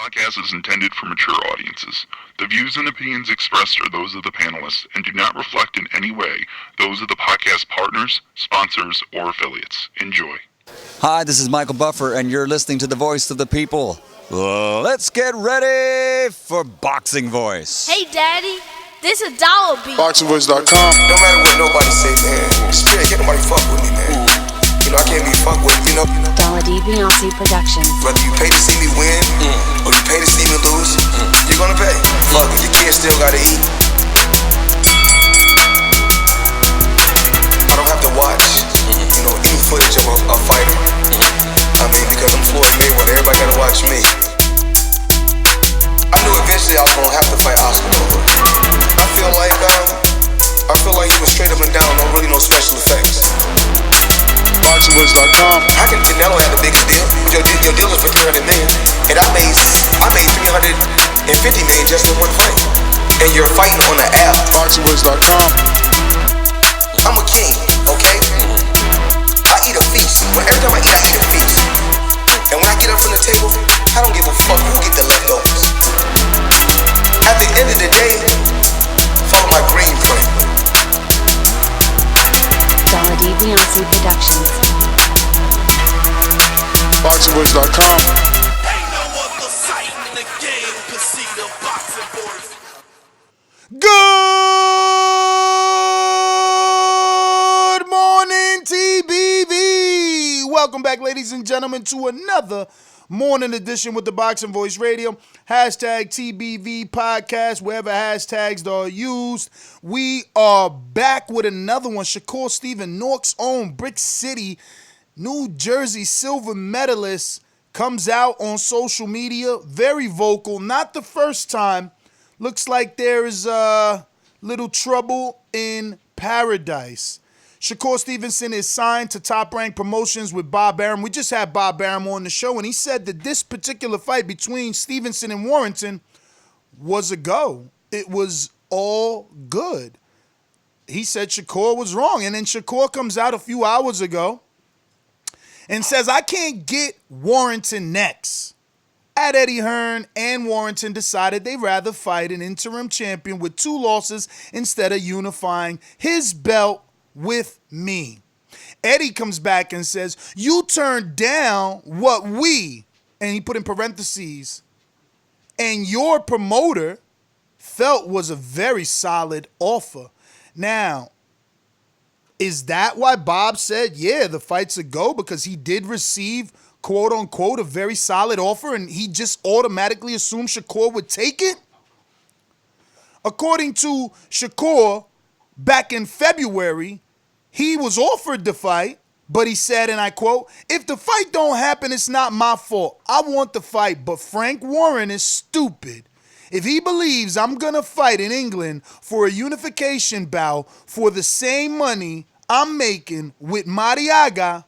podcast is intended for mature audiences. The views and opinions expressed are those of the panelists and do not reflect in any way those of the podcast partners, sponsors, or affiliates. Enjoy. Hi, this is Michael Buffer, and you're listening to the voice of the people. Let's get ready for Boxing Voice. Hey, Daddy, this a dollar beat. ThaBoxingvoice.com. No matter what nobody say, man. Spirit, can't nobody fuck with me, man. You know, I can't be fucked with, you know. Dollar D Beyonce Productions. Whether you pay to see me win, or you pay to see me lose, you're gonna pay. Fuck it, your kids still gotta eat. I don't have to watch, you know, any footage of a fighter. I mean, because I'm Floyd Mayweather, everybody gotta watch me. I knew eventually I was gonna have to fight Oscar over. I feel like he was straight up and down, no special effects. ThaBoxingvoice.com. Canelo had the biggest deal. Your deal is for 300 million, and I made 350 million just in one fight. And you're fighting on the app. ThaBoxingvoice.com. I'm a king, okay? I eat a feast. Every time I eat a feast. And when I get up from the table, I don't give a fuck who get the leftovers. At the end of the day, follow my green print. Dollar D Beyonce Productions. ThaBoxingvoice.com. Ain't no other sight in the game to see the boxing voice. Good morning, TBV. Welcome back, ladies and gentlemen, to another morning edition with the Boxing Voice Radio. Hashtag TBV podcast, wherever hashtags are used. We are back with another one. Shakur Stevenson, Newark's own Brick City, New Jersey silver medalist, comes out on social media, very vocal. Not the first time. Looks like there is a little trouble in paradise. Shakur Stevenson is signed to Top Rank Promotions with Bob Arum. We just had Bob Arum on the show, and he said that this particular fight between Stevenson and Warrington was a go. It was all good. He said Shakur was wrong, and then Shakur comes out a few hours ago and says, I can't get Warrington next. At Eddie Hearn and Warrington decided they'd rather fight an interim champion with 2 losses instead of unifying his belt with me. Eddie comes back and says, you turned down what we, and he put in parentheses, and your promoter felt was a very solid offer. Now, is that why Bob said, yeah, the fight's a go? Because he did receive, quote unquote, a very solid offer and he just automatically assumed Shakur would take it? According to Shakur, back in February, he was offered the fight, but he said, and I quote, if the fight don't happen, it's not my fault. I want the fight, but Frank Warren is stupid. If he believes I'm going to fight in England for a unification bout for the same money I'm making with Mariaga,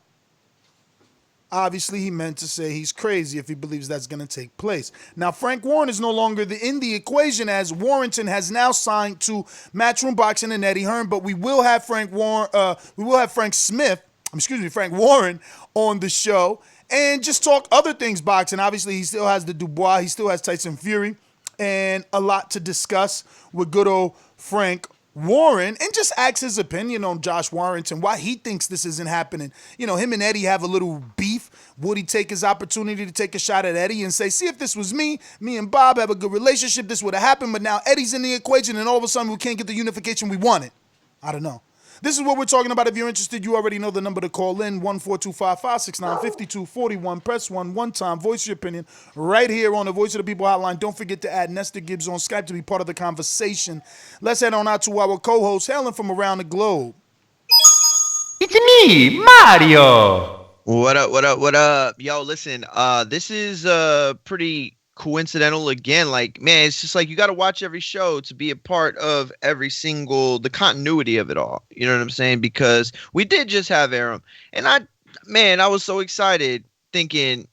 obviously he meant to say he's crazy if he believes that's going to take place. Now, Frank Warren is no longer in the equation, as Warrington has now signed to Matchroom Boxing and Eddie Hearn, but we will have Frank Warren on the show and just talk other things boxing. Obviously, he still has the Dubois, he still has Tyson Fury, and a lot to discuss with good old Frank Warren, and just ask his opinion on Josh Warrington, why he thinks this isn't happening. You know, him and Eddie have a little beef. Would he take his opportunity to take a shot at Eddie and say, see, if this was me and Bob have a good relationship, this would have happened, but now Eddie's in the equation and all of a sudden we can't get the unification we wanted. I don't know. This is what we're talking about. If you're interested, you already know the number to call in, 14255-695241. Press 1 time. Voice your opinion right here on the Voice of the People hotline. Don't forget to add Nestor Gibbs on Skype to be part of the conversation. Let's head on out to our co-host, hailing from around the globe. It's me, Mario. What up? Yo, listen, this is pretty coincidental again. Like, man, it's just like you got to watch every show to be a part of the continuity of it all. You know what I'm saying? Because we did just have Arum, and I was so excited thinking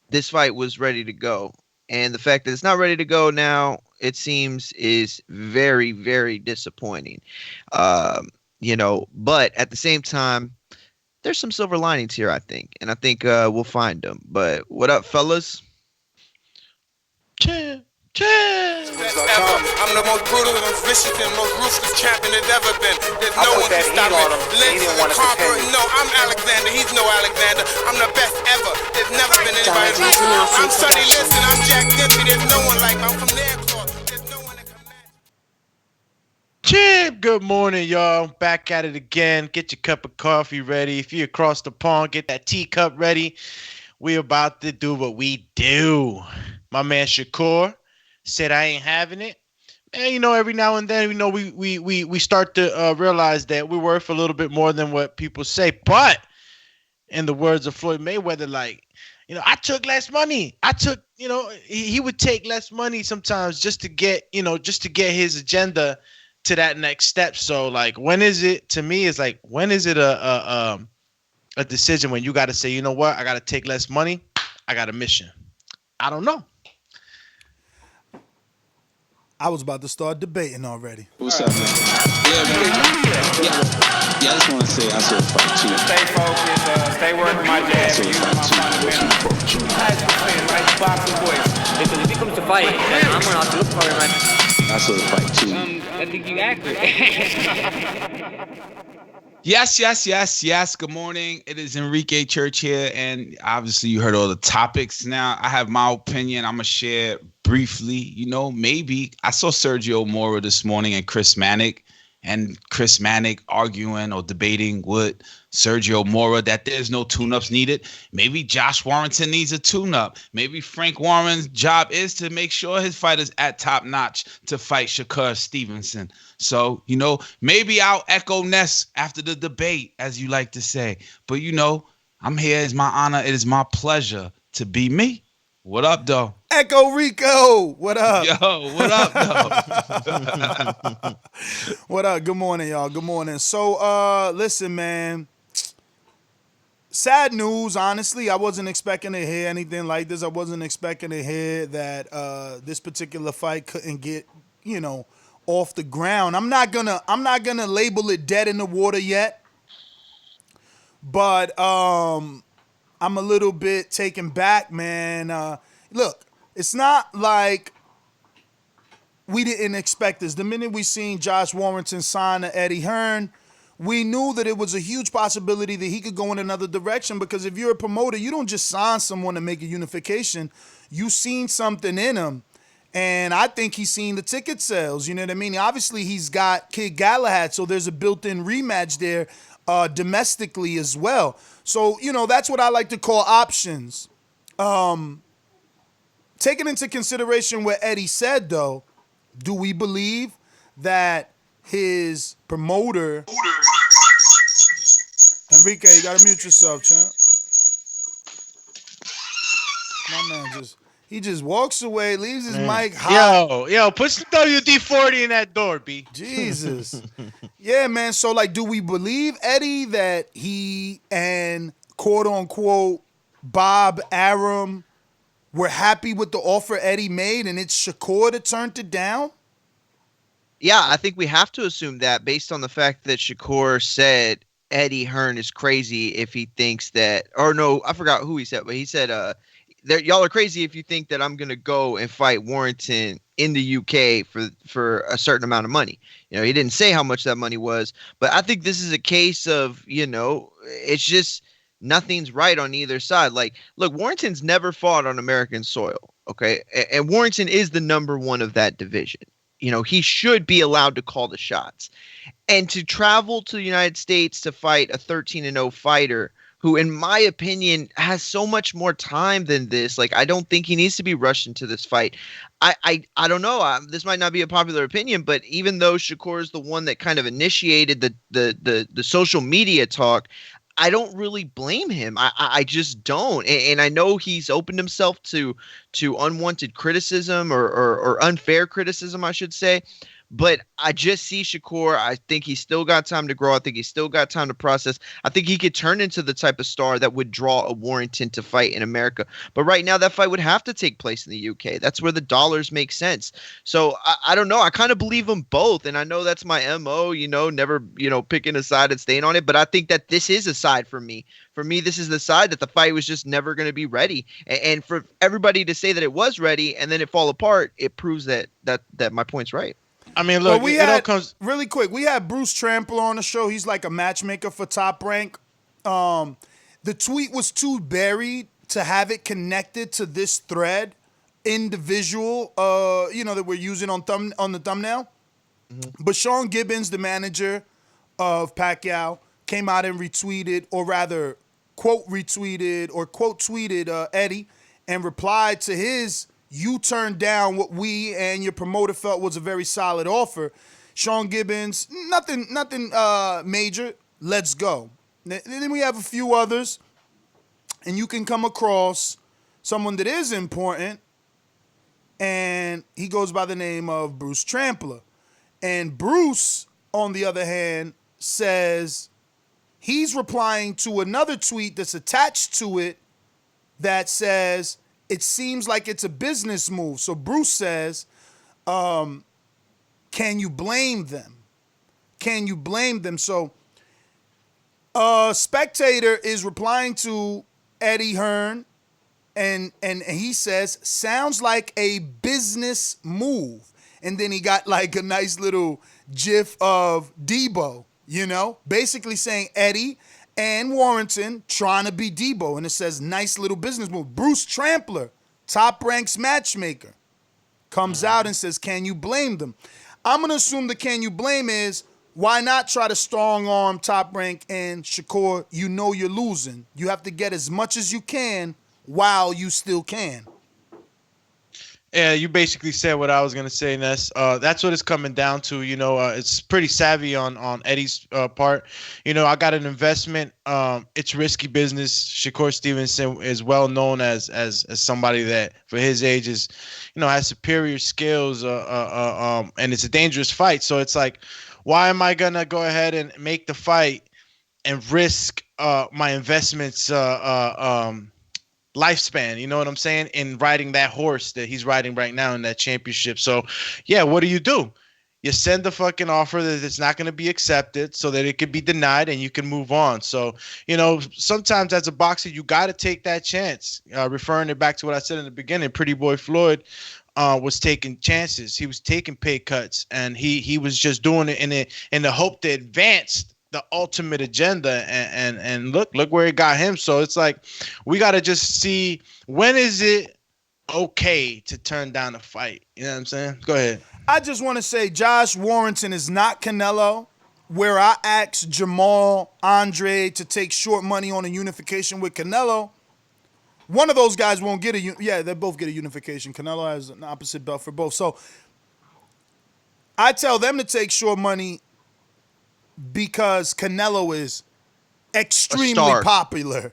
this fight was ready to go. And the fact that it's not ready to go now, it seems, is very, very disappointing. You know, but at the same time, there's some silver linings here, I think. And I think we'll find them. But what up, fellas? I'm the most brutal, most vicious, and most ruthless champion there's ever been. There's no one to stop me. Lynch is the conqueror. No, I'm Alexander. He's no Alexander. I'm the best ever. There's never been anybody like me. I'm Sonny Liston. I'm Jack Dempsey. There's no one like me. I'm from their claw. There's no one that can match. Chip, good morning, y'all. Back at it again. Get your cup of coffee ready. If you're across the pond, get that teacup ready. We're about to do what we do. My man Shakur said I ain't having it. And you know, every now and then, you know, we start to realize that we're worth a little bit more than what people say. But in the words of Floyd Mayweather, like, you know, I took less money. He would take less money sometimes just to get his agenda to that next step. So like, when is it, to me, it's like, when is it a decision when you got to say, you know what, I got to take less money. I got a mission. I don't know. I was about to start debating already. What's up, man? Yeah, I just want to say I saw fight too. Stay focused, stay working my jab. Boxing voice. Because if he comes to fight, then I'm going to have to look for him, man. I saw the fight too. I think you accurate. Yes. Good morning. It is Enrique Church here, and obviously you heard all the topics. Now I have my opinion. I'm gonna share briefly. You know, maybe I saw Sergio Mora this morning and Chris Mannix arguing or debating with Sergio Mora that there's no tune-ups needed. Maybe Josh Warrington needs a tune-up. Maybe Frank Warren's job is to make sure his fighter's at top notch to fight Shakur Stevenson. So, you know, maybe I'll echo Ness after the debate, as you like to say. But, you know, I'm here. It's my honor. It is my pleasure to be me. What up, though? Echo Rico, what up? Yo, what up, though? What up? Good morning, y'all. Good morning. So, listen, man. Sad news, honestly. I wasn't expecting to hear anything like this. I wasn't expecting to hear that this particular fight couldn't get, you know, off the ground. I'm not gonna label it dead in the water yet. But I'm a little bit taken back, man. Look, it's not like we didn't expect this. The minute we seen Josh Warrington sign to Eddie Hearn, we knew that it was a huge possibility that he could go in another direction, because if you're a promoter, you don't just sign someone to make a unification. You seen something in him, and I think he's seen the ticket sales. You know what I mean? Obviously, he's got Kid Galahad, so there's a built-in rematch there domestically as well. So, you know, that's what I like to call options. Taking into consideration what Eddie said, though, do we believe that his promoter... Enrique, you gotta mute yourself, champ. My man just walks away, leaves his mic hot. Yo, put some WD-40 in that door, B. Jesus. Yeah, man. So, like, do we believe Eddie that he and quote-unquote Bob Arum were happy with the offer Eddie made, and it's Shakur that turned it down? Yeah, I think we have to assume that based on the fact that Shakur said Eddie Hearn is crazy if he thinks that, or no, I forgot who he said, but he said, y'all are crazy if you think that I'm going to go and fight Warrington in the UK for a certain amount of money. You know, he didn't say how much that money was, but I think this is a case of, you know, it's just nothing's right on either side. Like, look, Warrington's never fought on American soil, okay? And Warrington is the number one of that division. You know, he should be allowed to call the shots. And to travel to the United States to fight a 13-0 fighter who, in my opinion, has so much more time than this. Like, I don't think he needs to be rushed into this fight. I don't know. This might not be a popular opinion, but even though Shakur is the one that kind of initiated the social media talk, I don't really blame him. I just don't. And I know he's opened himself to unwanted criticism or unfair criticism, I should say. But I just see Shakur. I think he's still got time to grow. I think he's still got time to process. I think he could turn into the type of star that would draw a Warrington to fight in America. But right now, that fight would have to take place in the UK. That's where the dollars make sense. So I don't know. I kind of believe them both. And I know that's my MO, never, picking a side and staying on it. But I think that this is a side for me. For me, this is the side that the fight was just never going to be ready. And for everybody to say that it was ready and then it fall apart, it proves that my point's right. I mean, look, really quick. We had Bruce Trampler on the show. He's like a matchmaker for Top Rank. The tweet was too buried to have it connected to this thread individual, that we're using on the thumbnail. Mm-hmm. But Sean Gibbons, the manager of Pacquiao, came out and retweeted, or rather, quote retweeted or quote tweeted Eddie, and replied to his, "You turned down what we and your promoter felt was a very solid offer." Sean Gibbons, nothing major. Let's go. Then we have a few others, and you can come across someone that is important, and he goes by the name of Bruce Trampler. And Bruce, on the other hand, says he's replying to another tweet that's attached to it that says, "It seems like it's a business move." So Bruce says, can you blame them? Can you blame them? So Spectator is replying to Eddie Hearn, and he says, "Sounds like a business move." And then he got like a nice little gif of Debo, basically saying Eddie and Warrington trying to be Debo. And it says, "Nice little business move." Bruce Trampler, Top Rank's matchmaker, comes out and says, "Can you blame them?" I'm going to assume the "can you blame" is, why not try to strong arm Top Rank and Shakur? You're losing. You have to get as much as you can while you still can. Yeah, you basically said what I was gonna say, Ness. That's what it's coming down to. It's pretty savvy on Eddie's part. I got an investment. It's risky business. Shakur Stevenson is well known as somebody that, for his age, is, has superior skills. And it's a dangerous fight. So it's like, why am I gonna go ahead and make the fight and risk my investments? Lifespan, you know what I'm saying, in riding that horse that he's riding right now in that championship. So yeah, what do? You send the fucking offer that it's not going to be accepted so that it could be denied and you can move on. So, sometimes as a boxer, you got to take that chance. Referring it back to what I said in the beginning, Pretty Boy Floyd was taking chances. He was taking pay cuts, and he was just doing it in the hope to advance the ultimate agenda, and look where it got him. So it's like, we got to just see, when is it okay to turn down a fight? You know what I'm saying? Go ahead. I just want to say Josh Warrington is not Canelo, where I asked Jamal, Andre to take short money on a unification with Canelo. One of those guys won't get they both get a unification. Canelo has an opposite belt for both. So I tell them to take short money because Canelo is extremely popular.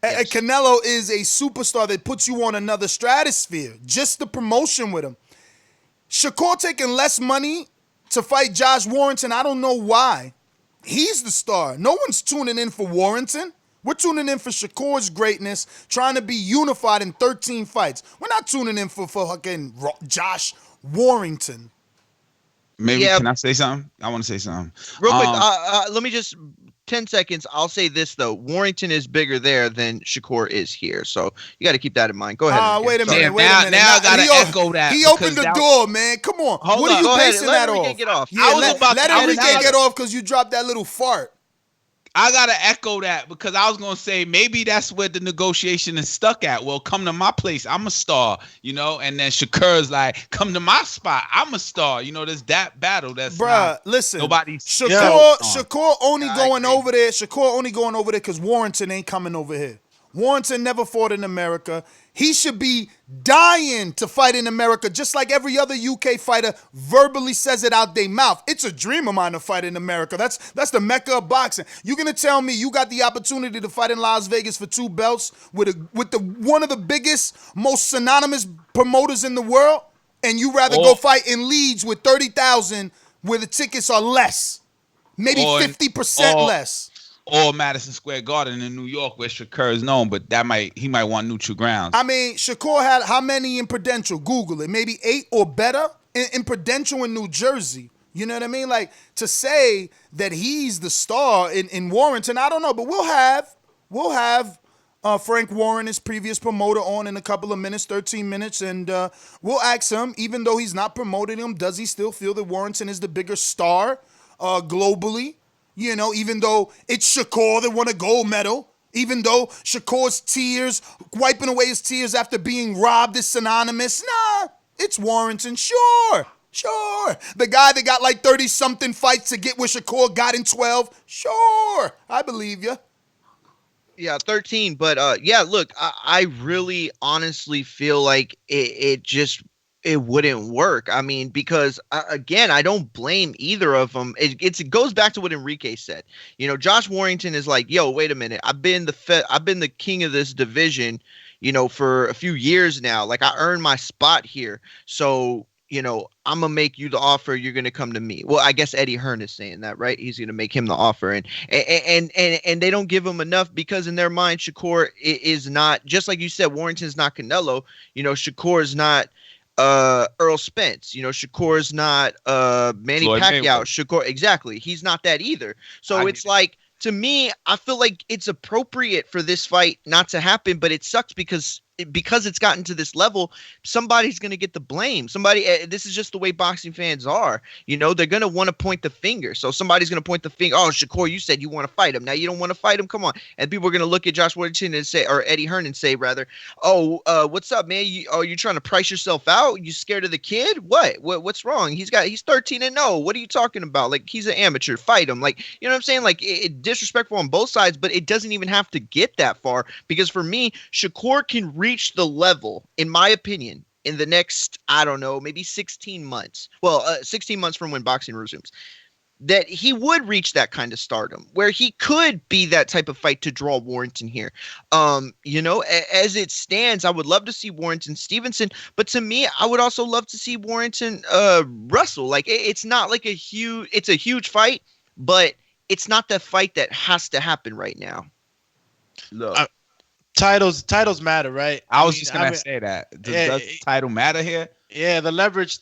Yes. Canelo is a superstar that puts you on another stratosphere. Just the promotion with him. Shakur taking less money to fight Josh Warrington, I don't know why. He's the star. No one's tuning in for Warrington. We're tuning in for Shakur's greatness, trying to be unified in 13 fights. We're not tuning in for fucking Josh Warrington. Maybe, can I say something? I want to say something. Real quick, let me just, 10 seconds. I'll say this, though. Warrington is bigger there than Shakur is here. So you got to keep that in mind. Go ahead. Wait a minute. Now I got to echo that. He opened the door, man. Come on. What are you basing that off? Get off. Yeah, let Enrique get off because you dropped that little fart. I gotta echo that, because I was gonna say maybe that's where the negotiation is stuck at. Well, come to my place, I'm a star, and then Shakur's like, come to my spot, I'm a star. There's that battle. That's listen. Nobody's Shakur only going over there. Shakur only going over there because Warrington ain't coming over here. Warrington never fought in America. He should be dying to fight in America, just like every other UK fighter verbally says it out their mouth. It's a dream of mine to fight in America. That's the mecca of boxing. You gonna tell me you got the opportunity to fight in Las Vegas for 2 belts with the one of the biggest, most synonymous promoters in the world? and you rather go fight in Leeds with 30,000 where the tickets are less, maybe 50% less. Or Madison Square Garden in New York, where Shakur is known, but he might want neutral grounds. I mean, Shakur had how many in Prudential? Google it. Maybe 8 or better in Prudential in New Jersey. You know what I mean? Like, to say that he's the star in Warrington, I don't know, but we'll have Frank Warren, his previous promoter, on in a couple of minutes, 13 minutes, and we'll ask him, even though he's not promoting him, does he still feel that Warrington is the bigger star globally? You know, even though it's Shakur that won a gold medal, even though Shakur's tears, wiping away his tears after being robbed is synonymous. Nah, it's Warrington, sure. The guy that got like 30-something fights to get where Shakur got in 12, sure. I believe you. Yeah, 13. But yeah, look, I really honestly feel like it wouldn't work. I mean, because again, I don't blame either of them. It goes back to what Enrique said. You know, Josh Warrington is like, yo, wait a minute. I've been the king of this division, you know, for a few years now. Like, I earned my spot here. So, you know, I'm gonna make you the offer. You're gonna come to me. Well, I guess Eddie Hearn is saying that, right? He's gonna make him the offer, and they don't give him enough because in their mind, Shakur is not, just like you said, Warrington's not Canelo. You know, Shakur is not Earl Spence. You know, Shakur is not Manny Pacquiao. Shakur, exactly. He's not that either. So it's like, to me, I feel like it's appropriate for this fight not to happen, but it sucks because it's gotten to this level, somebody's going to get the blame. This is just the way boxing fans are. You know, they're going to want to point the finger. So somebody's going to point the finger. Oh, Shakur, you said you want to fight him. Now you don't want to fight him. Come on. And people are going to look at Josh Warrington and say, or Eddie Hearn and say, rather, oh, what's up, man? You're trying to price yourself out? You scared of the kid? What's wrong? He's 13-0. What are you talking about? Like, he's an amateur. Fight him. Like, you know what I'm saying? Like, it disrespectful on both sides, but it doesn't even have to get that far, because for me, Shakur can reach the level, in my opinion, in the next, I don't know, maybe 16 months. Well, 16 months from when boxing resumes, that he would reach that kind of stardom where he could be that type of fight to draw Warrington here. You know, as it stands, I would love to see Warrington Stevenson, but to me, I would also love to see Warrington Russell. Like, it's not like it's a huge fight, but it's not the fight that has to happen right now. Look. Titles matter, right? I was just gonna say that. Does title matter here? Yeah, the leverage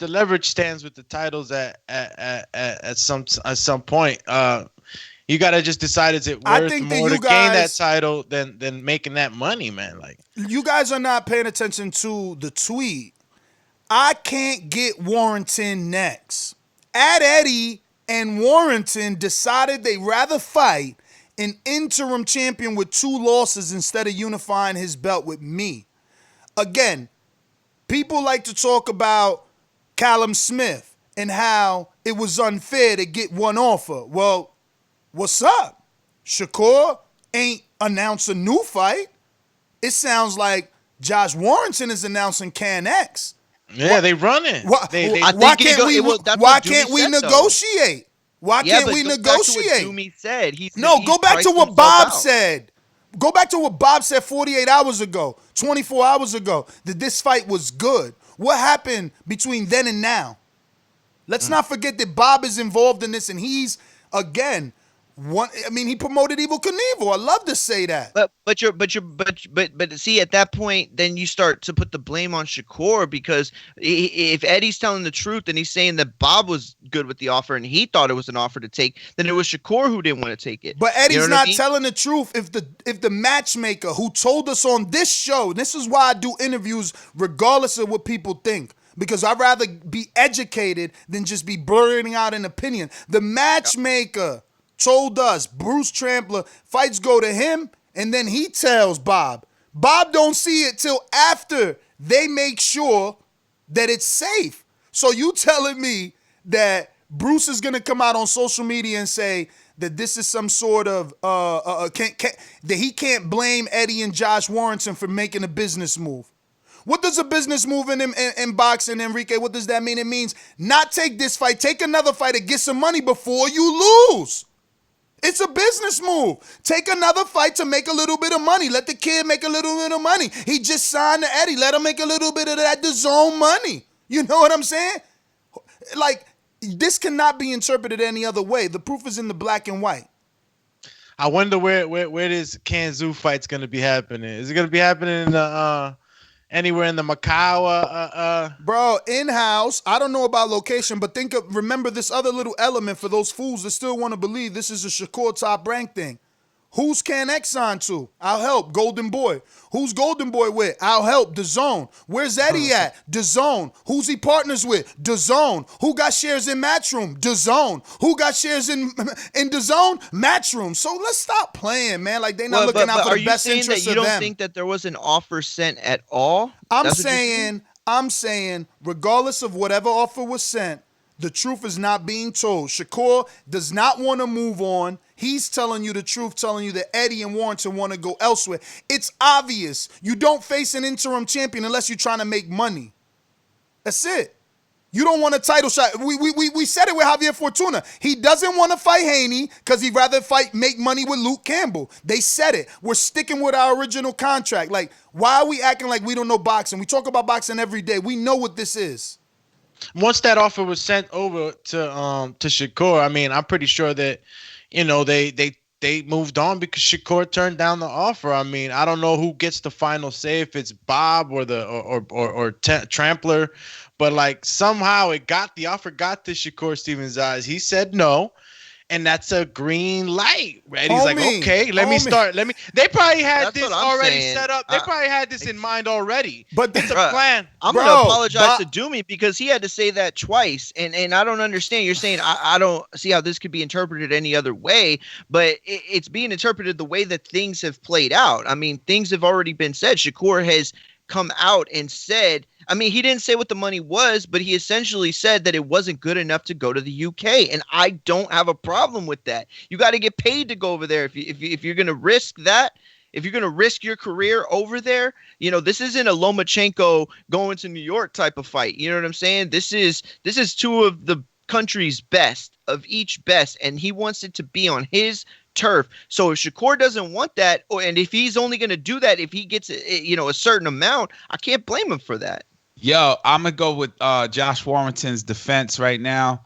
stands with the titles at some point. You gotta just decide, is it worth more to gain that title than making that money, man? Like, you guys are not paying attention to the tweet. I can't get Warrington next. Eddie and Warrington decided they'd rather fight an interim champion with 2 losses instead of unifying his belt with me. Again, people like to talk about Callum Smith and how it was unfair to get one offer. Well, what's up? Shakur ain't announced a new fight. It sounds like Josh Warrington is announcing Can X. Yeah, they running. Why can't we negotiate? Why can't we negotiate? Go back to what Bob said. Go back to what Bob said 48 hours ago, 24 hours ago, that this fight was good. What happened between then and now? Let's not forget that Bob is involved in this, and he's, again, he promoted Evel Knievel. I love to say that. But see, at that point, then you start to put the blame on Shakur, because if Eddie's telling the truth and he's saying that Bob was good with the offer and he thought it was an offer to take, then it was Shakur who didn't want to take it. But Eddie's not telling the truth. If the matchmaker who told us on this show, this is why I do interviews regardless of what people think, because I'd rather be educated than just be blurting out an opinion. The matchmaker told us, Bruce Trampler, fights go to him, and then he tells Bob. Bob don't see it till after they make sure that it's safe. So you telling me that Bruce is going to come out on social media and say that this is some sort of, that he can't blame Eddie and Josh Warrington for making a business move? What does a business move in boxing, Enrique? What does that mean? It means not take this fight, take another fight and get some money before you lose. It's a business move. Take another fight to make a little bit of money. Let the kid make a little bit of money. He just signed to Eddie. Let him make a little bit of that Dazn money. You know what I'm saying? Like, this cannot be interpreted any other way. The proof is in the black and white. I wonder where this Kanzu fight's gonna be happening. Is it gonna be happening in the anywhere in the Macau? Bro, in-house. I don't know about location, but remember this other little element for those fools that still want to believe this is a Shakur Top Rank thing. Who's Can X signed to? I'll help. Golden Boy. Who's Golden Boy with? I'll help. Dazn. Where's Eddie at? Dazn. Who's he partners with? Dazn. Who got shares in Matchroom? Dazn. Who got shares in Dazn? Matchroom. So let's stop playing, man. Like, they're not looking out for the best interests of them. Are you saying that you don't think that there was an offer sent at all? I'm saying, regardless of whatever offer was sent, the truth is not being told. Shakur does not want to move on. He's telling you the truth, telling you that Eddie and Warrington want to go elsewhere. It's obvious. You don't face an interim champion unless you're trying to make money. That's it. You don't want a title shot. We said it with Javier Fortuna. He doesn't want to fight Haney because he'd rather make money with Luke Campbell. They said it. We're sticking with our original contract. Like, why are we acting like we don't know boxing? We talk about boxing every day. We know what this is. Once that offer was sent over to Shakur, I mean, I'm pretty sure that, you know, they moved on because Shakur turned down the offer. I mean, I don't know who gets the final say, if it's Bob or Trampler, but like somehow the offer got to Shakur Stevens' eyes. He said no. And that's a green light. Right? He's like, okay, let me start. They probably had this already set up. They probably had this in mind already. But it's a plan. I'm going to apologize to Doomy because he had to say that twice. And I don't understand. You're saying I don't see how this could be interpreted any other way. But it's being interpreted the way that things have played out. I mean, things have already been said. Shakur has come out and said, I mean, he didn't say what the money was, but he essentially said that it wasn't good enough to go to the UK. And I don't have a problem with that. You got to get paid to go over there. If you're going to risk that, if you're going to risk your career over there, you know, this isn't a Lomachenko going to New York type of fight. You know what I'm saying? This is two of the country's best, of each best, and he wants it to be on his turf. So if Shakur doesn't want that, and if he's only going to do that if he gets a certain amount, I can't blame him for that. Yo, I'm gonna go with Josh Warrington's defense right now.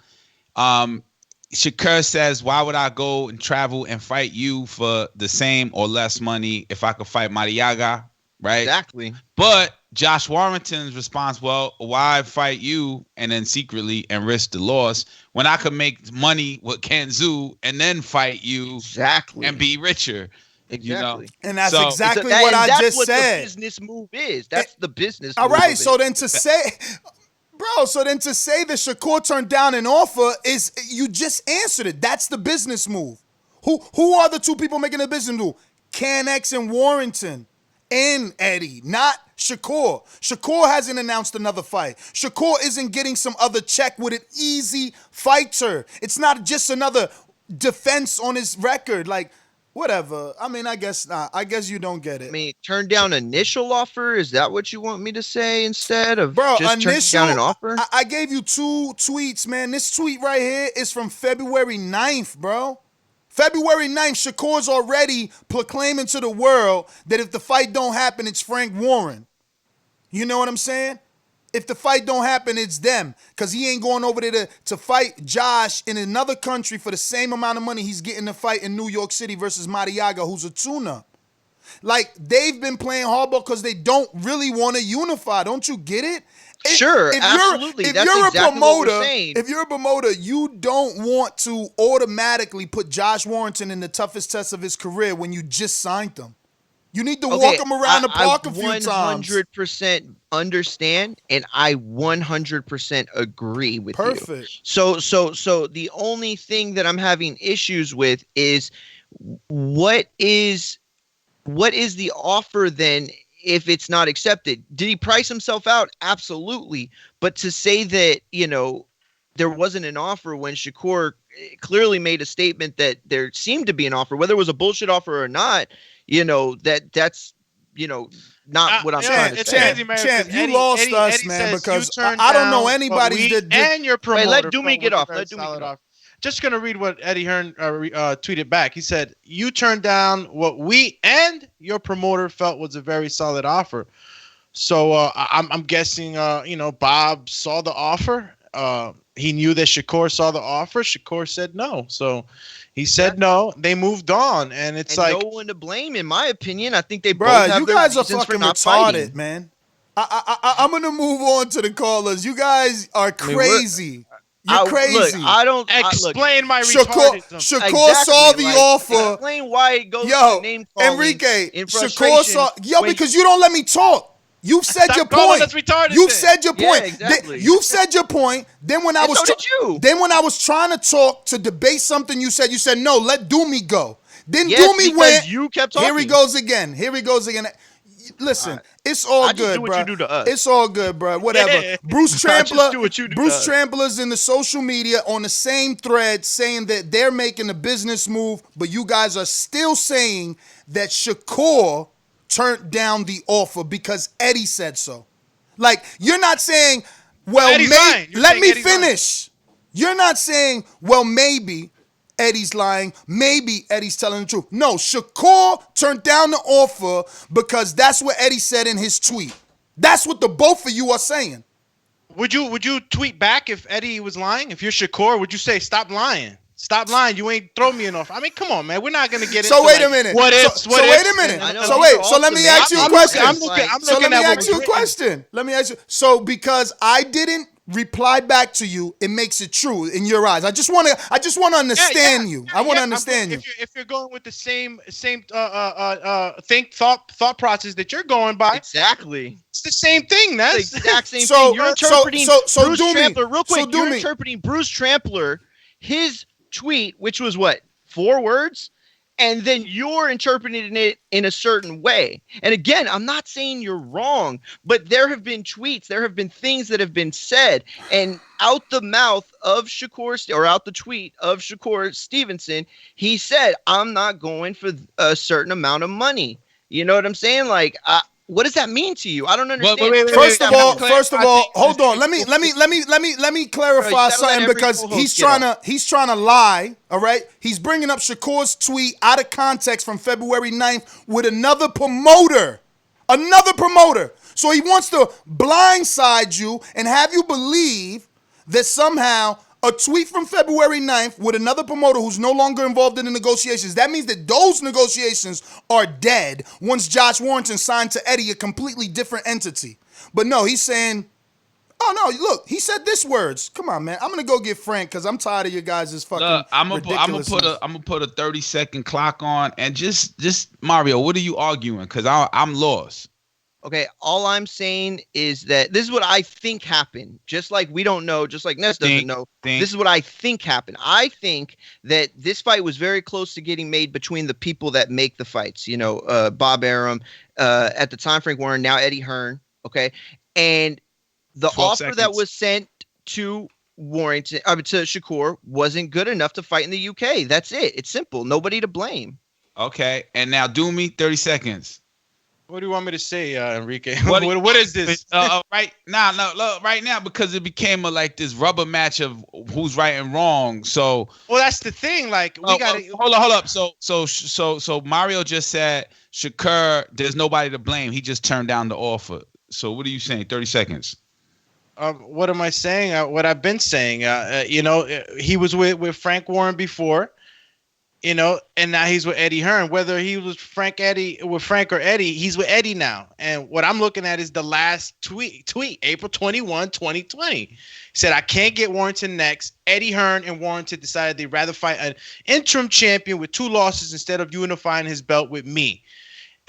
Shakur says, "Why would I go and travel and fight you for the same or less money if I could fight Mariaga?" Right? Exactly. But Josh Warrington's response, "Well, why fight you and then secretly and risk the loss when I could make money with Kanzu and then fight you and be richer?" Exactly. You know? And that's exactly what I just said. That's what the business move is. That's the business all move. All right, so then to say that Shakur turned down an offer is, you just answered it. That's the business move. Who are the two people making the business move? Can X and Warrington and Eddie, not Shakur. Shakur hasn't announced another fight. Shakur isn't getting some other check with an easy fighter. It's not just another defense on his record. Like, whatever. I mean, I guess not. I guess you don't get it. I mean, turn down initial offer? Is that what you want me to say instead of just turning down an offer? I gave you 2 tweets, man. This tweet right here is from February 9th, bro. February 9th, Shakur's already proclaiming to the world that if the fight don't happen, it's Frank Warren. You know what I'm saying? If the fight don't happen, it's them. Because he ain't going over there to fight Josh in another country for the same amount of money he's getting to fight in New York City versus Mariaga, who's a tune-up. Like, they've been playing hardball because they don't really want to unify. Don't you get it? Absolutely. If That's you're exactly a promoter, what we're saying. if you're a promoter, you don't want to automatically put Josh Warrington in the toughest test of his career when you just signed him. You need to walk him around the park a few times. I 100% understand, and I 100% agree with you. Perfect. So the only thing that I'm having issues with is what is the offer then if it's not accepted? Did he price himself out? Absolutely. But to say that, you know, there wasn't an offer when Shakur clearly made a statement that there seemed to be an offer, whether it was a bullshit offer or not, you know, that's, you know, not what I'm trying to say. Champ, you lost us, man, because I don't know anybody that and your promoter. Wait, let Doomy get off. Let Doomy get off. Just going to read what Eddie Hearn tweeted back. He said, "You turned down what we and your promoter felt was a very solid offer. So I'm guessing, Bob saw the offer. He knew that Shakur saw the offer. Shakur said no. So he said no. They moved on, and it's like no one to blame, in my opinion. I think they both Bruh, have you their guys are reasons for fucking not retarded, fighting. man. I'm gonna move on to the callers. You guys are crazy. You're crazy. Look, I don't explain my Shakur Exactly, saw the offer. Explain why it goes to name calling Enrique, in Shakur saw. Because you don't let me talk. You've said your point. You've said your point. Yeah, exactly. You've said your point. Then when I was then when I was trying to talk to debate something, you said no. Let Doomy go. Then Doomy went. You kept talking. Here he goes again. Listen, it's all good, bro. It's all good, bro. Whatever. Bruce Trampler's in the social media on the same thread saying that they're making a business move, but you guys are still saying that Shakur turned down the offer because Eddie said so. Like, you're not saying, well, let me finish. You're not saying, well, maybe Eddie's lying. Maybe Eddie's telling the truth. No, Shakur turned down the offer because that's what Eddie said in his tweet. That's what the both of you are saying. Would you tweet back if Eddie was lying? If you're Shakur, would you say stop lying? Stop lying. You ain't throw me an offer. I mean, come on, man. We're not gonna get into wait a minute. What ifs? So wait a minute. So let me ask you a question. Let me ask you. So because I didn't reply back to you, it makes it true in your eyes. I just want to understand you. I want to understand you. If you're going with the same thought process that you're going by, exactly. It's the same thing. That's the exact same thing. You're interpreting Bruce Trampler. Real quick, you're interpreting Bruce Trampler, his tweet, which was what, 4 words? And then you're interpreting it in a certain way. And again, I'm not saying you're wrong, but there have been tweets, there have been things that have been said, and out the mouth of Shakur, or out the tweet of Shakur Stevenson, he said, I'm not going for a certain amount of money. You know what I'm saying? Like, what does that mean to you? I don't understand. Wait, first of all, hold on. Let me clarify something because he's trying to lie. All right, he's bringing up Shakur's tweet out of context from February 9th with another promoter. So he wants to blindside you and have you believe that somehow a tweet from February 9th with another promoter who's no longer involved in the negotiations, that means that those negotiations are dead once Josh Warrington signed to Eddie, a completely different entity. But no, he's saying, oh no, look, he said this words. Come on, man. I'm going to go get Frank because I'm tired of your guys' fucking ridiculousness. I'm gonna put a 30-second clock on and just Mario, what are you arguing? Because I'm lost. Okay, all I'm saying is that this is what I think happened. Just like we don't know, just like Ness doesn't know. This is what I think happened. I think that this fight was very close to getting made between the people that make the fights. You know, Bob Arum, at the time Frank Warren, now Eddie Hearn. Okay, and the offer that was sent to Warrington, to Shakur, wasn't good enough to fight in the UK. That's it. It's simple. Nobody to blame. Okay, and now do me 30 seconds. What do you want me to say, Enrique? What is this? Right now, because it became this rubber match of who's right and wrong. So, well, that's the thing. Like, we got to hold up. So Mario just said Shakur, there's nobody to blame. He just turned down the offer. So, what are you saying? 30 seconds. What am I saying? What I've been saying. He was with Frank Warren before. And now he's with Eddie Hearn. Whether he was Frank or Eddie, he's with Eddie now. And what I'm looking at is the last tweet, April 21, 2020. He said, I can't get Warrington next. Eddie Hearn and Warrington decided they'd rather fight an interim champion with 2 losses instead of unifying his belt with me.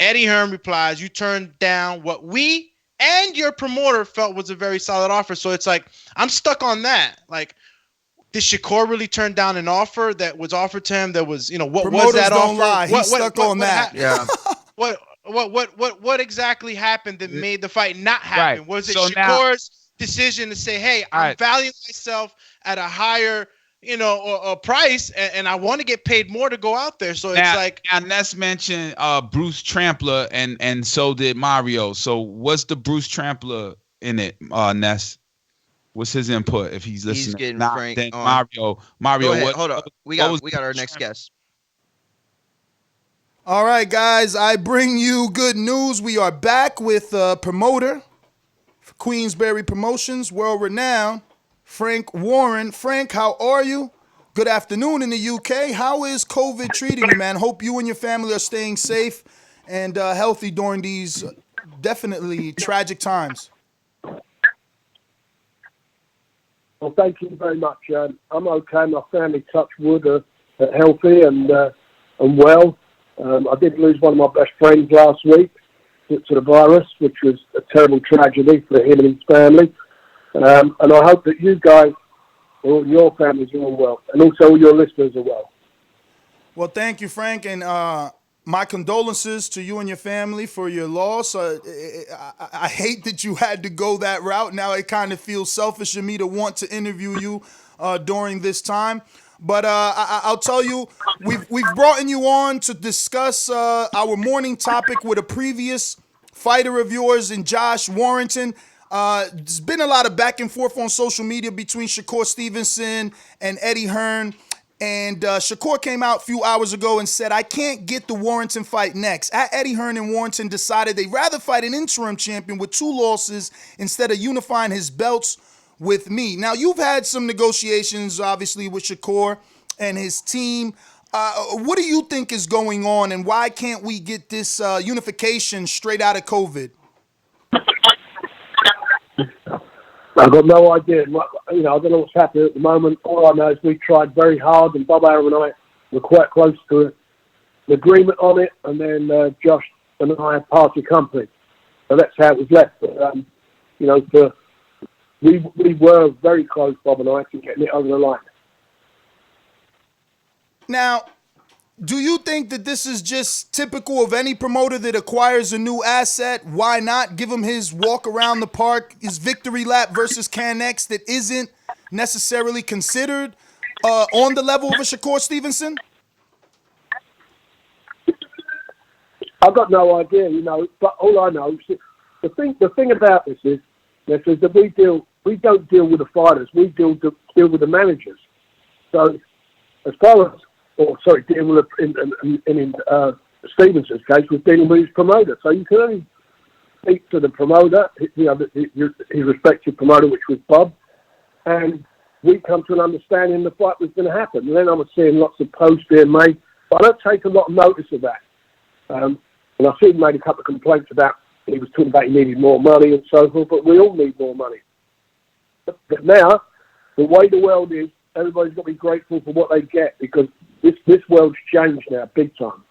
Eddie Hearn replies, you turned down what we and your promoter felt was a very solid offer. So it's like, I'm stuck on that. Like, did Shakur really turn down an offer that was offered to him? That was, what promoters was that don't offer? Lie. He's stuck on that. Yeah. What exactly happened that made the fight not happen? Right. Was it So Shakur's decision to say, "Hey, I'm valuing myself at a higher, a price, and I want to get paid more to go out there"? So it's like, and Ness mentioned Bruce Trampler, and so did Mario. So what's the Bruce Trampler in it, Ness? What's his input if he's listening? He's getting Frank then on. Mario. Go ahead, hold up. We got our next guest. All right, guys, I bring you good news. We are back with a promoter for Queensberry Promotions, world-renowned, Frank Warren. Frank, how are you? Good afternoon in the UK. How is COVID treating you, man? Hope you and your family are staying safe and healthy during these definitely tragic times. Well, thank you very much. I'm okay. My family, touch wood, are healthy and well. I did lose one of my best friends last week to the virus, which was a terrible tragedy for him and his family. And I hope that you guys, all your families, are all well, and also all your listeners are well. Well, thank you, Frank, and my condolences to you and your family for your loss. I hate that you had to go that route. Now it kind of feels selfish of me to want to interview you during this time. But I'll tell you, we've brought you on to discuss our morning topic with a previous fighter of yours in Josh Warrington. There's been a lot of back and forth on social media between Shakur Stevenson and Eddie Hearn. And Shakur came out a few hours ago and said, I can't get the Warrington fight next. Eddie Hearn and Warrington decided they'd rather fight an interim champion with 2 losses instead of unifying his belts with me. Now, you've had some negotiations, obviously, with Shakur and his team. What do you think is going on, and why can't we get this unification straight out of COVID? I've got no idea. I don't know what's happening at the moment. All I know is we tried very hard, and Bob Arum and I were quite close to an agreement on it, and then Josh and I parted company. So that's how it was left. But, we were very close, Bob and I, to getting it over the line. Now, do you think that this is just typical of any promoter that acquires a new asset? Why not give him his walk around the park, his victory lap versus CanX that isn't necessarily considered on the level of a Shakur Stevenson? I've got no idea, but all I know is the thing about this is that we don't deal with the fighters, we deal with the managers. So as far as dealing with in Stevenson's case, we're dealing with his promoter. So you can only speak to the promoter, his respective promoter, which was Bob, and we come to an understanding the fight was going to happen. And then I was seeing lots of posts being made, but I don't take a lot of notice of that. And I see he made a couple of complaints about he was talking about he needed more money and so forth, but we all need more money. But now, the way the world is, everybody's got to be grateful for what they get, because this world's changed now, big time.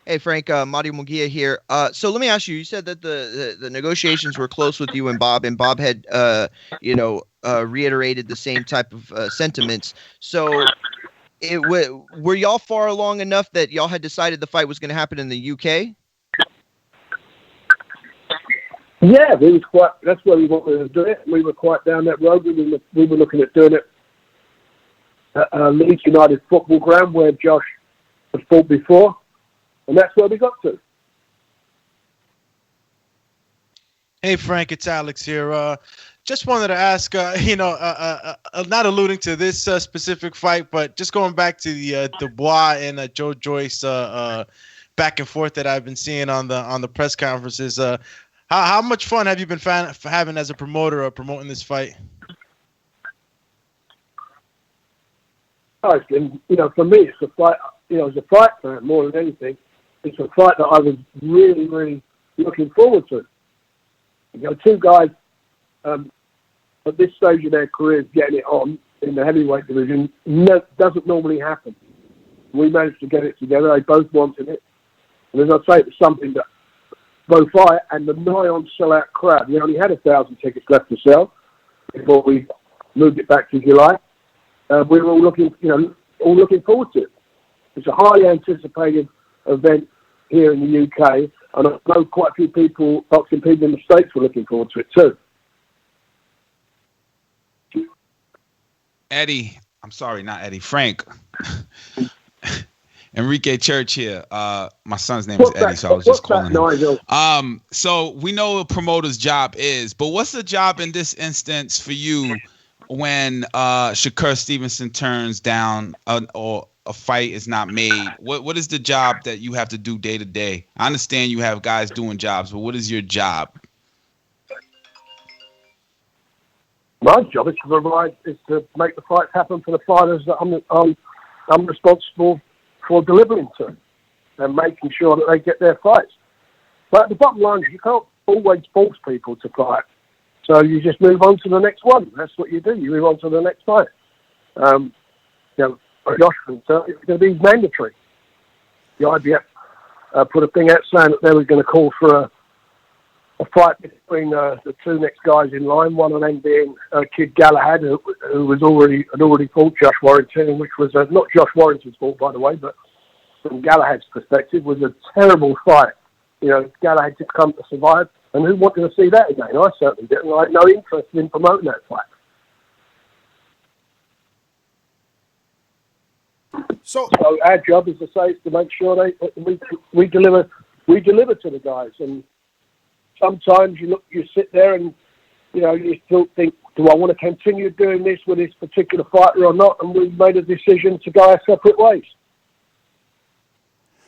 Hey, Frank, Mario Munguia here. So let me ask you, you said that the negotiations were close with you and Bob had, reiterated the same type of sentiments. So were y'all far along enough that y'all had decided the fight was going to happen in the UK? Yeah, that's where we wanted to do it. We were quite down that road. We were looking at doing it at Leeds United Football Ground, where Josh had fought before, and that's where we got to. Hey, Frank, it's Alex here. Just wanted to ask, not alluding to this specific fight, but just going back to the Dubois and Joe Joyce back and forth that I've been seeing on the press conferences. How much fun have you been having as a promoter promoting this fight? It's been, for me, it's a fight. As a fight fan more than anything, it's a fight that I was really, really looking forward to. Two guys at this stage of their careers getting it on in the heavyweight division doesn't normally happen. We managed to get it together. They both wanted it, and as I say, it was something that both I and the nigh-on sellout crowd. We only had 1,000 tickets left to sell before we moved it back to July. We were all looking forward to it. It's a highly anticipated event here in the UK, and I know quite a few boxing people in the States were looking forward to it too. Frank. Enrique Church here. My son's name is Eddie, so I was just calling him. So we know what a promoter's job is, but what's the job in this instance for you when Shakur Stevenson turns down a fight is not made? What is the job that you have to do day to day? I understand you have guys doing jobs, but what is your job? My job is to make the fights happen for the fighters that I'm responsible for delivering to and making sure that they get their fights. But the bottom line is you can't always force people to fight. So you just move on to the next one. That's what you do. You move on to the next fight. For Josh, it's going to be mandatory. The IBF put a thing out saying that they were going to call for a fight between the two next guys in line. One of them being Kid Galahad, who had already fought Josh Warrington, which was not Josh Warrington's fault, by the way, but from Galahad's perspective, was a terrible fight. Galahad just come to survive, and who wanted to see that again? I certainly didn't. I had no interest in promoting that fight. So our job, as I say, is to make sure we deliver to the guys. And sometimes you sit there and you still think, do I want to continue doing this with this particular fighter or not? And we made a decision to go our separate ways.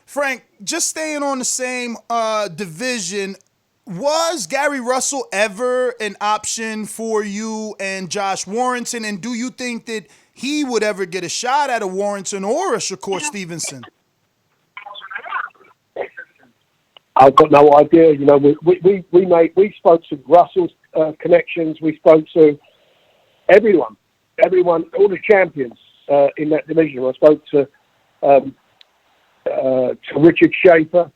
Frank, just staying on the same division, was Gary Russell ever an option for you and Josh Warrington? And do you think that he would ever get a shot at a Warrington or a Shakur Stevenson? I've got no idea. We spoke to Russell's connections. We spoke to everyone, all the champions in that division. I spoke to Richard Schaefer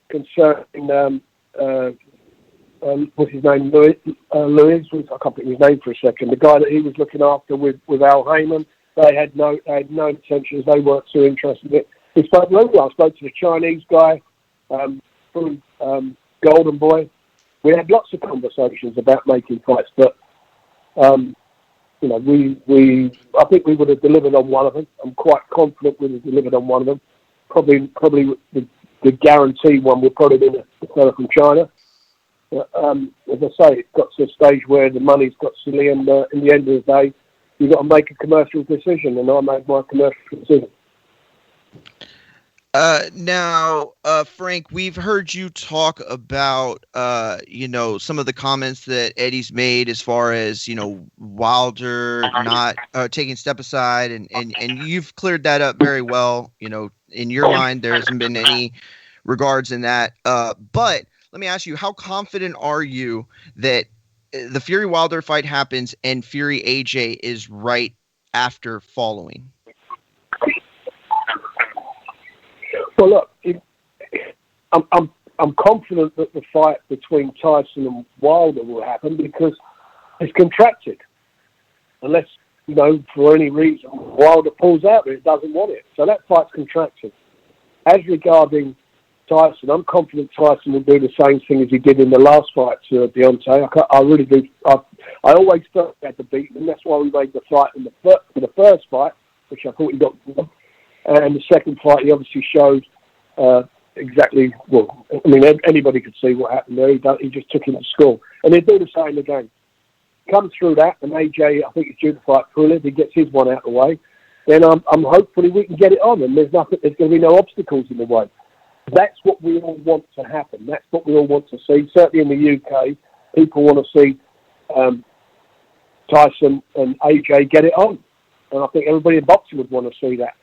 concerning what's his name, Louis. I can't think of his name for a second. The guy that he was looking after with Al Heyman. They had no intentions. They weren't too interested in it. We spoke to everyone. I spoke to the Chinese guy from Golden Boy. We had lots of conversations about making fights, but I think we would have delivered on one of them. I'm quite confident we would have delivered on one of them. Probably the guaranteed one would probably be the fellow from China. But, as I say, it's got to a stage where the money's got silly, and in the end of the day, you've got to make a commercial decision, and I made my commercial decision. Now, Frank, we've heard you talk about, some of the comments that Eddie's made as far as, Wilder not taking step aside, and you've cleared that up very well. In your mind, there hasn't been any regards in that. But let me ask you, how confident are you that the Fury Wilder fight happens and Fury AJ is right after following? Well, look, I'm confident that the fight between Tyson and Wilder will happen because it's contracted. Unless, for any reason, Wilder pulls out and it doesn't want it. So that fight's contracted. As regarding Tyson, I'm confident Tyson will do the same thing as he did in the last fight to Deontay. I really do. I always felt he had to beat him. That's why we made the fight in the first fight, which I thought he got wrong. And the second fight, he obviously showed exactly. Well, I mean, anybody could see what happened there. He just took him to school, and he'll do the same again. Come through that, and AJ, I think, is due to fight Pulev. If he gets his one out of the way, then I'm hopefully we can get it on, and there's going to be no obstacles in the way. That's what we all want to happen. That's what we all want to see. Certainly in the UK, people want to see Tyson and AJ get it on, and I think everybody in boxing would want to see that.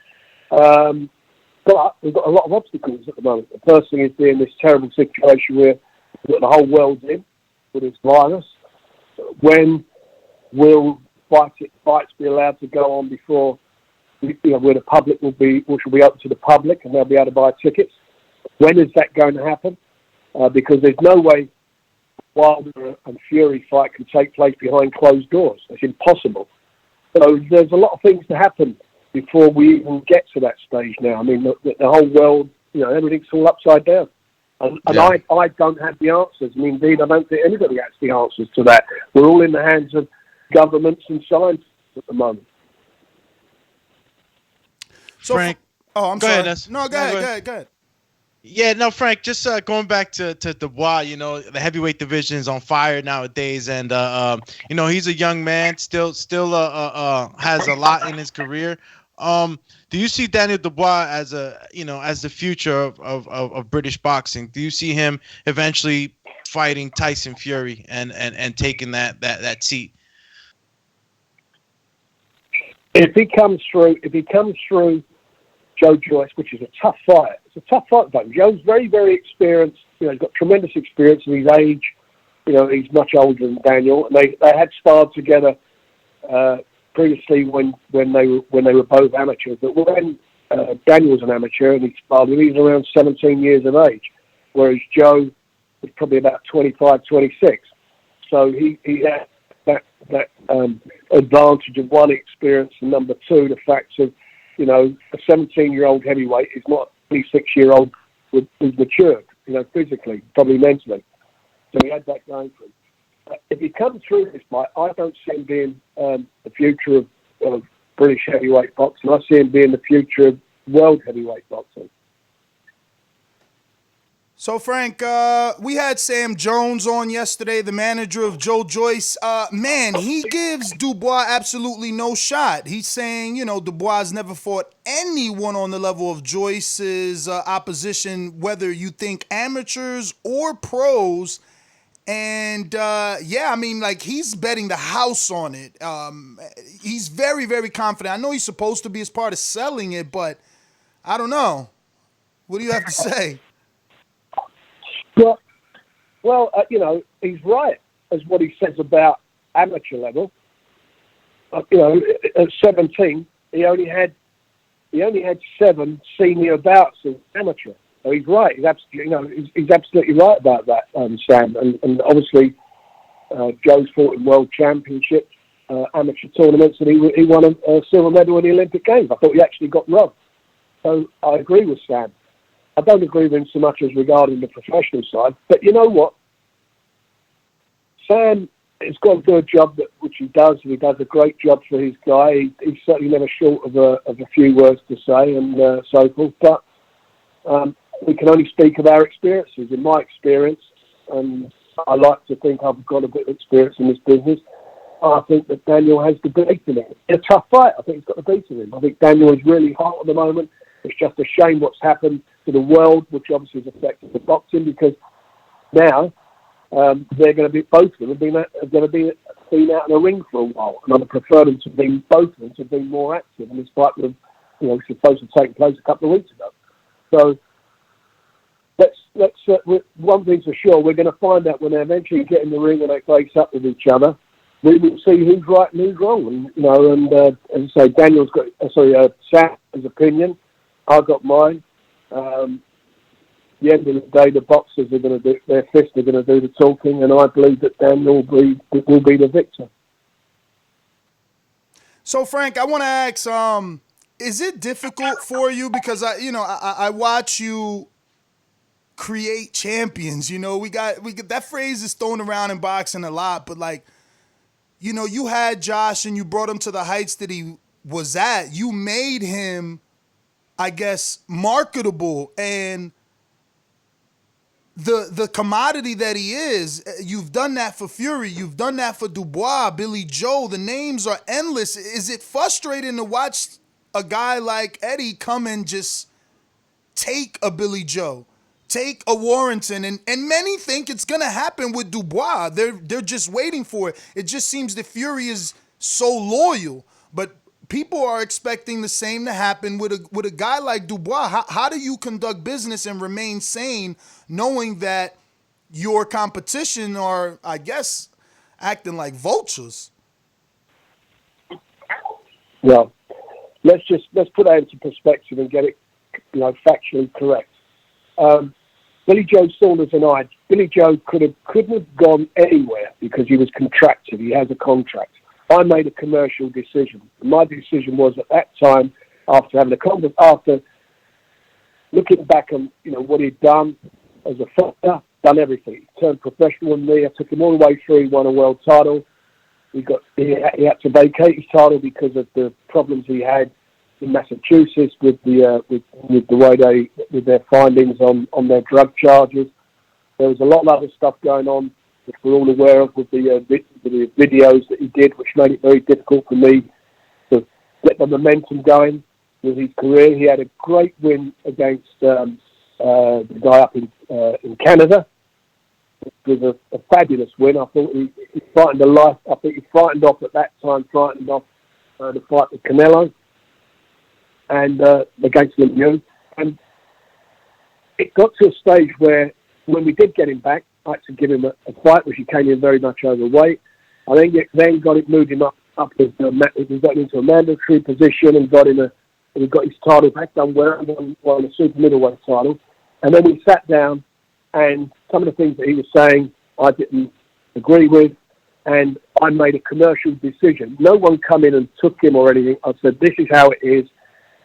But we've got a lot of obstacles at the moment. The first thing is being this terrible situation where the whole world's in with this virus. When will fights be allowed to go on before, where the public which will be open to the public and they'll be able to buy tickets? When is that going to happen? Because there's no way Wilder and Fury fight can take place behind closed doors. It's impossible. So there's a lot of things to happen before we even get to that stage now. I mean, the whole world, everything's all upside down. And I don't have the answers. I mean, indeed, I don't think anybody has the answers to that. We're all in the hands of governments and scientists at the moment. So, Frank, I'm go sorry. ahead. No, go ahead. Yeah, no, Frank, just going back to Dubois, the heavyweight division is on fire nowadays, and he's a young man, still has a lot in his career. Do you see Daniel Dubois as as the future of British boxing? Do you see him eventually fighting Tyson Fury and taking that seat? If he comes through Joe Joyce, which is a tough fight. It's a tough fight, but Joe's very, very experienced. He's got tremendous experience at his age. He's much older than Daniel, and they had sparred together previously when they were both amateurs. But when Daniel was an amateur and he sparred, he was around 17 years of age, whereas Joe was probably about 25, 26. So he had that advantage of one, experience, and number two, the fact of a 17-year-old heavyweight is not a 26-year-old who's matured, physically, probably mentally. So he had that going for him. If he comes through this fight, I don't see him being the future of British heavyweight boxing. I see him being the future of world heavyweight boxing. So, Frank, we had Sam Jones on yesterday, the manager of Joe Joyce. Man, he gives Dubois absolutely no shot. He's saying, Dubois never fought anyone on the level of Joyce's opposition, whether you think amateurs or pros. And, he's betting the house on it. He's very, very confident. I know he's supposed to be as part of selling it, but I don't know. What do you have to say? Well, he's right as what he says about amateur level. At 17, he only had 7 senior bouts as amateur. So he's right. He's absolutely right about that, Sam. And obviously, Joe's fought in world championships, amateur tournaments, and he won a silver medal in the Olympic Games. I thought he actually got robbed. So I agree with Sam. I don't agree with him so much as regarding the professional side, but you know what? Sam has got to do a job which he does, and he does a great job for his guy. He's certainly never short of a few words to say and so forth. But we can only speak of our experiences. In my experience, and I like to think I've got a bit of experience in this business, I think that Daniel has the beat in it. It's a tough fight. I think he's got the beat in him. I think Daniel is really hot at the moment. It's just a shame what's happened to the world, which obviously has affected the boxing, because now they're going to be, both of them are going to be seen out in a ring for a while, and I'd prefer them to be, both of them to be more active. And this fight was, supposed to take place a couple of weeks ago. So let's one thing's for sure, we're going to find out when they eventually get in the ring and they face up with each other. We will see who's right and who's wrong. And as I say, Daniel's got Sam's opinion. I got mine. At the end of the day, the boxers are going to do, their fists are going to do the talking, and I believe that Daniel will be the victor. So, Frank, I want to ask, is it difficult for you, because I watch you create champions? We got that phrase is thrown around in boxing a lot, but you had Josh and you brought him to the heights that he was at. You made him, I guess, marketable, and the commodity that he is. You've done that for Fury. You've done that for Dubois, Billy Joe. The names are endless. Is it frustrating to watch a guy like Eddie come and just take a Billy Joe, take a Warrington, and many think it's gonna happen with Dubois. They're just waiting for it. It just seems that Fury is so loyal, but people are expecting the same to happen with a guy like Dubois. How do you conduct business and remain sane, knowing that your competition are, I guess, acting like vultures? Well, let's put that into perspective and get it, factually correct. Billy Joe Saunders and Billy Joe couldn't have gone anywhere because he was contracted. He has a contract. I made a commercial decision. My decision was at that time, after having after looking back on what he'd done as a fighter, done everything. He turned professional in me. I took him all the way through. He won a world title. He had to vacate his title because of the problems he had in Massachusetts with the way with their findings on their drug charges. There was a lot of other stuff going on, which we're all aware of, with the videos that he did, which made it very difficult for me to get the momentum going. with his career. He had a great win against the guy up in Canada. It was a fabulous win. I thought he frightened I think he frightened off at that time, the fight with Canelo and against Lemieux. And it got to a stage where when we did get him back, I had to give him a fight, which he came in very much overweight. I then moved him up he got into a mandatory position and he got his title back, done well, won the super middleweight title. And then we sat down, and some of the things that he was saying I didn't agree with, and I made a commercial decision. No one come in and took him or anything. I said, this is how it is.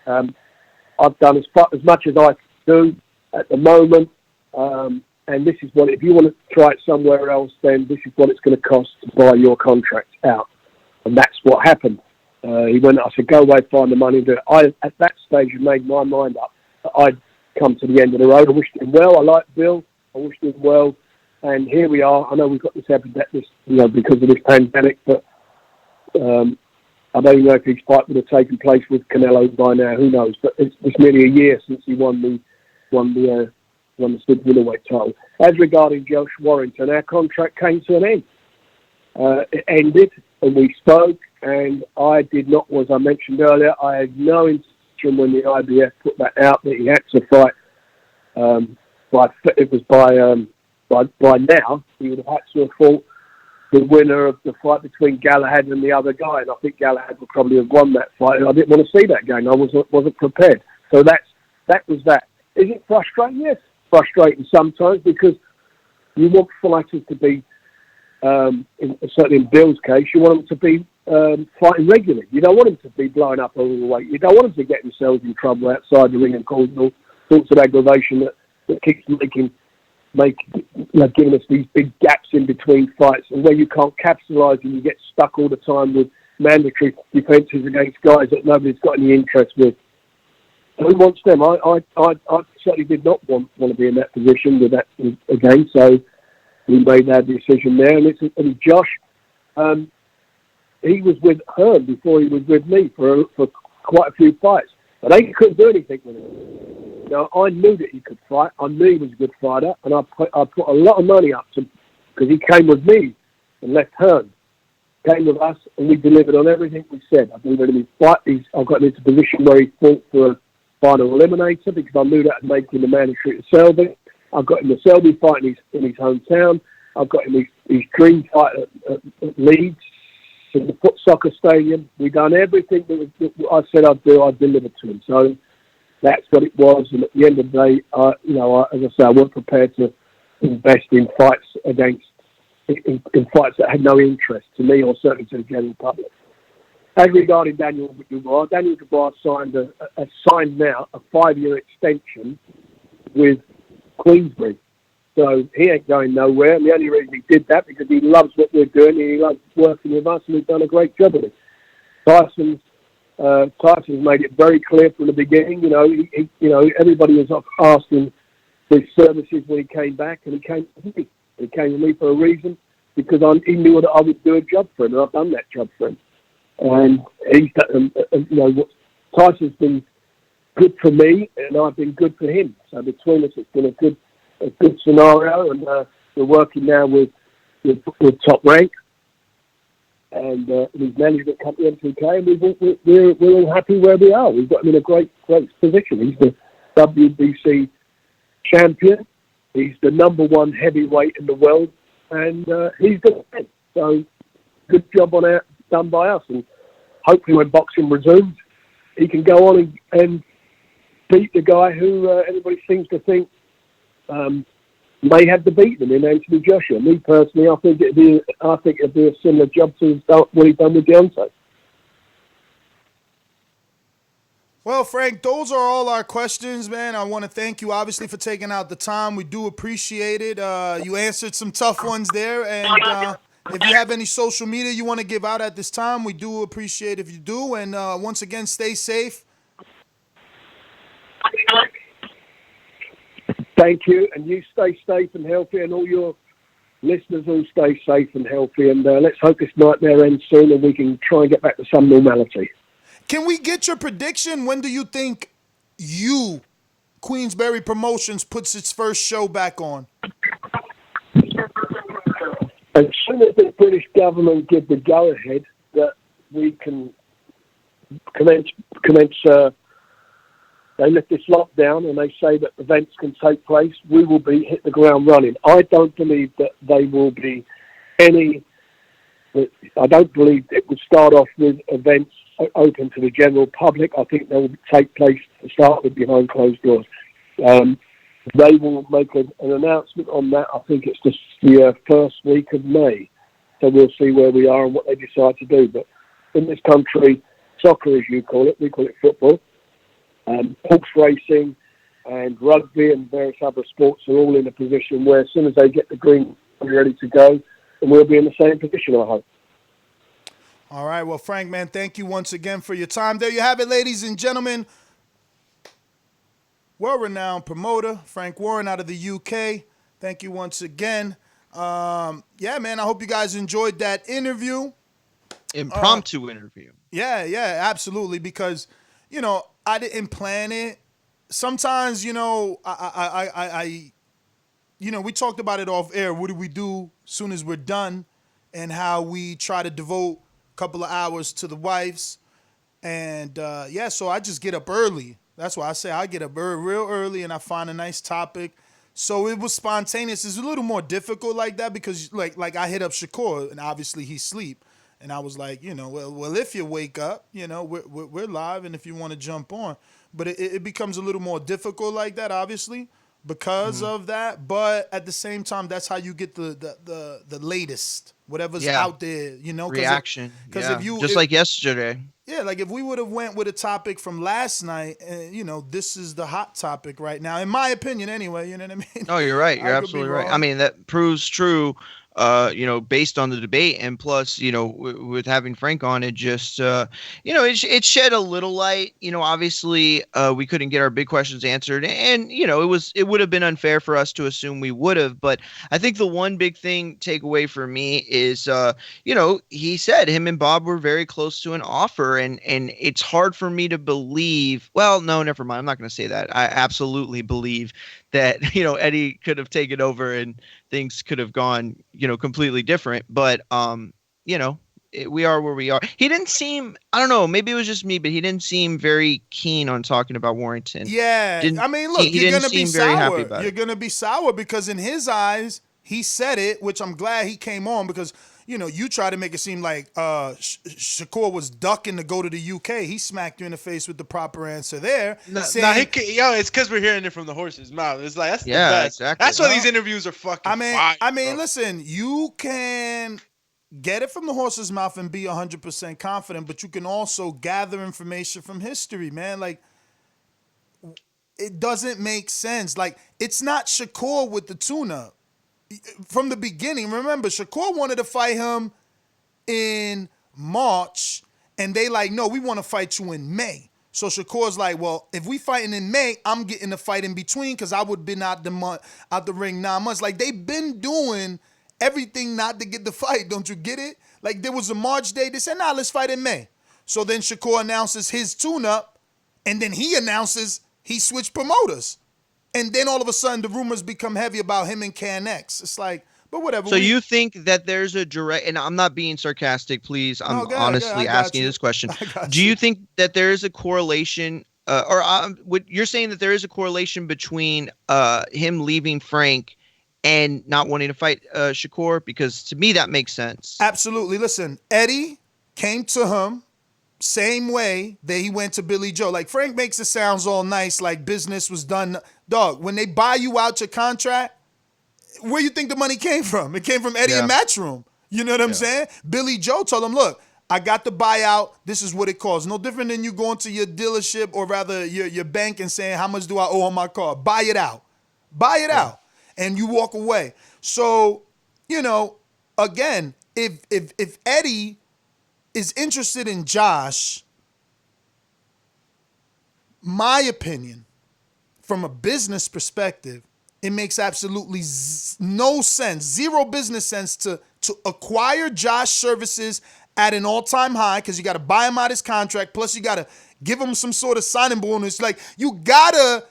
I've done as much as I can do at the moment, and this is what, if you want to try it somewhere else, then this is what it's going to cost to buy your contract out. And that's what happened. I said, go away, find the money and do it. At that stage, had made my mind up that I'd come to the end of the road. I wished him well. I liked Bill. I wished him well. And here we are. I know we've got this epidemic, because of this pandemic, but I don't even know if his fight would have taken place with Canelo by now. Who knows? But it's nearly a year since he won the super middleweight title. As regarding Josh Warrington, our contract came to an end. It ended, and we spoke, and I did not, as I mentioned earlier, I had no intention when the IBF put that out that he had to fight. By now, he would have had to have fought the winner of the fight between Galahad and the other guy, and I think Galahad would probably have won that fight, and I didn't want to see that game. I wasn't prepared. So that was that. Is it frustrating? Yes, frustrating sometimes, because you want fighters to be, certainly in Bill's case, you want them to be fighting regularly. You don't want them to be blowing up all the weight. You don't want them to get themselves in trouble outside the ring and causing all sorts of aggravation that keeps giving us these big gaps in between fights, and where you can't capitalise and you get stuck all the time with mandatory defences against guys that nobody's got any interest with. Who wants them? I certainly did not want to be in that position with that again, so we made our decision there. And Josh, he was with Hearn before he was with me for quite a few fights, but they couldn't do anything with him. Now, I knew that he could fight. I knew he was a good fighter, and I put a lot of money up to, because he came with me and left Hearn. Came with us, and we delivered on everything we said. I delivered him his fight. I got him into a position where he fought for a final eliminator, because I knew that would make him the mandatory to Selby. I got him the Selby fight in his hometown. I got him his dream fight at Leeds in the Foot Soccer Stadium. We done everything that I said I'd do. I delivered to him. So that's what it was. And at the end of the day, as I say, I wasn't prepared to invest in fights in fights that had no interest to me, or certainly to the general public. As regarding Daniel Dubois signed now a 5-year extension with Queensbury. So he ain't going nowhere. And the only reason he did that because he loves what we're doing, and he loves working with us, and we've done a great job with it. Tyson's made it very clear from the beginning. Everybody was asking his services when he came back, and he came with me. He came with me for a reason, because he knew that I would do a job for him, and I've done that job for him. And he's done, Tyson's been good for me, and I've been good for him. So between us, it's been a good scenario, and we're working now with Top Rank and his management company MTK, and we're all happy where we are. We've got him in a great position. He's the WBC champion. He's the #1 heavyweight in the world, and he's the man. So good job done by us, and hopefully when boxing resumes, he can go on and beat the guy who everybody seems to think may have to beat them in Anthony Joshua. Me personally, I think it'd be a similar job to what he's done with Deontay. Well, Frank, those are all our questions, man. I want to thank you, obviously, for taking out the time. We do appreciate it. You answered some tough ones there, and if you have any social media you want to give out at this time, we do appreciate if you do. And once again, stay safe. Thank you, and you stay safe and healthy, and all your listeners all stay safe and healthy. And let's hope this nightmare ends soon, and we can try and get back to some normality. Can we get your prediction? When do you think Queensberry Promotions puts its first show back on? As soon as the British government give the go-ahead that we can commence they lift this lockdown and they say that events can take place, we will hit the ground running. I don't believe that they will be I don't believe it would start off with events open to the general public. I think they will take place to start with behind closed doors. They will make an announcement on that. I think it's just the first week of May. So we'll see where we are and what they decide to do. But in this country, soccer, as you call it, we call it football, horse racing and rugby and various other sports are all in a position where as soon as they get the green ready to go, and we'll be in the same position, I hope. All right. Well, Frank, man, thank you once again for your time. There you have it, ladies and gentlemen. Well-renowned promoter, Frank Warren out of the UK. Thank you once again. Yeah, man, I hope you guys enjoyed that interview. Impromptu interview. Yeah, absolutely. Because, I didn't plan it. Sometimes, we talked about it off air. What do we do as soon as we're done? And how we try to devote a couple of hours to the wives. And, so I just get up early. That's why I say I get up real early and I find a nice topic. So it was spontaneous. It's a little more difficult like that because like I hit up Shakur and obviously he's asleep. And I was like, well, if you wake up, we're live and if you want to jump on. But it becomes a little more difficult like that, obviously, because of that. But at the same time, that's how you get the latest, whatever's out there, reaction. Because like yesterday. Yeah, like if we would have went with a topic from last night, this is the hot topic right now, in my opinion anyway, you know what I mean? Oh, you're right. You're absolutely right. I mean, that proves true, based on the debate. And plus, with having Frank on, it just, it shed a little light. Obviously, we couldn't get our big questions answered. And, it would have been unfair for us to assume we would have. But I think the one big takeaway for me is, he said him and Bob were very close to an offer. And it's hard for me to believe. Well, no, never mind. I'm not going to say that. I absolutely believe that, Eddie could have taken over and things could have gone, completely different. But, we are where we are. He didn't seem, I don't know, maybe it was just me, but he didn't seem very keen on talking about Warrington. Yeah. I mean, look, you're going to be sour. You're going to be sour because in his eyes, he said it, which I'm glad he came on because, you try to make it seem like Shakur was ducking to go to the UK. He smacked you in the face with the proper answer there. It's because we're hearing it from the horse's mouth. It's like, that's the best. Exactly. That's why these interviews are fucking fire. I mean, listen, you can get it from the horse's mouth and be 100% confident, but you can also gather information from history, man. Like, it doesn't make sense. Like, it's not Shakur with the tune-up. From the beginning, remember, Shakur wanted to fight him in March, and they no, we want to fight you in May. So Shakur's like, well, if we fighting in May, I'm getting the fight in between because I would have been out the ring 9 months. Like, they've been doing everything not to get the fight. Don't you get it? Like, there was a March date. They said, nah, let's fight in May. So then Shakur announces his tune-up, and then he announces he switched promoters. And then all of a sudden, the rumors become heavy about him and Can X. It's like, but whatever. So you think that there's a direct, and I'm not being sarcastic, please. I'm honestly asking you this question. Do you think that there is a correlation, you're saying that there is a correlation between him leaving Frank and not wanting to fight Shakur? Because to me, that makes sense. Absolutely. Listen, Eddie came to him same way that he went to Billy Joe. Like, Frank makes it sounds all nice, like business was done. Dog, when they buy you out your contract, where you think the money came from? It came from Eddie and Matchroom. You know what I'm saying? Billy Joe told him, look, I got the buyout. This is what it costs. No different than you going to your dealership or rather your bank and saying, how much do I owe on my car? Buy it out. Buy it out. And you walk away. So, again, if Eddie is interested in Josh, my opinion, from a business perspective, it makes absolutely no sense, zero business sense to acquire Josh services at an all-time high because you got to buy him out his contract. Plus, you got to give him some sort of signing bonus. Like, you got to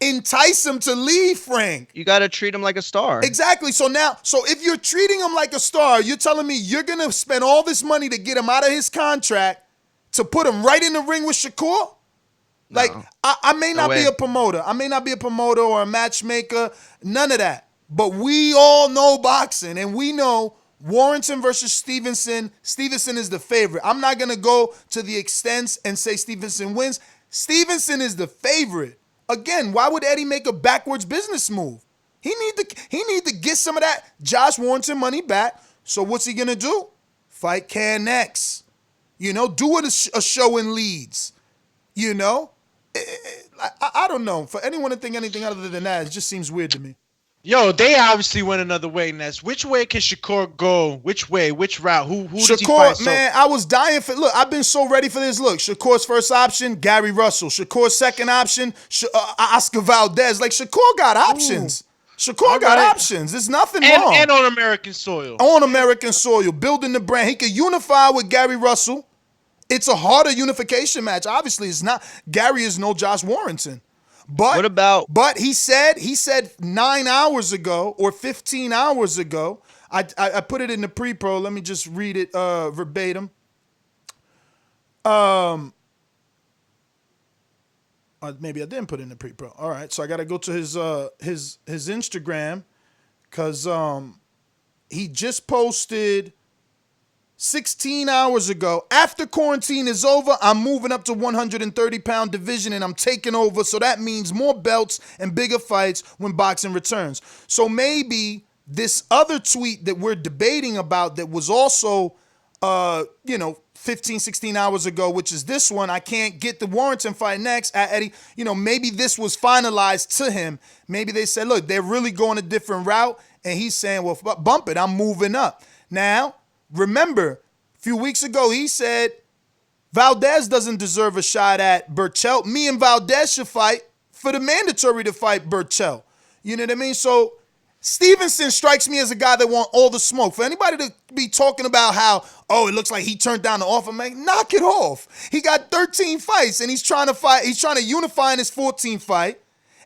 entice him to leave, Frank. You got to treat him like a star. Exactly. So if you're treating him like a star, you're telling me you're going to spend all this money to get him out of his contract to put him right in the ring with Shakur? Like, I may not be a promoter. I may not be a promoter or a matchmaker. None of that. But we all know boxing, and we know Warrington versus Stevenson. Stevenson is the favorite. I'm not going to go to the extent and say Stevenson wins. Stevenson is the favorite. Again, why would Eddie make a backwards business move? He need to get some of that Josh Warrington money back. So what's he going to do? Fight Can next. Do a show in Leeds. I don't know. For anyone to think anything other than that, it just seems weird to me. Yo, they obviously went another way, Ness. Which way can Shakur go? Which way? Which route? Who does he fight? Man, I was dying for. Look, I've been so ready for this. Look, Shakur's first option, Gary Russell. Shakur's second option, Oscar Valdez. Like, Shakur got options. Shakur got options. There's nothing wrong. And on American soil. On American soil, building the brand. He could unify with Gary Russell. It's a harder unification match. Obviously, it's not. Gary is no Josh Warrington. But what about? But he said 9 hours ago or 15 hours ago. I put it in the pre-pro. Let me just read it verbatim. Maybe I didn't put it in the pre-pro. All right, so I got to go to his Instagram because he just posted 16 hours ago. After quarantine is over, I'm moving up to 130-pound division and I'm taking over. So that means more belts and bigger fights when boxing returns. So maybe this other tweet that we're debating about that was also, 15, 16 hours ago, which is this one, I can't get the Warrington fight next at Eddie. Maybe this was finalized to him. Maybe they said, look, they're really going a different route. And he's saying, well, bump it, I'm moving up. Now, remember, a few weeks ago, he said Valdez doesn't deserve a shot at Burchell. Me and Valdez should fight for the mandatory to fight Burchell. You know what I mean? So Stevenson strikes me as a guy that wants all the smoke. For anybody to be talking about how, it looks like he turned down the offer, man, knock it off. He got 13 fights, and he's trying to fight. He's trying to unify in his 14th fight.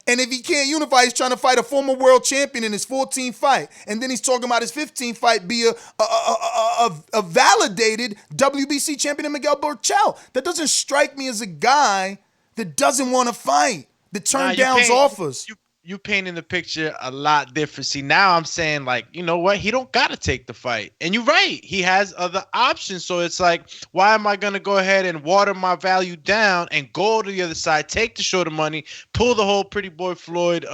And if he can't unify, he's trying to fight a former world champion in his 14th fight. And then he's talking about his 15th fight be a validated WBC champion in Miguel Burchell. That doesn't strike me as a guy that doesn't want to fight, that turned down offers. You painting the picture a lot different. See, now I'm saying, like, you know what? He don't got to take the fight. And you're right. He has other options. So it's like, why am I going to go ahead and water my value down and go to the other side, take the shorter money, pull the whole Pretty Boy Floyd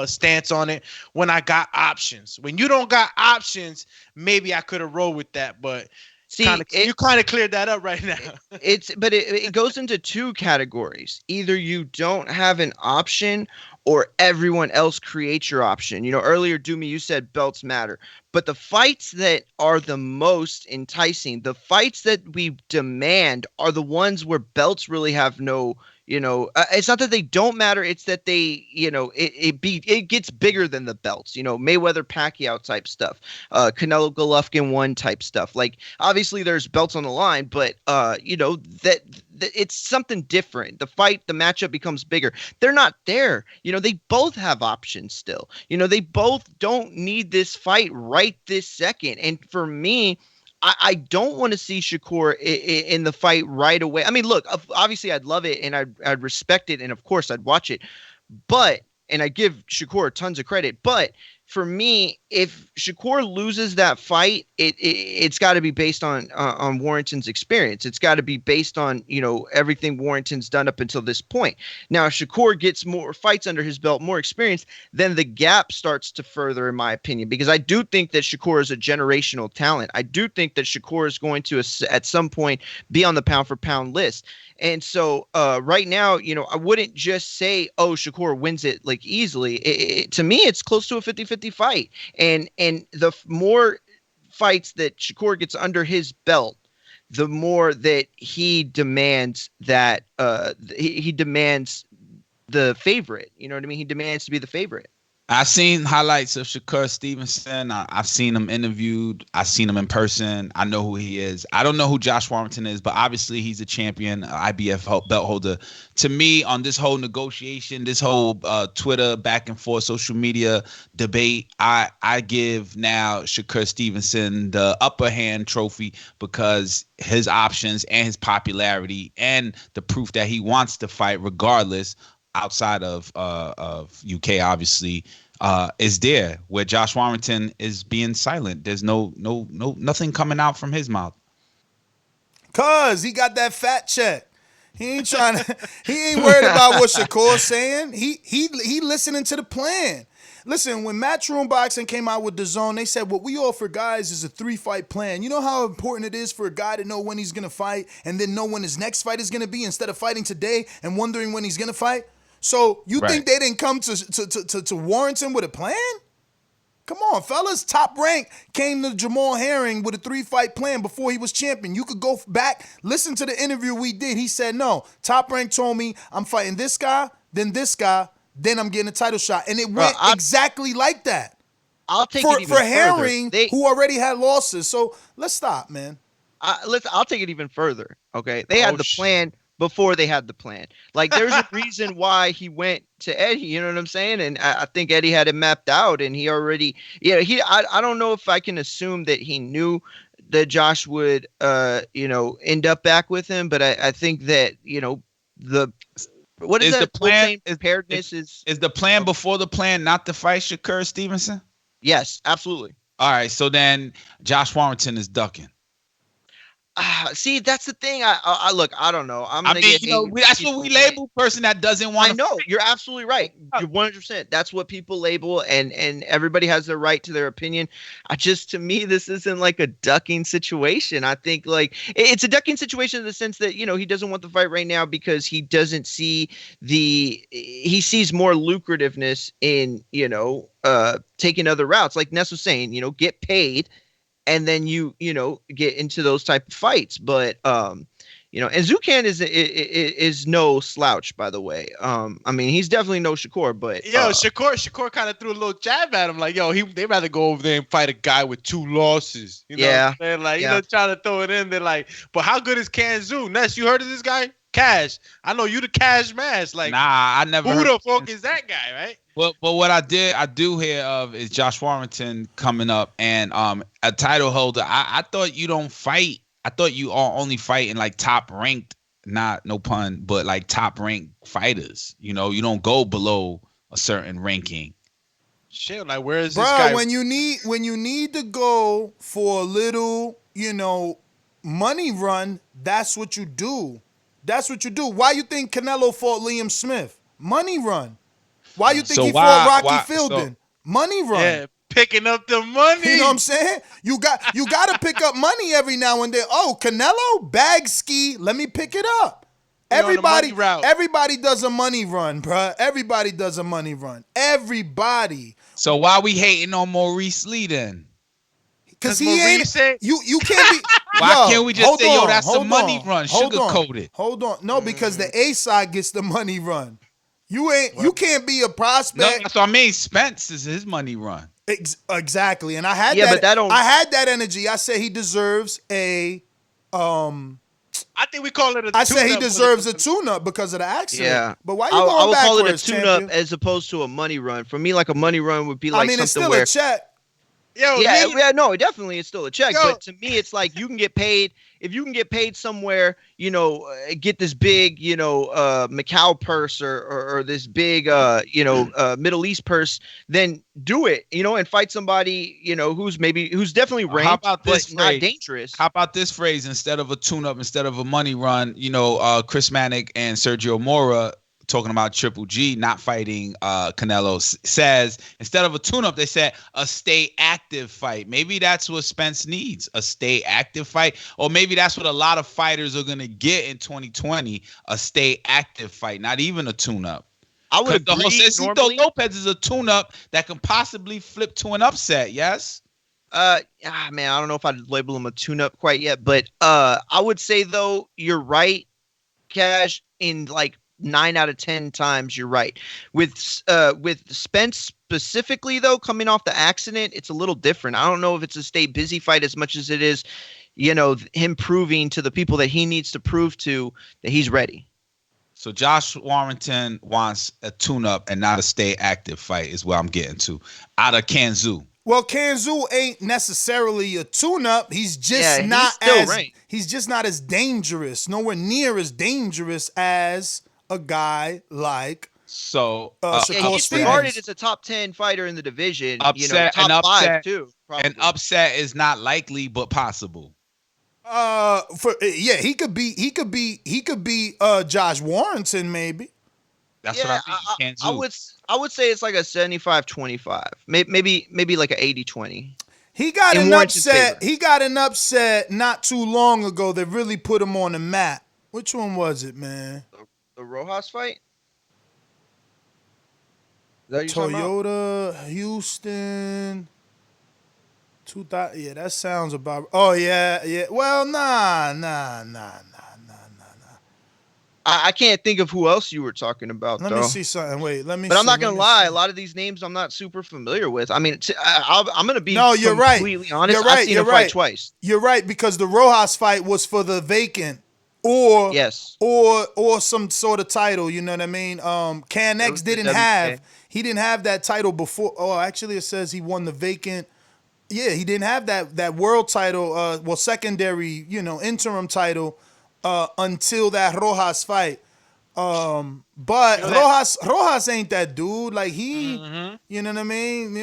stance on it when I got options? When you don't got options, maybe I could have rolled with that. But see, you kind of cleared that up right now. It goes into two categories. Either you don't have an option or everyone else creates your option. Earlier, Doomy, you said belts matter. But the fights that are the most enticing, the fights that we demand are the ones where belts really have no, it's not that they don't matter. It's that they, it gets bigger than the belts, Mayweather, Pacquiao type stuff, Canelo Golovkin 1 type stuff. Like, obviously there's belts on the line, but, that it's something different. The matchup becomes bigger. They're not there. They both have options still. They both don't need this fight right this second. And for me, I don't want to see Shakur in the fight right away. I mean, look, obviously I'd love it and I'd respect it. And of course I'd watch it, and I give Shakur tons of credit, but for me, if Shakur loses that fight, it's got to be based on Warrington's experience. It's got to be based on everything Warrington's done up until this point. Now, if Shakur gets more fights under his belt, more experience, then the gap starts to further, in my opinion, because I do think that Shakur is a generational talent. I do think that Shakur is going to at some point be on the pound for pound list. And so right now, I wouldn't just say, Shakur wins it like easily. To me, it's close to a 50-50 fight. And the more fights that Shakur gets under his belt, the more that he demands he demands the favorite. You know what I mean? He demands to be the favorite. I've seen highlights of Shakur Stevenson. I've seen him interviewed. I've seen him in person. I know who he is. I don't know who Josh Warrington is, but obviously he's a champion, IBF belt holder. To me, on this whole negotiation, this whole Twitter back and forth, social media debate, I give now Shakur Stevenson the upper hand trophy because his options and his popularity and the proof that he wants to fight regardless outside of UK, obviously, is there, where Josh Warrington is being silent. There's nothing coming out from his mouth. Cause he got that fat check. He ain't trying to. He ain't worried about what Shakur's saying. He listening to the plan. Listen, when Matchroom Boxing came out with Dazn, they said what we offer guys is a 3-fight plan. You know how important it is for a guy to know when he's gonna fight and then know when his next fight is gonna be instead of fighting today and wondering when he's gonna fight. So you think they didn't come to Warrington with a plan? Come on, fellas. Top Rank came to Jamal Herring with a 3-fight plan before he was champion. You could go back, listen to the interview we did. He said, no, Top Rank told me I'm fighting this guy, then I'm getting a title shot. And it went exactly like that. I'll take it even for Herring, further. who already had losses. So let's stop, man. I'll take it even further. Okay. They had the plan before they had the plan. Like, there's a reason why he went to Eddie, you know what I'm saying? And I think Eddie had it mapped out, and he already, I don't know if I can assume that he knew that Josh would, end up back with him, but I think that, what is that? The plan? Preparedness is the plan before the plan not to fight Shakur Stevenson? Yes, absolutely. All right, so then Josh Warrington is ducking. See, that's the thing. I look, I don't know. That's what we label person that doesn't want to. I know, you're absolutely right. You're 100%. That's what people label, and everybody has their right to their opinion. To me, this isn't like a ducking situation. I think like it's a ducking situation in the sense that, he doesn't want the fight right now because he doesn't see he sees more lucrativeness in, taking other routes. Like Ness was saying, get paid. And then you get into those type of fights, but and Zucan is no slouch, by the way. He's definitely no Shakur, but Shakur kind of threw a little jab at him, like, they'd rather go over there and fight a guy with 2 losses. You know what I'm saying? Trying to throw it in there, like, but how good is Kanzu? Ness, you heard of this guy? Cash. I know you the Cash Mask. Like, nah, I never. Who the fuck is that guy, right? But what I do hear of is Josh Warrington coming up and a title holder. I thought you don't fight. I thought you all only fight in like top ranked, not no pun, but like top ranked fighters. You don't go below a certain ranking. Shit, like where is this guy? When you need to go for a little, money run, that's what you do. That's what you do. Why you think Canelo fought Liam Smith? Money run. Why you think he fought Rocky Fielding? Money run. Yeah, picking up the money. You know what I'm saying? You got to pick up money every now and then. Oh, Canelo, bag ski. Let me pick it up. Everybody does a money run, bruh. Everybody does a money run. Everybody. So why we hating on Maurice Lee then? Because he ain't. You can't be. Why can't we just say, that's a money run? Sugarcoat it. Hold on. No, because the A side gets the money run. You can't be a prospect. No, that's what I mean. Spence is his money run. Exactly. And I had I had that energy. I said he deserves a I think we call it a tune-up. I said he deserves a tune-up because of the accident. Yeah. But why you going backwards, I would call it a tune-up champion? As opposed to a money run. For me, like a money run would be like it's something still where a check. No, definitely it's still a check. But to me, it's like you can get paid. If you can get paid somewhere, get this big, Macau purse or this big, Middle East purse, then do it, and fight somebody, who's definitely ranked, How about this but not dangerous. How about this phrase? Instead of a tune-up, instead of a money run, Chris Mannix and Sergio Mora talking about Triple G not fighting Canelo says instead of a tune-up, they said a stay active fight. Maybe that's what Spence needs, a stay active fight. Or maybe that's what a lot of fighters are going to get in 2020, a stay active fight, not even a tune-up. I would agree. Josesito Lopez is a tune-up that can possibly flip to an upset, yes? Man, I don't know if I'd label him a tune-up quite yet, but I would say, though, you're right, Cash, in like 9 out of 10 times you're right with Spence specifically, though, coming off the accident, it's a little different. I don't know if it's a stay busy fight as much as it is, him proving to the people that he needs to prove to that he's ready. So Josh Warrington wants a tune-up and not a stay active fight is where I'm getting to. Out of Kanzu. Well, Kanzu ain't necessarily a tune-up. He's just he's just not as dangerous, nowhere near as dangerous as a guy like he's regarded as a top 10 fighter in the division. Upset, top 5 too. Probably. An upset is not likely but possible. He could be Josh Warrington maybe. That's what I mean. I would say it's like a 75-25. Maybe like an 80-20. He got an upset. He got an upset not too long ago that really put him on the map. Which one was it, man? The Rojas fight? Toyota, Houston. 2000. Yeah, that sounds about. Oh yeah. Well, nah. I can't think of who else you were talking about. Let me see something. Wait, let me. But see, I'm not gonna lie. A lot of these names I'm not super familiar with. I mean, I'm gonna be you're right. Completely honest. You're right. I've seen him fight twice. You're right because the Rojas fight was for the vacant, or some sort of title. You know what I mean? Can X didn't have. He didn't have that title before. Oh, actually, it says he won the vacant. Yeah, he didn't have that world title. Secondary, interim title until that Rojas fight. But Rojas ain't that dude. Like he, you know what I mean?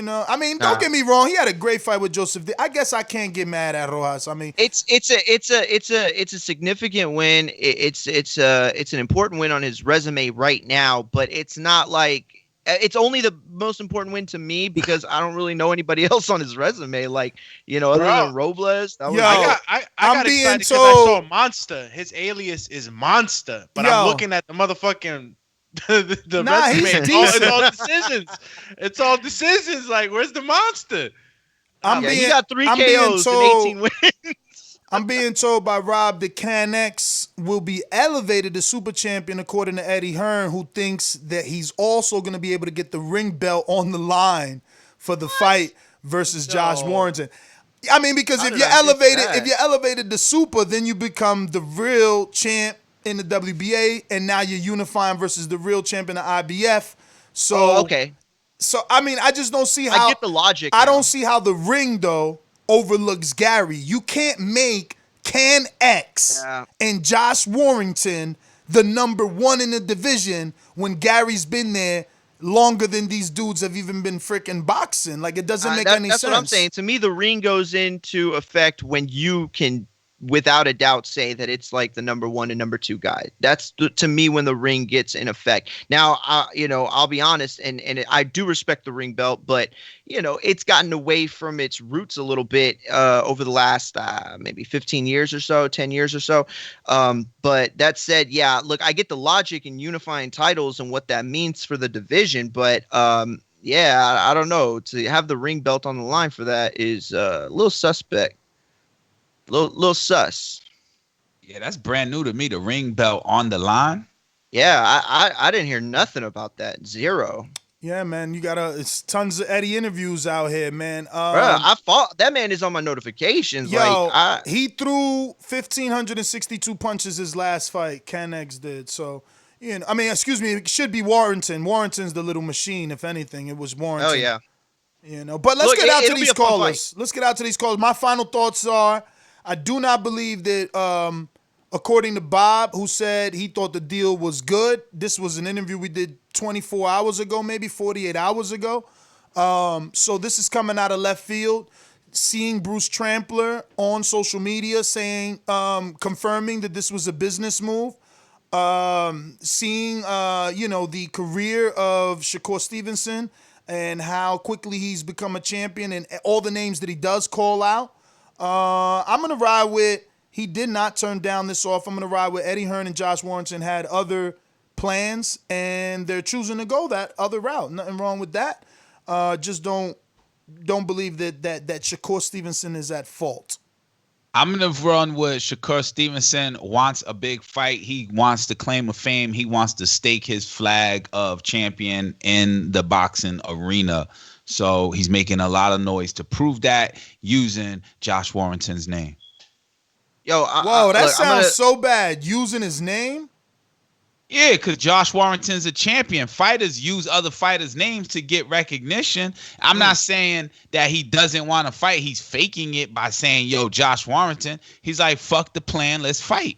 Don't get me wrong. He had a great fight with Joseph. I guess I can't get mad at Rojas. I mean, it's a significant win. It's an important win on his resume right now. But it's not like. It's only the most important win to me because I don't really know anybody else on his resume. Like, other than Robles. I got excited because I saw Monster. His alias is Monster. But I'm looking at the motherfucking the resume. It's all decisions. It's all decisions. Like, where's the Monster? He got 3 KOs and 18 wins. I'm being told by Rob that Can X will be elevated to super champion according to Eddie Hearn, who thinks that he's also going to be able to get the ring belt on the line for the fight versus Josh Warrington. I mean, because if you're elevated to super, then you become the real champ in the WBA, and now you're unifying versus the real champ in the IBF. So okay. So I mean, I just don't see how I get the logic. I don't see how the ring though overlooks Gary. You can't make Can X and Josh Warrington the number 1 in the division when Gary's been there longer than these dudes have even been freaking boxing. Like, it doesn't make any sense. That's what I'm saying. To me, the ring goes into effect when you can, without a doubt, say that it's like the number 1 and number 2 guy. That's to me when the ring gets in effect. Now, I'll be honest, and I do respect the ring belt, but it's gotten away from its roots a little bit over the last maybe 15 years or so, 10 years or so. But that said, look, I get the logic in unifying titles and what that means for the division, but I don't know. To have the ring belt on the line for that is a little suspect. Little sus. Yeah, that's brand new to me. The ring belt on the line. Yeah, I didn't hear nothing about that. Zero. Yeah, man, it's tons of Eddie interviews out here, man. Bruh, that man is on my notifications. He threw 1,562 punches his last fight. Can X did. So, excuse me, it should be Warrington. Warrington's the little machine. If anything, it was Warrington. Oh yeah. But let's get out to these callers. Let's get out to these callers. My final thoughts are, I do not believe that, according to Bob, who said he thought the deal was good. This was an interview we did 24 hours ago, maybe 48 hours ago. So this is coming out of left field. Seeing Bruce Trampler on social media saying, confirming that this was a business move. Seeing, the career of Shakur Stevenson and how quickly he's become a champion and all the names that he does call out. I'm going to ride with, he did not turn down this offer. I'm going to ride with Eddie Hearn and Josh Warrington had other plans, and they're choosing to go that other route. Nothing wrong with that. Just don't believe that Shakur Stevenson is at fault. I'm gonna run with Shakur Stevenson. Wants a big fight. He wants to claim a fame. He wants to stake his flag of champion in the boxing arena. So he's making a lot of noise to prove that using Josh Warrington's name. Yo, whoa, that sounds so bad. Using his name? Yeah, because Josh Warrington's a champion. Fighters use other fighters' names to get recognition. I'm not saying that he doesn't want to fight. He's faking it by saying, yo, Josh Warrington. He's like, fuck the plan, let's fight.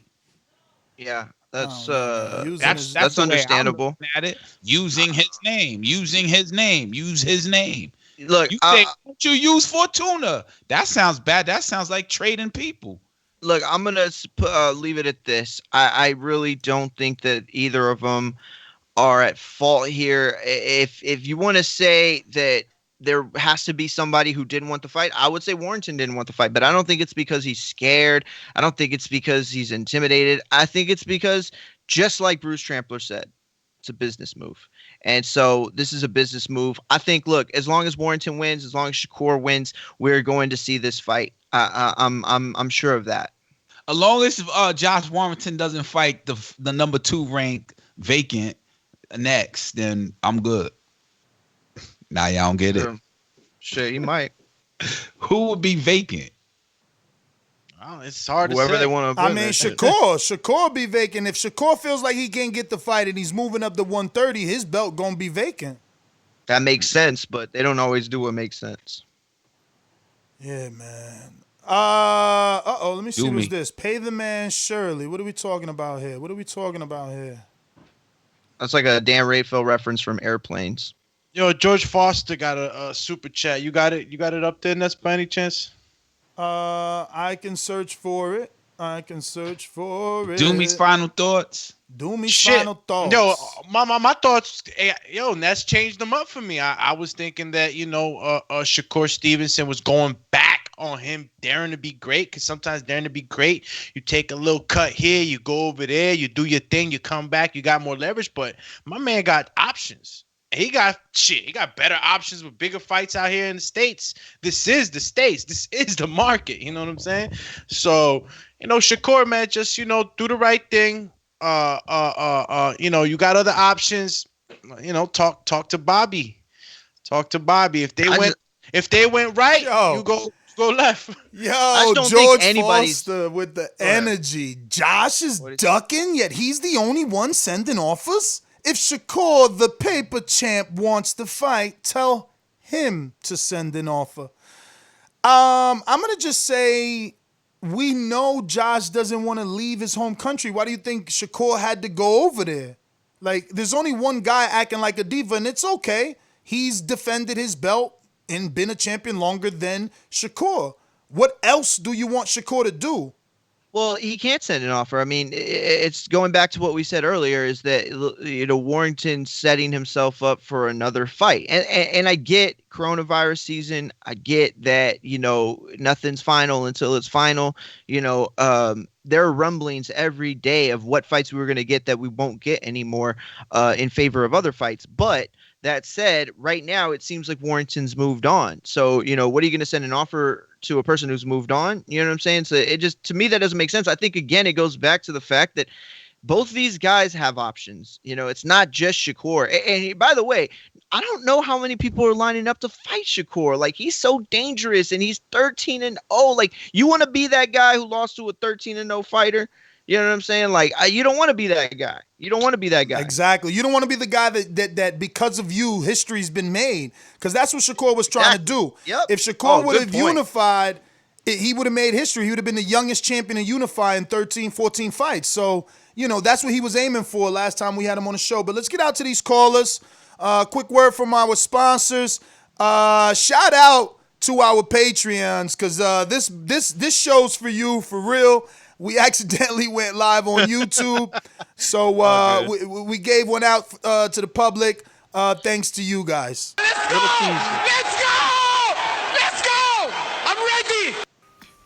Yeah, that's that's understandable. At it. Using his name. Use his name. Look, you say, don't you use Fortuna? That sounds bad. That sounds like trading people. Look, I'm gonna leave it at this. I really don't think that either of them are at fault here. If you want to say that there has to be somebody who didn't want the fight, I would say Warrington didn't want the fight. But I don't think it's because he's scared. I don't think it's because he's intimidated. I think it's because, just like Bruce Trampler said, it's a business move. And so this is a business move. I think, look, as long as Warrington wins, as long as Shakur wins, we're going to see this fight. I'm sure of that. As long as Josh Warrington doesn't fight the number 2 ranked vacant next, then I'm good. Now y'all don't get it. Sure, he might. Who would be vacant? Oh, it's hard Whoever to say. they want to. I mean, Shakur be vacant. If Shakur feels like he can't get the fight and he's moving up to 130, his belt gonna be vacant. That makes sense, but they don't always do what makes sense. Yeah, man. Let me see what's this. Pay the man Shirley. What are we talking about here? That's like a Dan Rayfield reference from Airplanes. Yo, George Foster got a super chat. You got it up there, Ness, by any chance? I can search for it. Doomy's final thoughts. Final thoughts. Yo, my thoughts. Yo, Ness changed them up for me. I was thinking that Shakur Stevenson was going back on him daring to be great, because sometimes daring to be great, you take a little cut here, you go over there, you do your thing, you come back, you got more leverage. But my man got options. He got better options with bigger fights out here in the States. This is the States. This is the market. You know what I'm saying? So, Shakur, man, just, do the right thing. You got other options. Talk to Bobby. If they went right, you go left. Yo, George Foster with the energy. Josh is ducking, yet he's the only one sending offers? If Shakur, the paper champ, wants to fight, tell him to send an offer. I'm going to just say, we know Josh doesn't want to leave his home country. Why do you think Shakur had to go over there? Like, there's only one guy acting like a diva, and it's okay. He's defended his belt and been a champion longer than Shakur. What else do you want Shakur to do? Well, he can't send an offer. I mean, it's going back to what we said earlier, is that, Warrington setting himself up for another fight. And I get coronavirus season. I get that, nothing's final until it's final. There are rumblings every day of what fights we were going to get that we won't get anymore in favor of other fights. But that said, right now, it seems like Warrington's moved on. So, what are you going to send an offer to a person who's moved on? You know what I'm saying? So it just, to me, that doesn't make sense. I think, again, it goes back to the fact that both these guys have options. It's not just Shakur. And by the way, I don't know how many people are lining up to fight Shakur. Like, he's so dangerous, and he's 13-0. Like, you want to be that guy who lost to a 13-0 fighter? You know what I'm saying? Like, you don't want to be that guy. Exactly. You don't want to be the guy that because of you, history's been made. Because that's what Shakur was trying to do. Yep. If Shakur would have unified, he would have made history. He would have been the youngest champion in Unify in 13, 14 fights. So, that's what he was aiming for last time we had him on the show. But let's get out to these callers. Quick word from our sponsors. Shout out to our Patreons, because this show's for you, for real. We accidentally went live on YouTube, so we gave one out to the public. Thanks to you guys. Let's go! I'm ready!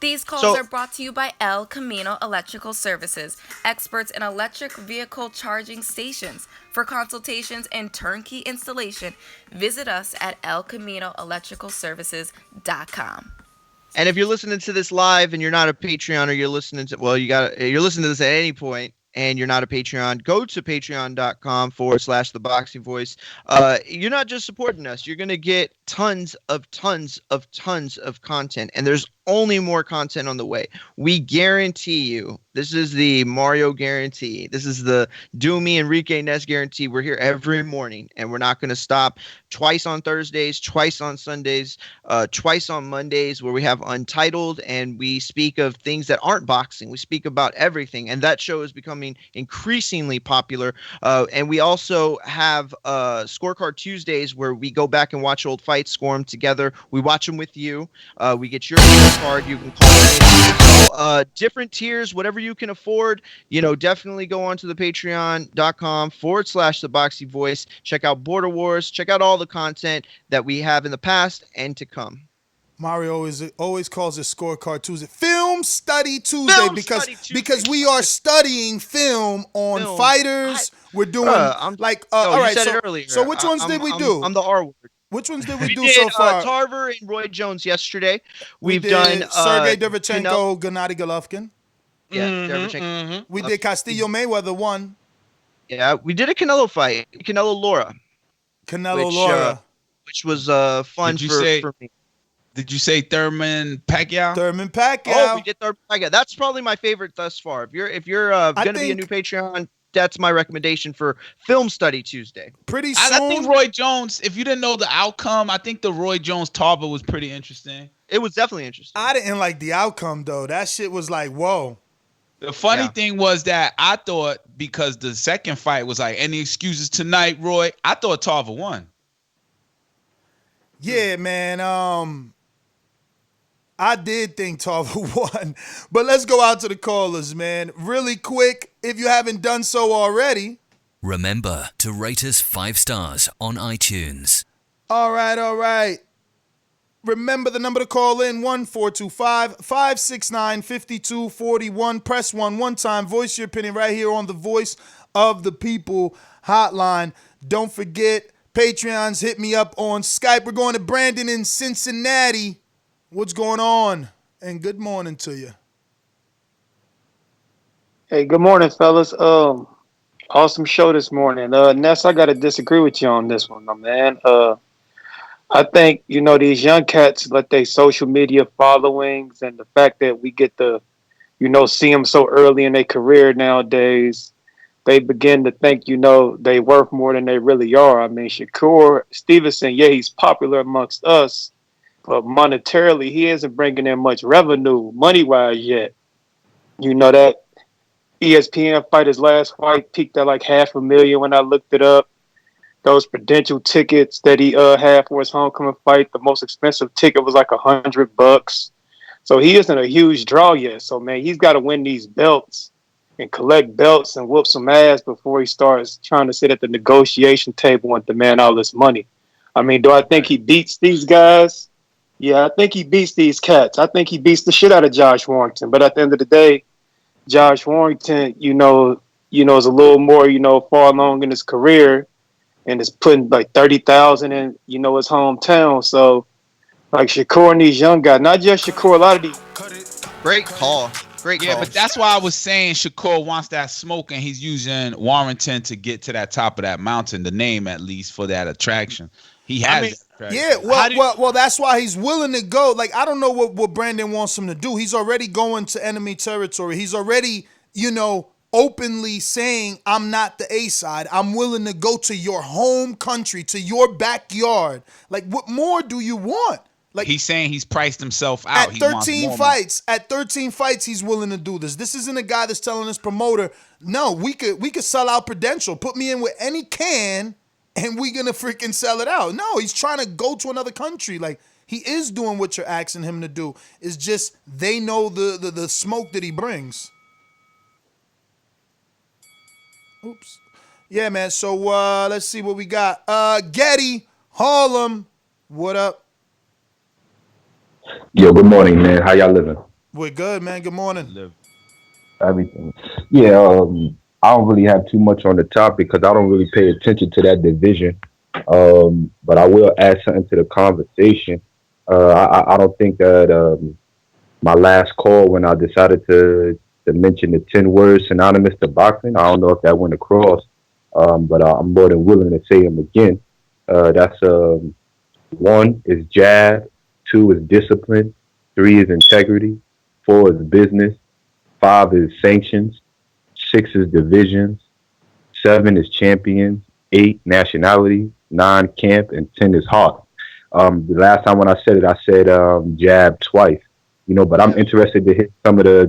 These calls are brought to you by El Camino Electrical Services, experts in electric vehicle charging stations. For consultations and turnkey installation, visit us at elcaminoelectricalservices.com. And if you're listening to this live and you're not a Patreon, or you're listening to you're listening to this at any point and you're not a Patreon, go to patreon.com/ThaBoxingVoice. You're not just supporting us. You're going to get tons of content, and there's only more content on the way. We guarantee you, this is the Mario guarantee. This is the Doomy Enrique Ness guarantee. We're here every morning, and we're not going to stop. Twice on Thursdays, twice on Sundays, twice on Mondays, where we have Untitled, and we speak of things that aren't boxing. We speak about everything, and that show is becoming increasingly popular. And we also have Scorecard Tuesdays, where we go back and watch old fights, score them together. We watch them with you. We get your scorecard. You can call it. So, different tiers, whatever you can afford. Definitely go on to the patreon.com/ThaBoxingVoice. Check out Border Wars. Check out all the content that we have in the past and to come. Mario always calls it Scorecard Tuesday. Film Study Tuesday because we are studying film on fighters. We're doing all right. You said it earlier. So which ones did we do? I'm the R word. Which ones did we do so far? Tarver and Roy Jones yesterday. We've done Sergey Derevchenko, Gennady Golovkin. Yeah, Derevchenko. We did Castillo Mayweather 1. Yeah, we did a Canelo fight, Canelo Lara. Which was fun for me. Did you say Thurman Pacquiao? Thurman Pacquiao. Oh, we did Thurman Pacquiao. That's probably my favorite thus far. If you're going to be a new Patreon, that's my recommendation for Film Study Tuesday. Pretty soon. I think Roy Jones, if you didn't know the outcome, I think the Roy Jones Tarver was pretty interesting. It was definitely interesting. I didn't like the outcome, though. That shit was like, whoa. The funny thing was that I thought, because the second fight was like, any excuses tonight, Roy? I thought Tarver won. Yeah, man. I did think Tarver won. But let's go out to the callers, man. Really quick, if you haven't done so already. Remember to rate us 5 stars on iTunes. All right. Remember the number to call in, 1-425-569-5241. Press 1 one time. Voice your opinion right here on the Voice of the People hotline. Don't forget, Patreons, hit me up on Skype. We're going to Brandon in Cincinnati. What's going on? And good morning to you. Hey, good morning, fellas. Awesome show this morning. Ness, I gotta disagree with you on this one, my man. I think, these young cats let their social media followings and the fact that we get to, see them so early in their career nowadays, they begin to think, they worth more than they really are. I mean, Shakur Stevenson, he's popular amongst us, but monetarily, he isn't bringing in much revenue, money-wise yet. That ESPN fight, his last fight, peaked at like $500,000 when I looked it up. Those Prudential tickets that he had for his homecoming fight, the most expensive ticket was like $100. So he isn't a huge draw yet. So, man, he's got to win these belts and collect belts and whoop some ass before he starts trying to sit at the negotiation table and demand all this money. I mean, do I think he beats these guys? Yeah, I think he beats these cats. I think he beats the shit out of Josh Warrington. But at the end of the day, Josh Warrington, is a little more, far along in his career and is putting like 30,000 in, his hometown. So, like Shakur and these young guys, not just Shakur, a lot of these. Great call. Yeah, but that's why I was saying Shakur wants that smoke, and he's using Warrington to get to that top of that mountain, the name at least, for that attraction. He has well, that's why he's willing to go. Like, I don't know what Brandon wants him to do. He's already going to enemy territory. He's already, openly saying, I'm not the A side. I'm willing to go to your home country, to your backyard. Like, what more do you want? Like, he's saying he's priced himself out. At 13 fights, he's willing to do this. This isn't a guy that's telling his promoter, no, we could sell out Prudential. Put me in with any can, and we gonna freaking sell it out. No, he's trying to go to another country. Like, he is doing what you're asking him to do. It's just they know the smoke that he brings. Oops. Yeah, man. So let's see what we got. Getty, Harlem, what up? Yo, good morning, man. How y'all living? We're good, man. Good morning. Everything. Yeah, I don't really have too much on the topic because I don't really pay attention to that division. But I will add something to the conversation. I don't think that my last call when I decided to mention the 10 words synonymous to boxing. I don't know if that went across, but I'm more than willing to say them again. That's one is jab, two is discipline, three is integrity, four is business, five is sanctions, six is divisions, seven is champions, eight nationality, nine camp, and 10 is heart. The last time when I said it, I said jab twice. But I'm interested to hit some of the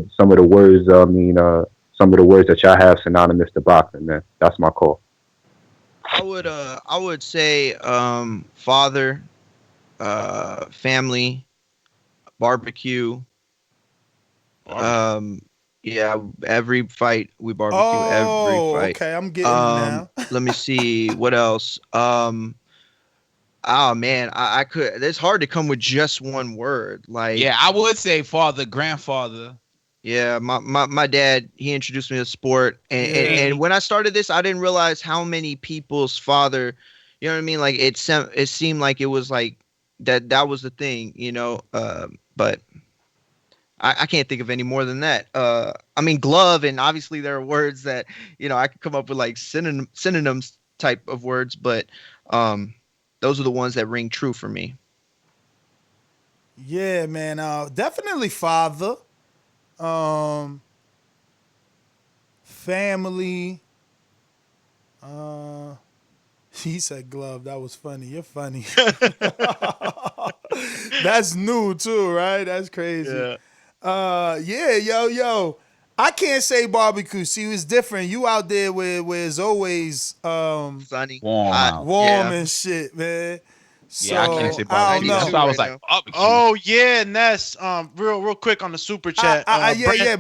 words. Some of the words that y'all have synonymous to boxing. Man, that's my call. I would say father, family, barbecue. Yeah, every fight we barbecue. Every fight. Okay, I'm getting it now. Let me see what else. Oh man, I could. It's hard to come with just one word. Like, yeah, I would say father, grandfather. Yeah, my dad, he introduced me to sport, and when I started this, I didn't realize how many people's father, you know what I mean? Like it seemed like it was like that was the thing, but I can't think of any more than that. I mean, glove, and obviously there are words that I could come up with like synonyms type of words, but those are the ones that ring true for me. Yeah, man. Definitely father. Family. He said glove. That was funny. You're funny. That's new too, right? That's crazy. Yeah. Yo. I can't say barbecue. See, it's different. You out there where it's always sunny, warm and shit, man. So, I can't say barbecue. That's why I was like, barbecue. Oh yeah, Ness. Real quick on the super chat.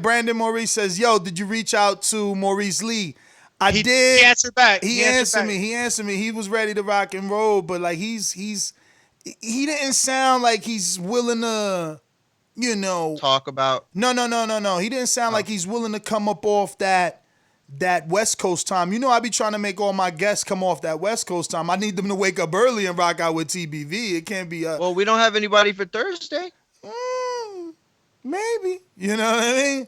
Brandon Maurice says, "Yo, did you reach out to Maurice Lee?" I did. He answered back. He answered me. He was ready to rock and roll, but like he didn't sound like he's willing to, talk about. No. He didn't sound like he's willing to come up off that West Coast time. I be trying to make all my guests come off that West Coast time. I need them to wake up early and rock out with TBV. It can't be Well, we don't have anybody for Thursday. Maybe. You know what I mean?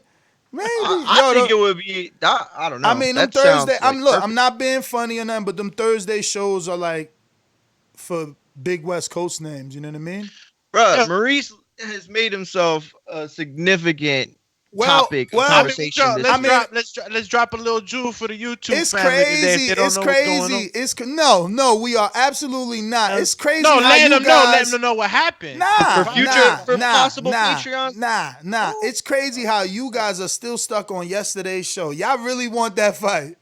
Maybe. I think it would be. I don't know. I mean, them Thursday. I'm not being funny or nothing, but them Thursday shows are like for big West Coast names. You know what I mean? Bruh, Maurice has made himself a significant topic of conversation. Let's drop a little jewel for the YouTube it's family crazy. Today. It's crazy. No, we are absolutely not. It's crazy. No, how let you them guys, know. Let them know what happened. Possible Patreon. Nah. It's crazy how you guys are still stuck on yesterday's show. Y'all really want that fight,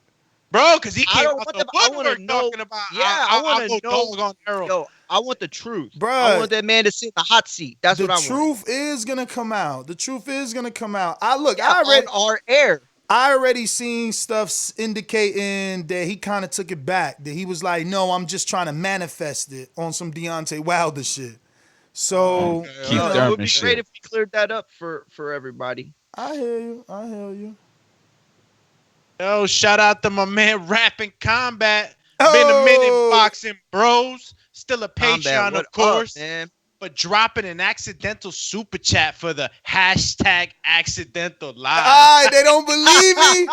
bro? Because he came out the woodwork talking about. Yeah, I want to know. Yo, I want the truth, bro. I want that man to sit in the hot seat. That's what I want. The truth is gonna come out. On our air. I already seen stuff indicating that he kind of took it back. That he was like, "No, I'm just trying to manifest it on some Deontay Wilder shit." So it would be great if we cleared that up for everybody. I hear you. Yo, shout out to my man Rapping Combat. Been a minute, boxing bros. Still a Patreon, of course. But dropping an accidental super chat for the hashtag accidental live. They don't believe me.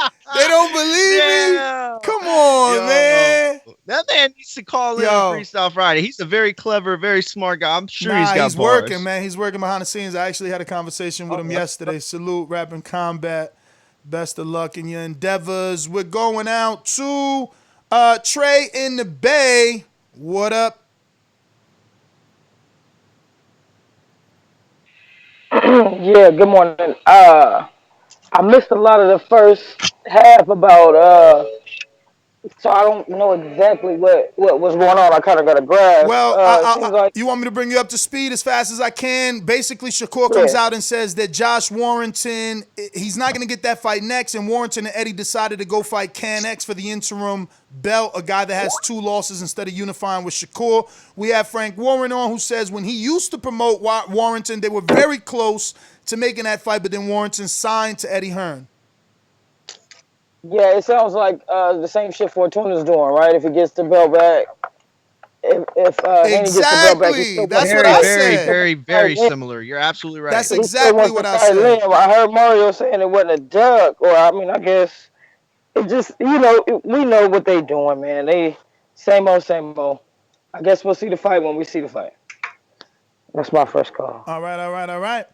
Come on, man. That man needs to call in Freestyle Friday. He's a very clever, very smart guy. I'm sure he's got bars. Working, man. He's working behind the scenes. I actually had a conversation with him yesterday. Salute, Rapping Combat. Best of luck in your endeavors. We're going out to Trey in the Bay. What up? Yeah, good morning. I missed a lot of the first half about so I don't know exactly what was going on. I kind of got a grasp. Well, you want me to bring you up to speed as fast as I can? Basically, Shakur comes out and says that Josh Warrington, he's not going to get that fight next, and Warrington and Eddie decided to go fight Can X for the interim belt, a guy that has 2 losses instead of unifying with Shakur. We have Frank Warren on, who says when he used to promote Warrington, they were very close to making that fight, but then Warrington signed to Eddie Hearn. Yeah, it sounds like the same shit Fortuna's doing, right? If he gets the belt back. if Haney gets the belt back, he Exactly. still That's wants what to I fight. said. Very similar. You're absolutely right. That's He still exactly wants to what I fight said. Liam. I heard Mario saying it wasn't a duck, or I mean, I guess it just we know what they doing, man. They same old, same old. I guess we'll see the fight when we see the fight. That's my first call. All right.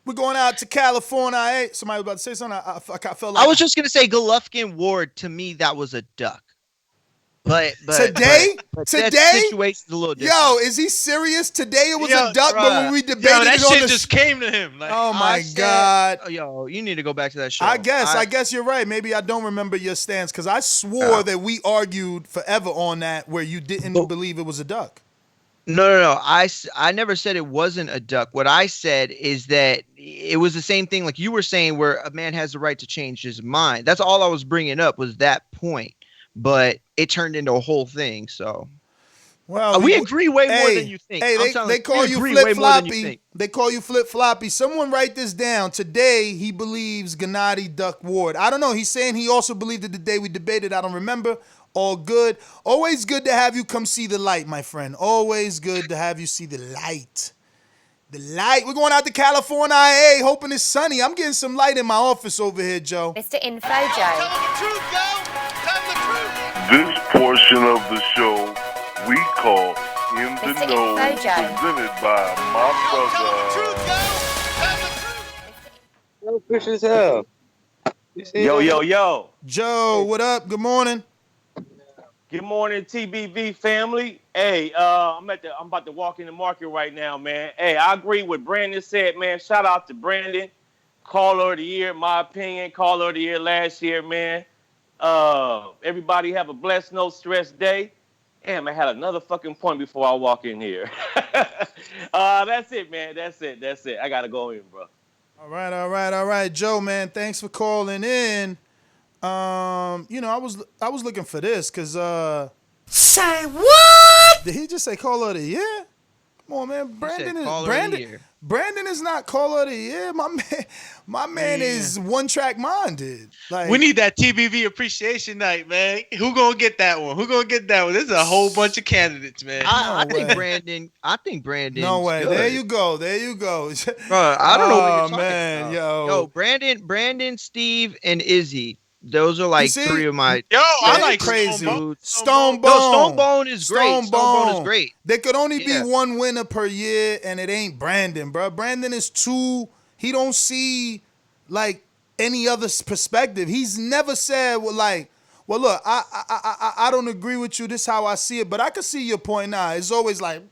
We're going out to California. Hey, somebody was about to say something. I felt like I was just gonna say Golovkin Ward. To me, that was a duck. But today, that today, situation's a little different. yo, is he serious? Today it was a duck, but when we debated that it on shit the just came to him. Like, oh my God, yo, you need to go back to that show. I guess you're right. Maybe I don't remember your stance because I swore that we argued forever on that where you didn't believe it was a duck. No. I never said it wasn't a duck. What I said is that it was the same thing like you were saying where a man has the right to change his mind. That's all I was bringing up was that point. But it turned into a whole thing, so. Well, we agree way more than you think. Hey, they call you flip-floppy. They call you flip-floppy. Someone write this down. Today, he believes Gennady Duck Ward. I don't know. He's saying he also believed it the day we debated. I don't remember. All good. Always good to have you come see the light, my friend. Always good to have you see the light. The light. We're going out to California, hey, hoping it's sunny. I'm getting some light in my office over here, Joe. Mr. Info Joe. This portion of the show we call In the Mr. Know, Info Joe. presented by my brother. Fish as hell. Yo. Joe, what up? Good morning. Good morning, TBV family. Hey, I'm about to walk in the market right now, man. Hey, I agree with Brandon said, man. Shout out to Brandon, caller of the year, in my opinion, caller of the year last year, man. Everybody have a blessed, no stress day. Damn, I had another fucking point before I walk in here. That's it, man. That's it. I gotta go in, bro. All right, Joe, man. Thanks for calling in. I was looking for this because say what? Did he just say caller of the year? Come on, man. Brandon is not caller of the year. My man is one track minded. Like we need that TBV appreciation night, man. Who gonna get that one? There's a whole bunch of candidates, man. I think Brandon. No way. Good. There you go. Bro, I don't know what you're talking about. Yo, Brandon, Steve, and Izzy. Those are like three of my. I like crazy. Stone Bone is great. Stone Bone is great. There could only be one winner per year, and it ain't Brandon, bro. Brandon is too. He don't see like any other perspective. He's never said well, look, I don't agree with you. This is how I see it, but I can see your point now. It's always like.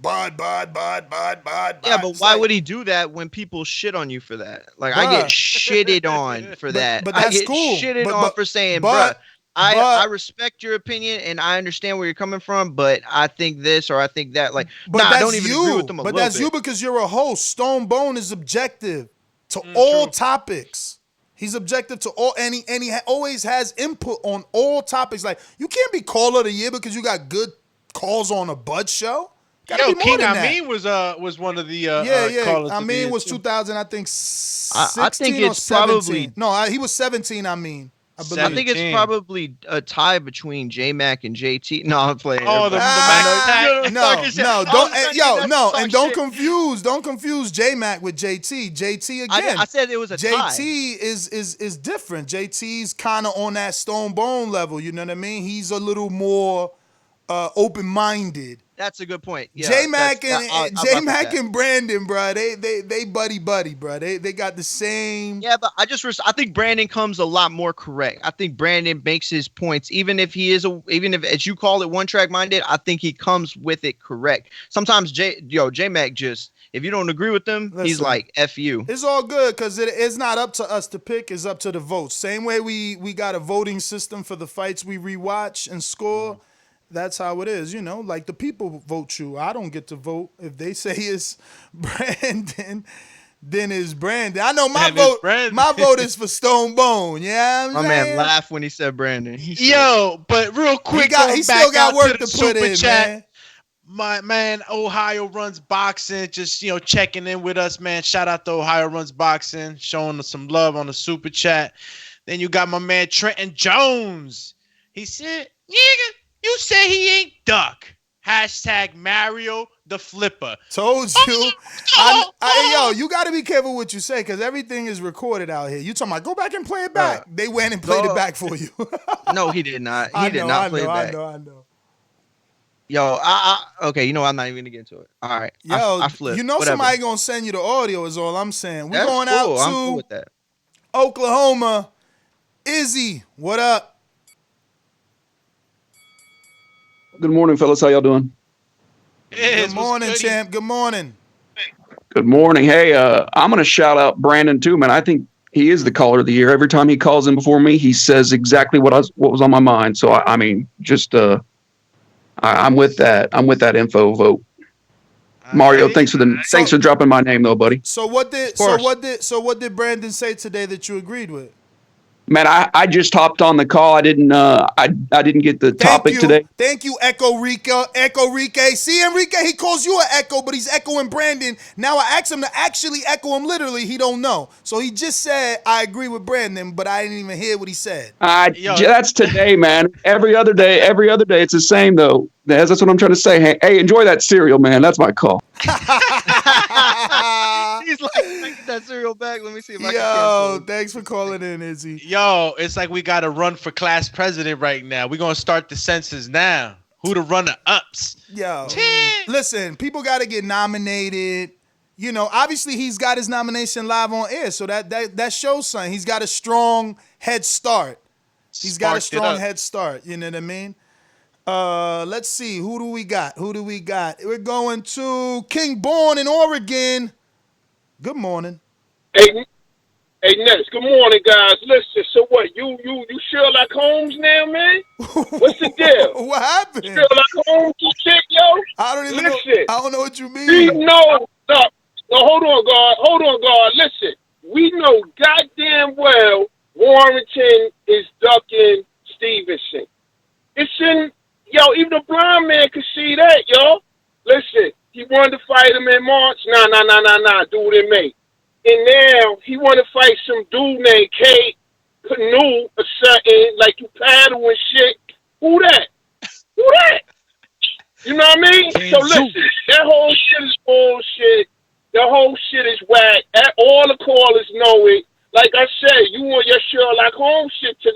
Bud. Yeah, but why would he do that when people shit on you for that? Like, I get shitted on for that. But that's I get cool. shitted on for saying, bruh, I respect your opinion and I understand where you're coming from, but I think this or I think that. Like, I don't even agree with them a little bit. But that's you because you're a host. Stone Bone is objective to all topics. He's objective to all, and he always has input on all topics. Like, you can't be caller of the year because you got good calls on a Bud show. Yo, King Amin was one of the callers. Amin was 2000, I think 16 I think it's 17. He was 17. I believe. I think it's probably a tie between J Mac and JT. No, I'm playing. Oh, the Mac don't confuse J Mac with JT. JT again. I said it was a tie. JT is different. JT's kind of on that Stone Bone level. You know what I mean? He's a little more open-minded. That's a good point. Yeah, J-Mac and Brandon, bro, they buddy, bro. They got the same. Yeah, but I think Brandon comes a lot more correct. I think Brandon makes his points, even if as you call it one track minded. I think he comes with it correct. Sometimes J-Mac just if you don't agree with them, he's like F you. It's all good because it's not up to us to pick. It's up to the votes. Same way we got a voting system for the fights we rewatch and score. Mm-hmm. That's how it is, like the people vote you. I don't get to vote. If they say it's Brandon, then it's Brandon. I know my vote is for Stone Bone. Yeah, my man laughed when he said Brandon. But real quick, he still got work to put in, chat. Man. My man, Ohio Runs Boxing, just checking in with us, man. Shout out to Ohio Runs Boxing, showing us some love on the super chat. Then you got my man Trenton Jones. He said, nigga, you say he ain't duck. Hashtag Mario the Flipper. Told you. Yo, you got to be careful what you say because everything is recorded out here. You talking about go back and play it back. They went and played it back for you. No, he did not. He did not play it back. I know. Yo, okay, you know I'm not even gonna get into it. All right, yo, I flipped. You know Whatever. Somebody gonna send you the audio is all I'm saying. We're That's going cool. out I'm to cool with that. Oklahoma. Izzy, what up? Good morning, fellas. How y'all doing? Good morning, champ. Good morning. Good morning. Hey, I'm gonna shout out Brandon too, man. I think he is the caller of the year. Every time he calls in before me, he says exactly what was on my mind. So I mean, just I'm with that. I'm with that info vote. Mario, thanks for dropping my name though, buddy. So what did Brandon say today that you agreed with? Man, I just hopped on the call. I didn't get the topic today. Thank you, Echo Rique. See, Enrique, he calls you an echo, but he's echoing Brandon. Now I asked him to actually echo him literally. He don't know. So he just said, I agree with Brandon, but I didn't even hear what he said. That's today, man. Every other day, it's the same though. That's what I'm trying to say. Hey, enjoy that cereal, man. That's my call. He's like, get that cereal back. Let me see if I can Yo, thanks for calling in, Izzy. Yo, it's like we got to run for class president right now. We're going to start the census now. Who the runner-ups? Yo, listen, people got to get nominated. You know, obviously he's got his nomination live on air, so that shows something. He's got a strong head start. You know what I mean? Let's see. Who do we got? We're going to King Born in Oregon. Good morning. Hey, Ness. Good morning, guys. Listen, so what? You Sherlock Holmes now, man? What's the deal? What happened? Sherlock Holmes shit, yo? I don't even know. I don't know what you mean. No, hold on, God. Listen, we know goddamn well Warrington is ducking Stevenson. It's in, even a blind man could see that, yo. Listen, he wanted to fight him in March. Nah, dude in May. And now he want to fight some dude named Kate Canoe or something, like you paddle and shit. Who that? You know what I mean? So listen, that whole shit is bullshit. The whole shit is whack. All the callers know it. Like I said, you want your Sherlock Holmes shit to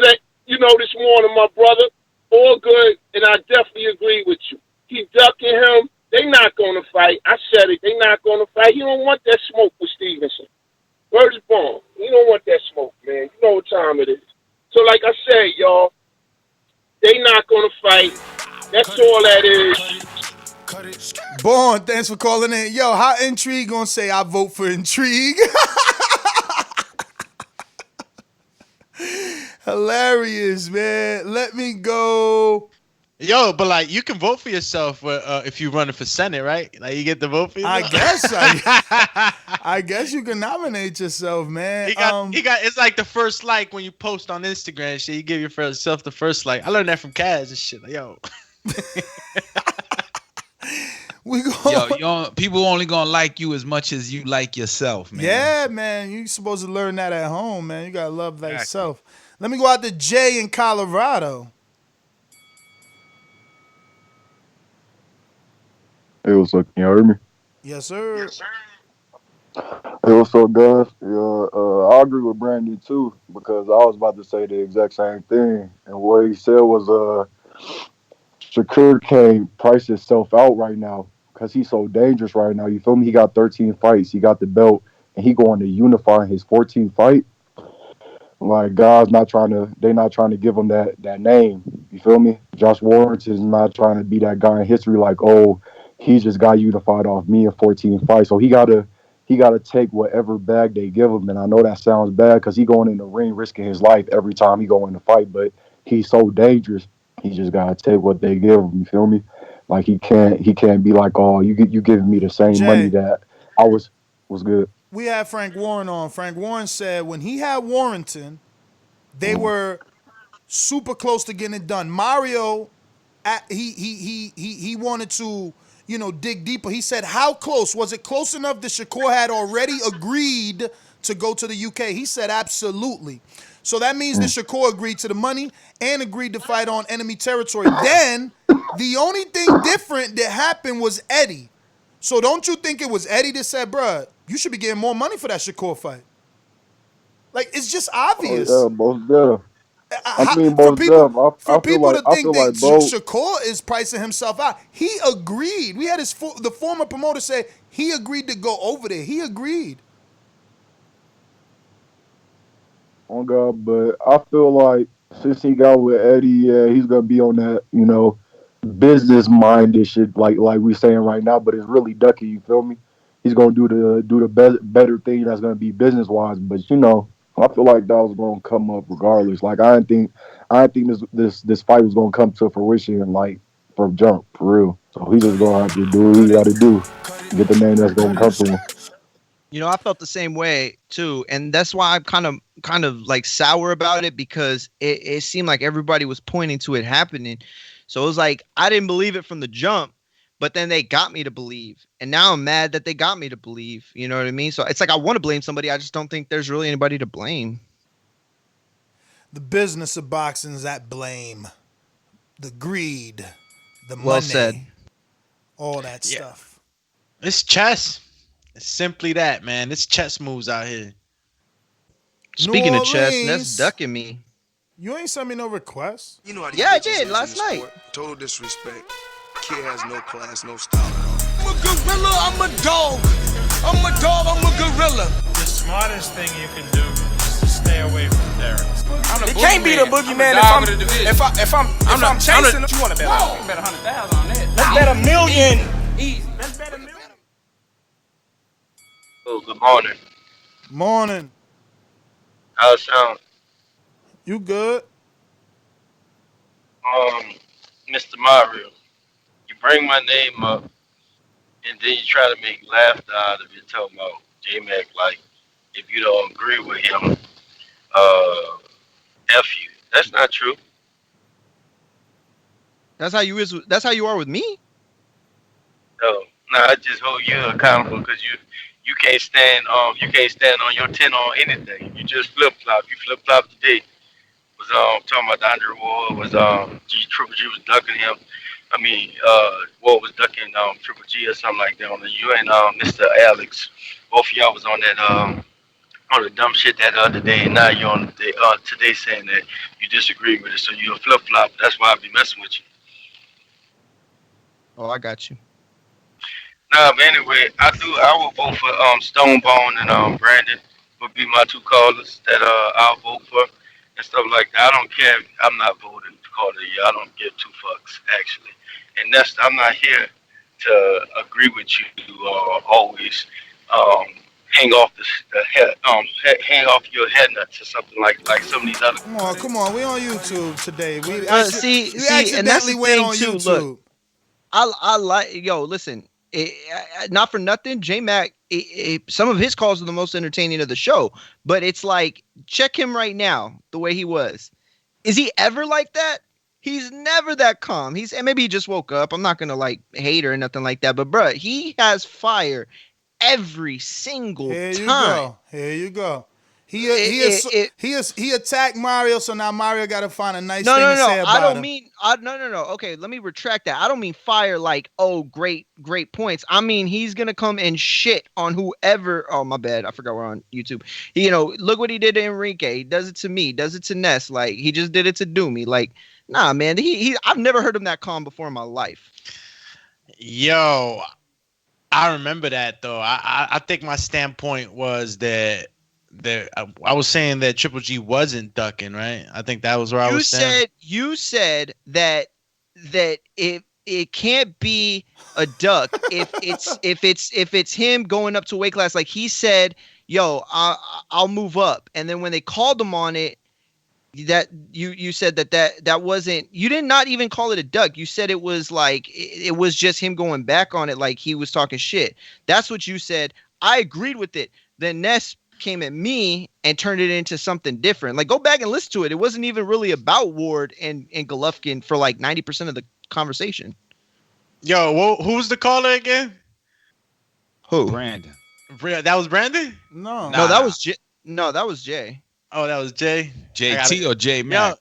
that, this morning, my brother. All good, and I definitely agree with you. He ducking him. They not going to fight. I said it. They not going to fight. He don't want that smoke with Stevenson. Word is born. He don't want that smoke, man. You know what time it is. So like I said, y'all, they not going to fight. That's all that is. Born, thanks for calling in. Yo, how Intrigue gonna say I vote for Intrigue? Hilarious, man. Let me go. Yo, but like you can vote for yourself if you're running for Senate, right? Like you get to vote for yourself. I guess you can nominate yourself, man. He got. It's like the first like when you post on Instagram and shit. You give yourself the first like. I learned that from Kaz and shit. Like, yo. People only gonna like you as much as you like yourself, man. Yeah, man. You supposed to learn that at home, man. You gotta love thyself. Let me go out to Jay in Colorado. Hey, what's up? Can you hear me? Yes, sir. Hey, what's up, guys? Yeah, I agree with Brandon too because I was about to say the exact same thing, and what he said was Shakur can't price himself out right now because he's so dangerous right now. You feel me? He got 13 fights. He got the belt, and he going to unify his 14th fight. Like, they're not trying to give him that name. You feel me? Josh Warrington is not trying to be that guy in history like, oh, he just got unified off me in 14 fights. So he gotta take whatever bag they give him. And I know that sounds bad because he going in the ring risking his life every time he go in the fight, but he's so dangerous. He just gotta take what they give him. You feel me? Like he can't be like, oh, you giving me the same money that I was good. We had Frank Warren on. Frank Warren said when he had Warrington, they were super close to getting it done. Mario, he wanted to, dig deeper. He said, how close? Was it close enough that Shakur had already agreed to go to the UK? He said absolutely. So that means that Shakur agreed to the money and agreed to fight on enemy territory. Then the only thing different that happened was Eddie. So don't you think it was Eddie that said, bruh, you should be getting more money for that Shakur fight? Like, it's just obvious. Oh, yeah, most definitely. I mean, For most people, definitely. for people to I think feel that like both. Shakur is pricing himself out, he agreed. We had the former promoter say he agreed to go over there. He agreed. Oh God, but I feel like since he got with Eddie, yeah, he's gonna be on that, business minded shit, like we saying right now. But it's really Ducky. You feel me? He's gonna do the better thing that's gonna be business wise. But I feel like that was gonna come up regardless. Like I didn't think this fight was gonna come to fruition like from jump for real. So he just gonna have to do what he got to do, get the name that's gonna come to him. I felt the same way too, and that's why I'm kind of like sour about it, because it seemed like everybody was pointing to it happening. So it was like I didn't believe it from the jump, but then they got me to believe, and now I'm mad that they got me to believe. You know what I mean? So it's like I want to blame somebody, I just don't think there's really anybody to blame. The business of boxing is that blame, the greed, the money, Well said. all that stuff. It's chess. It's simply that, man. It's chess moves out here. Speaking of chess, that's ducking me. You ain't sent me no requests. You know how these Yeah, I bitches did is last in the night. sport. Total disrespect. Kid has no class, no style. I'm a gorilla, I'm a dog. I'm a dog, I'm a gorilla. The smartest thing you can do is to stay away from Derek. It can't be the boogeyman if I'm chasing him. You want to bet? You bet 100,000 on that. Let's bet $1 million. Easy. Let's bet $1 million. Oh, good morning. Morning. How's it sound? You good? Mr. Mario, you bring my name up, and then you try to make laughter out of it, talking about J-Mac, like, if you don't agree with him, F you. That's not true. That's how you are with me? No, I just hold you accountable because you can't stand on your 10 on anything. You just flip flop. You flip flop today. Was talking about Andre Ward, was Triple G was ducking him. I mean, Ward was ducking Triple G or something like that. You and Mr. Alex, both of y'all was on that on the dumb shit that other day. And now you're on today saying that you disagree with it. So you're a flip flop. That's why I be messing with you. Oh, I got you. Nah, but anyway, I will vote for Stonebone and Brandon would be my two callers that I'll vote for and stuff like that. I don't care. I'm not voting to call the year. I don't give two fucks actually. And I'm not here to agree with you or always hang off the head hang off your head nuts or something like some of these other. Come on. We on YouTube today. We see, and that's the went thing on too. YouTube. Look, I like listen. Not for nothing, J-Mac, some of his calls are the most entertaining of the show, but it's like, check him right now, the way he was. Is he ever like that? He's never that calm. And maybe he just woke up. I'm not going to like hate or nothing like that, but bruh, he has fire every single time. Here you go. He attacked Mario, so now Mario got to find a nice thing to say about him. No. Okay, let me retract that. I don't mean fire like, oh, great points. I mean, he's going to come and shit on whoever. Oh, my bad. I forgot we're on YouTube. Look what he did to Enrique. He does it to me. Does it to Ness. Like, he just did it to Doomy. Like, nah, man. I've never heard him that calm before in my life. Yo, I remember that, though. I think my standpoint was that I was saying that Triple G wasn't ducking, right? I think that was where I was saying. You said that it can't be a duck if it's him going up to weight class. Like he said, yo, I'll move up. And then when they called him on it, that you said that wasn't, you did not even call it a duck. You said it was like, it was just him going back on it. Like he was talking shit. That's what you said. I agreed with it. Then Ness came at me and turned it into something different. Like, go back and listen to it. It wasn't even really about Ward and Golovkin for like 90% of the conversation. Yo, who's the caller again? Who? Brandon. That was Brandon? No. No, that was Jay. No, that was Jay. Oh, that was Jay. JT or J Mac?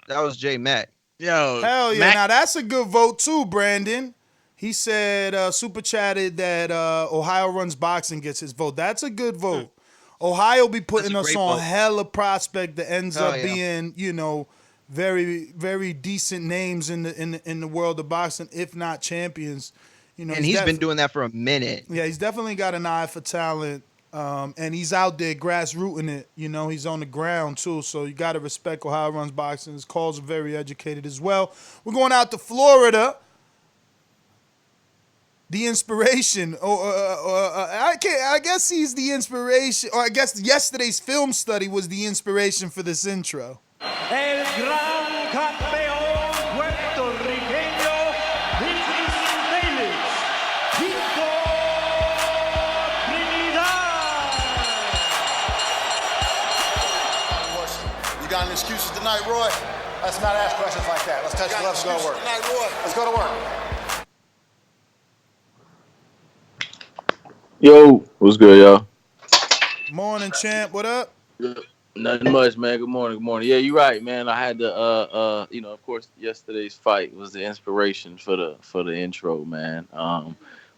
That was Jay Mac. Yo, hell yeah! Now that's a good vote too, Brandon. He said super chatted that Ohio runs boxing gets his vote. That's a good vote. Ohio be putting us on vote. hella prospect that ends Hell up yeah. being, you know, very very decent names in the world of boxing, if not champions. You know, And he's been doing that for a minute. Yeah, he's definitely got an eye for talent. And he's out there grassrooting it. You know, he's on the ground too. So you got to respect Ohio runs boxing. His calls are very educated as well. We're going out to Florida. The inspiration. I guess he's the inspiration. Or I guess yesterday's film study was the inspiration for this intro. El gran campeón puertorriqueño, this is Davis, Víctor Trinidad. You got any excuses tonight, Roy? Let's not ask questions like that. Let's touch gloves and go to work. Tonight, Roy. Let's go to work. Yo, what's good, y'all? Morning, champ. What up? Nothing much, man. Good morning, good morning. Yeah, you're right, man. I had to, of course, yesterday's fight was the inspiration for the intro, man.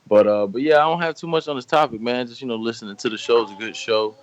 But yeah, I don't have too much on this topic, man. Just listening to the show is a good show.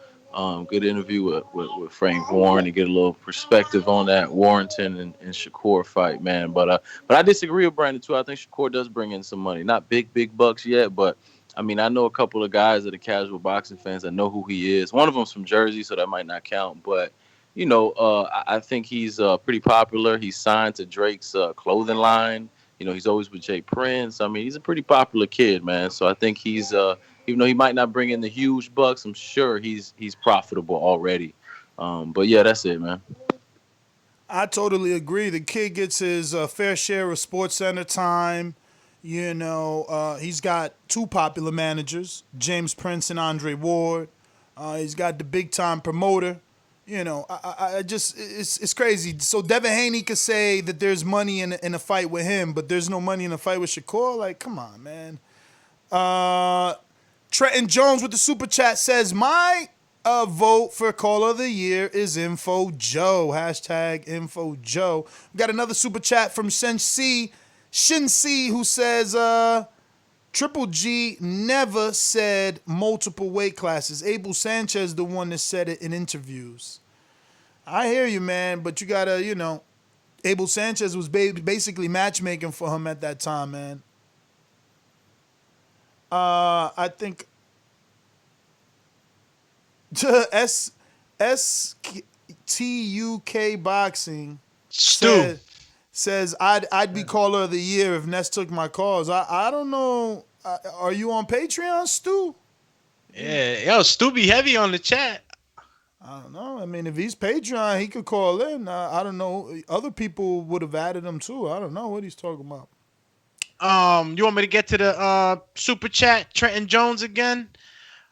Good interview with Frank Warren to get a little perspective on that Warrington and Shakur fight, man. But I disagree with Brandon too. I think Shakur does bring in some money, not big bucks yet, but. I mean, I know a couple of guys that are casual boxing fans that know who he is. One of them's from Jersey, so that might not count. But, I think he's pretty popular. He's signed to Drake's clothing line. He's always with Jay Prince. I mean, he's a pretty popular kid, man. So I think he's, even though he might not bring in the huge bucks, I'm sure he's profitable already. But, yeah, that's it, man. I totally agree. The kid gets his fair share of Sports Center time. He's got two popular managers, James Prince and Andre Ward. He's got the big time promoter. I just it's crazy. So Devin Haney could say that there's money in a fight with him, but there's no money in a fight with Shakur. Like, come on, man. Trenton Jones with the super chat says my vote for Caller of the Year is Info Joe. Hashtag Info Joe. We got another super chat from Shin-C, who says, Triple G never said multiple weight classes. Abel Sanchez, the one that said it in interviews. I hear you, man, but you gotta, Abel Sanchez was basically matchmaking for him at that time, man. I think STUK Boxing says I'd be Caller of the Year if Ness took my calls. I don't know. Are you on Patreon, Stu? Yeah, yo, Stu be heavy on the chat. I don't know. I mean, if he's Patreon, he could call in. I don't know. Other people would have added him too. I don't know what he's talking about. You want me to get to the super chat? Trenton Jones again.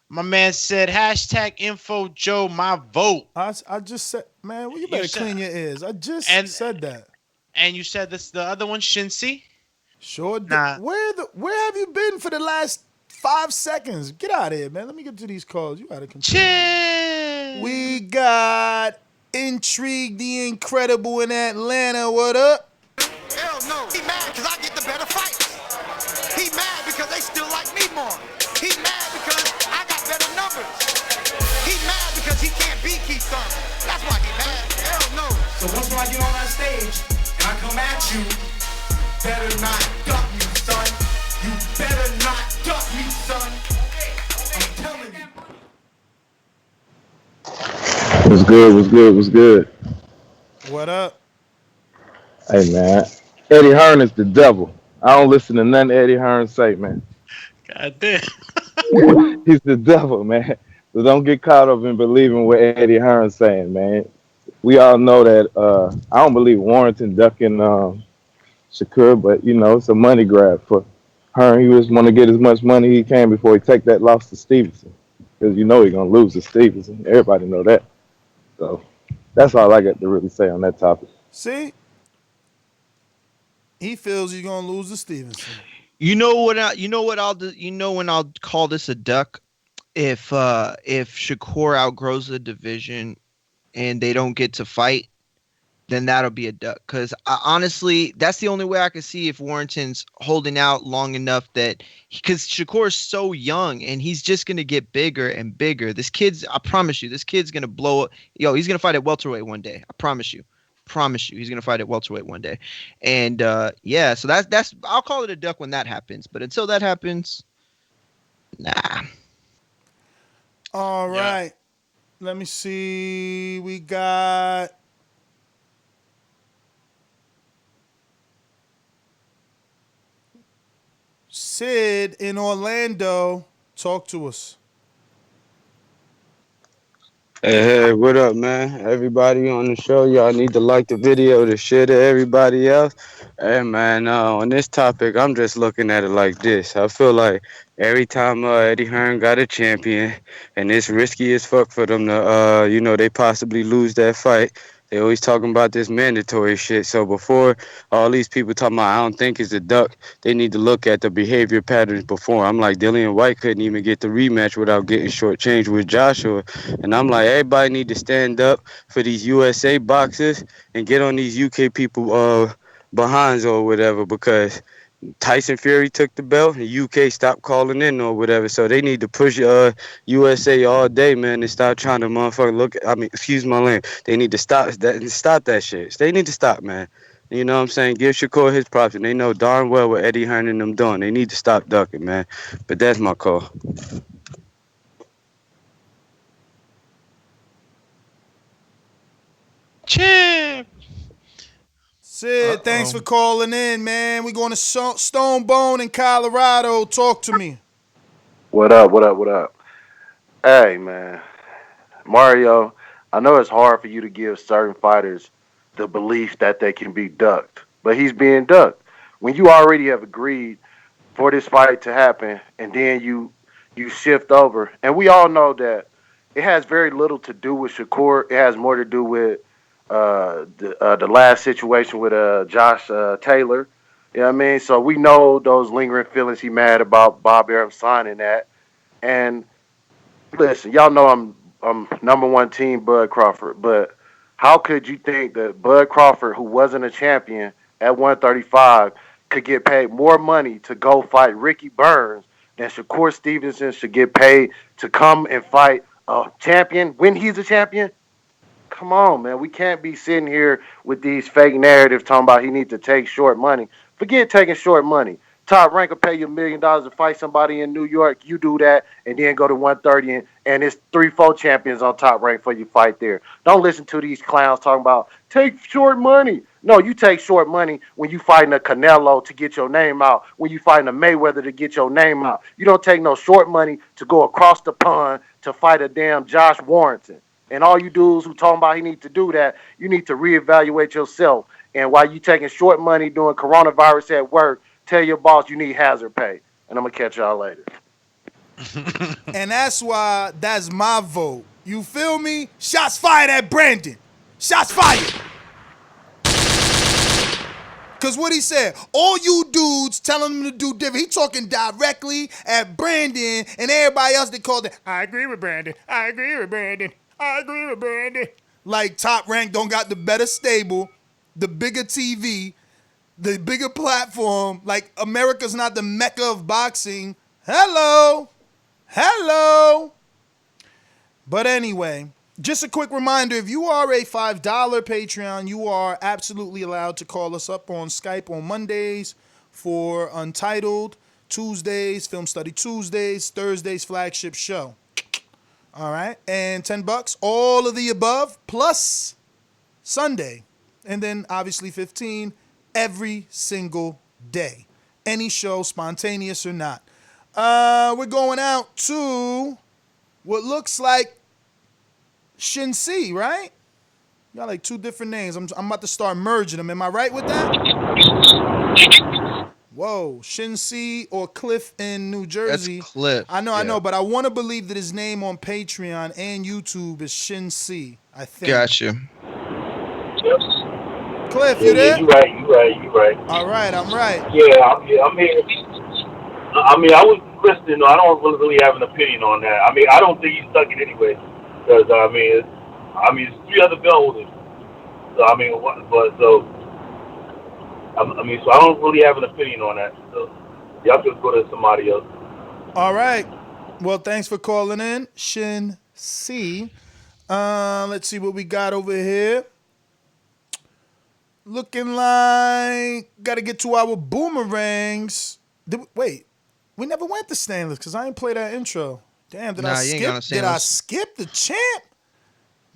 My man said hashtag Info Joe my vote. I just said, man, well, you better clean your ears. I just said that. And you said this the other one, Shin-C? Sure. Nah. Where have you been for the last 5 seconds? Get out of here, man. Let me get to these calls. You gotta continue. We got Intrigue the Incredible in Atlanta. What up? Hell no. He mad because I get the better fights. He mad because they still like me more. He mad because I got better numbers. He mad because he can't beat Keith Thurman. That's why he mad. Hell no. So once when I get on that stage and I come at you, better not duck me, son. You better not duck me, son. I'm telling you. What's good? What up? Hey, man. Eddie Hearn is the devil. I don't listen to nothing Eddie Hearn say, man. God damn. He's the devil, man. So don't get caught up in believing what Eddie Hearn's saying, man. We all know that I don't believe Warrington ducking Shakur, but, it's a money grab for Hearn. He just want to get as much money he can before he take that loss to Stevenson. Because he's going to lose to Stevenson. Everybody know that. So that's all I got to really say on that topic. See? He feels he's going to lose to Stevenson. You know what I'll do? When I'll call this a duck? if Shakur outgrows the division and they don't get to fight, then that'll be a duck. Because honestly, that's the only way I can see if Warrington's holding out long enough that because Shakur's so young and he's just gonna get bigger and bigger. I promise you, this kid's gonna blow up. Yo, he's gonna fight at welterweight one day. I promise you. He's gonna fight at welterweight one day. And yeah, so that's I'll call it a duck when that happens. But until that happens, nah. All right. Let me see. We got Sid in Orlando. Talk to us. Hey, what up, man? Everybody on the show, y'all need to like the video to share to everybody else. Hey, man, on this topic, I'm just looking at it like this. I feel like every time Eddie Hearn got a champion, and it's risky as fuck for them to, they possibly lose that fight. They always talking about this mandatory shit. So before all these people talking about I don't think it's a duck, they need to look at the behavior patterns before. I'm like, Dillian White couldn't even get the rematch without getting shortchanged with Joshua. And I'm like, everybody need to stand up for these USA boxers and get on these UK people behinds or whatever, because Tyson Fury took the belt and UK stopped calling in or whatever. So they need to push USA all day, man, and stop trying to excuse my language. They need to stop that shit. They need to stop, man. You know what I'm saying? Give Shakur his props, and they know darn well what Eddie Hearn and them doing. They need to stop ducking, man. But that's my call. Champ. Sid, thanks for calling in, man. We going to Stone Bone in Colorado. Talk to me. What up? Hey, man. Mario, I know it's hard for you to give certain fighters the belief that they can be ducked, but he's being ducked. When you already have agreed for this fight to happen, and then you shift over, and we all know that it has very little to do with Shakur. It has more to do with the last situation with Josh Taylor. You know what I mean? So we know those lingering feelings he mad about Bob Arum signing that. And listen, y'all know I'm number one team Bud Crawford, but how could you think that Bud Crawford, who wasn't a champion at 135, could get paid more money to go fight Ricky Burns than Shakur Stevenson should get paid to come and fight a champion when he's a champion? Come on, man. We can't be sitting here with these fake narratives talking about he needs to take short money. Forget taking short money. Top Rank will pay you $1 million to fight somebody in New York. You do that and then go to 130 and it's 3-4 champions on Top Rank for you fight there. Don't listen to these clowns talking about take short money. No, you take short money when you fighting a Canelo to get your name out, when you fighting a Mayweather to get your name out. You don't take no short money to go across the pond to fight a damn Josh Warrington. And all you dudes who talking about he need to do that, you need to reevaluate yourself. And while you taking short money doing coronavirus at work, tell your boss you need hazard pay. And I'm going to catch y'all later. And that's why that's my vote. You feel me? Shots fired at Brandon. Shots fired. Because what he said, all you dudes telling him to do different. He talking directly at Brandon and everybody else that called it, I agree with Brandon. I agree with Brandon. I agree with Brandon. Like Top Rank don't got the better stable, the bigger TV, the bigger platform. Like America's not the mecca of boxing. Hello. But anyway, just a quick reminder, if you are a $5 Patreon, you are absolutely allowed to call us up on Skype on Mondays for Untitled, Tuesdays, Film Study Tuesdays, Thursdays, flagship show. All right, and $10, all of the above, plus Sunday. And then obviously 15 every single day. Any show, spontaneous or not. We're going out to what looks like Shin-Si, right? Got like two different names. I'm about to start merging them. Am I right with that? Whoa, Shin-Si or Cliff in New Jersey. That's Cliff. I know, but I want to believe that his name on Patreon and YouTube is Shin-Si, I think. Gotcha. Cliff, you there? You right. All right, I'm right. Yeah, I'm here. I mean, I was listening, though, I don't really have an opinion on that. I mean, I don't think he's stuck it anyway, because it's 3 other belt holders. So I mean, so I don't really have an opinion on that. So y'all could go to somebody else. All right. Well, thanks for calling in, Shin C. Let's see what we got over here. Looking like got to get to our boomerangs. Wait, we never went to Stainless because I ain't play that intro. Damn, did I skip? Did I skip the champ?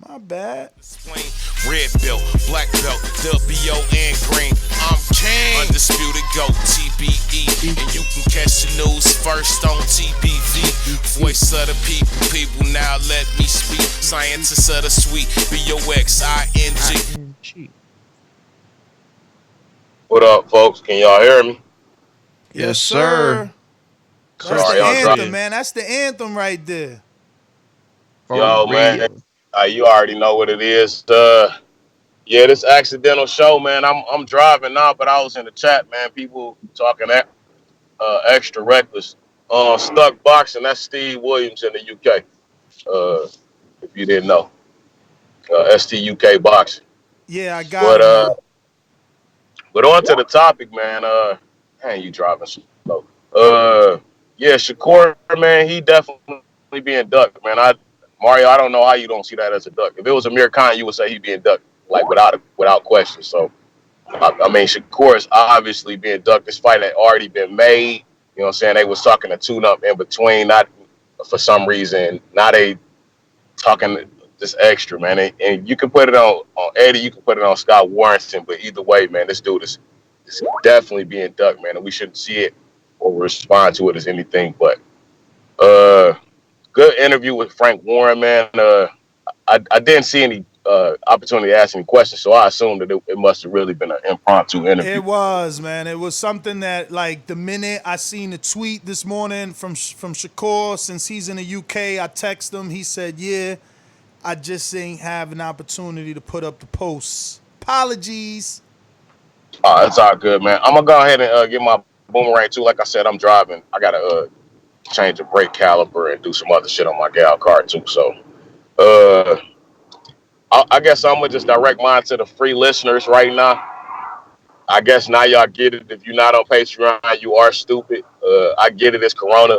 My bad. Red belt, black belt, WON green. I'm king. Undisputed GOAT, TBE. And you can catch the news first on TBV. Voice of the people, now let me speak. Scientists of the sweet, BOXING. What up, folks? Can y'all hear me? Yes, sir. That's the anthem, man. That's the anthem right there. Yo, man. You already know what it is. Yeah, this accidental show, man. I'm driving now, but I was in the chat, man. People talking extra reckless. Stuck Boxing, that's Steve Williams in the UK. If you didn't know. STUK Boxing. Yeah, I got it. But on to the topic, man. Man, you driving slow. Yeah, Shakur, man, he definitely being ducked, man. Mario, I don't know how you don't see that as a duck. If it was Amir Khan, you would say he'd being ducked, like without question. So, I mean, Shakur is obviously being ducked. This fight had already been made. You know what I'm saying? They was talking a tune-up in between, not for some reason, not a talking this extra, man. And you can put it on Eddie, you can put it on Scott Warrington, but either way, man, this dude is definitely being ducked, man, and we shouldn't see it or respond to it as anything but. Good interview with Frank Warren, man. I didn't see any opportunity to ask any questions, so I assumed that it must have really been an impromptu interview. It was, man. It was something that, like, the minute I seen the tweet this morning from Shakur, since he's in the UK, I text him. He said, yeah, I just ain't have an opportunity to put up the posts. Apologies. It's all good, man. I'm going to go ahead and get my boomerang, too. Like I said, I'm driving. I got to change the brake caliper and do some other shit on my gal car, too. So, I guess I'm going to just direct mine to the free listeners right now. I guess now y'all get it. If you're not on Patreon, you are stupid. I get it, it's Corona.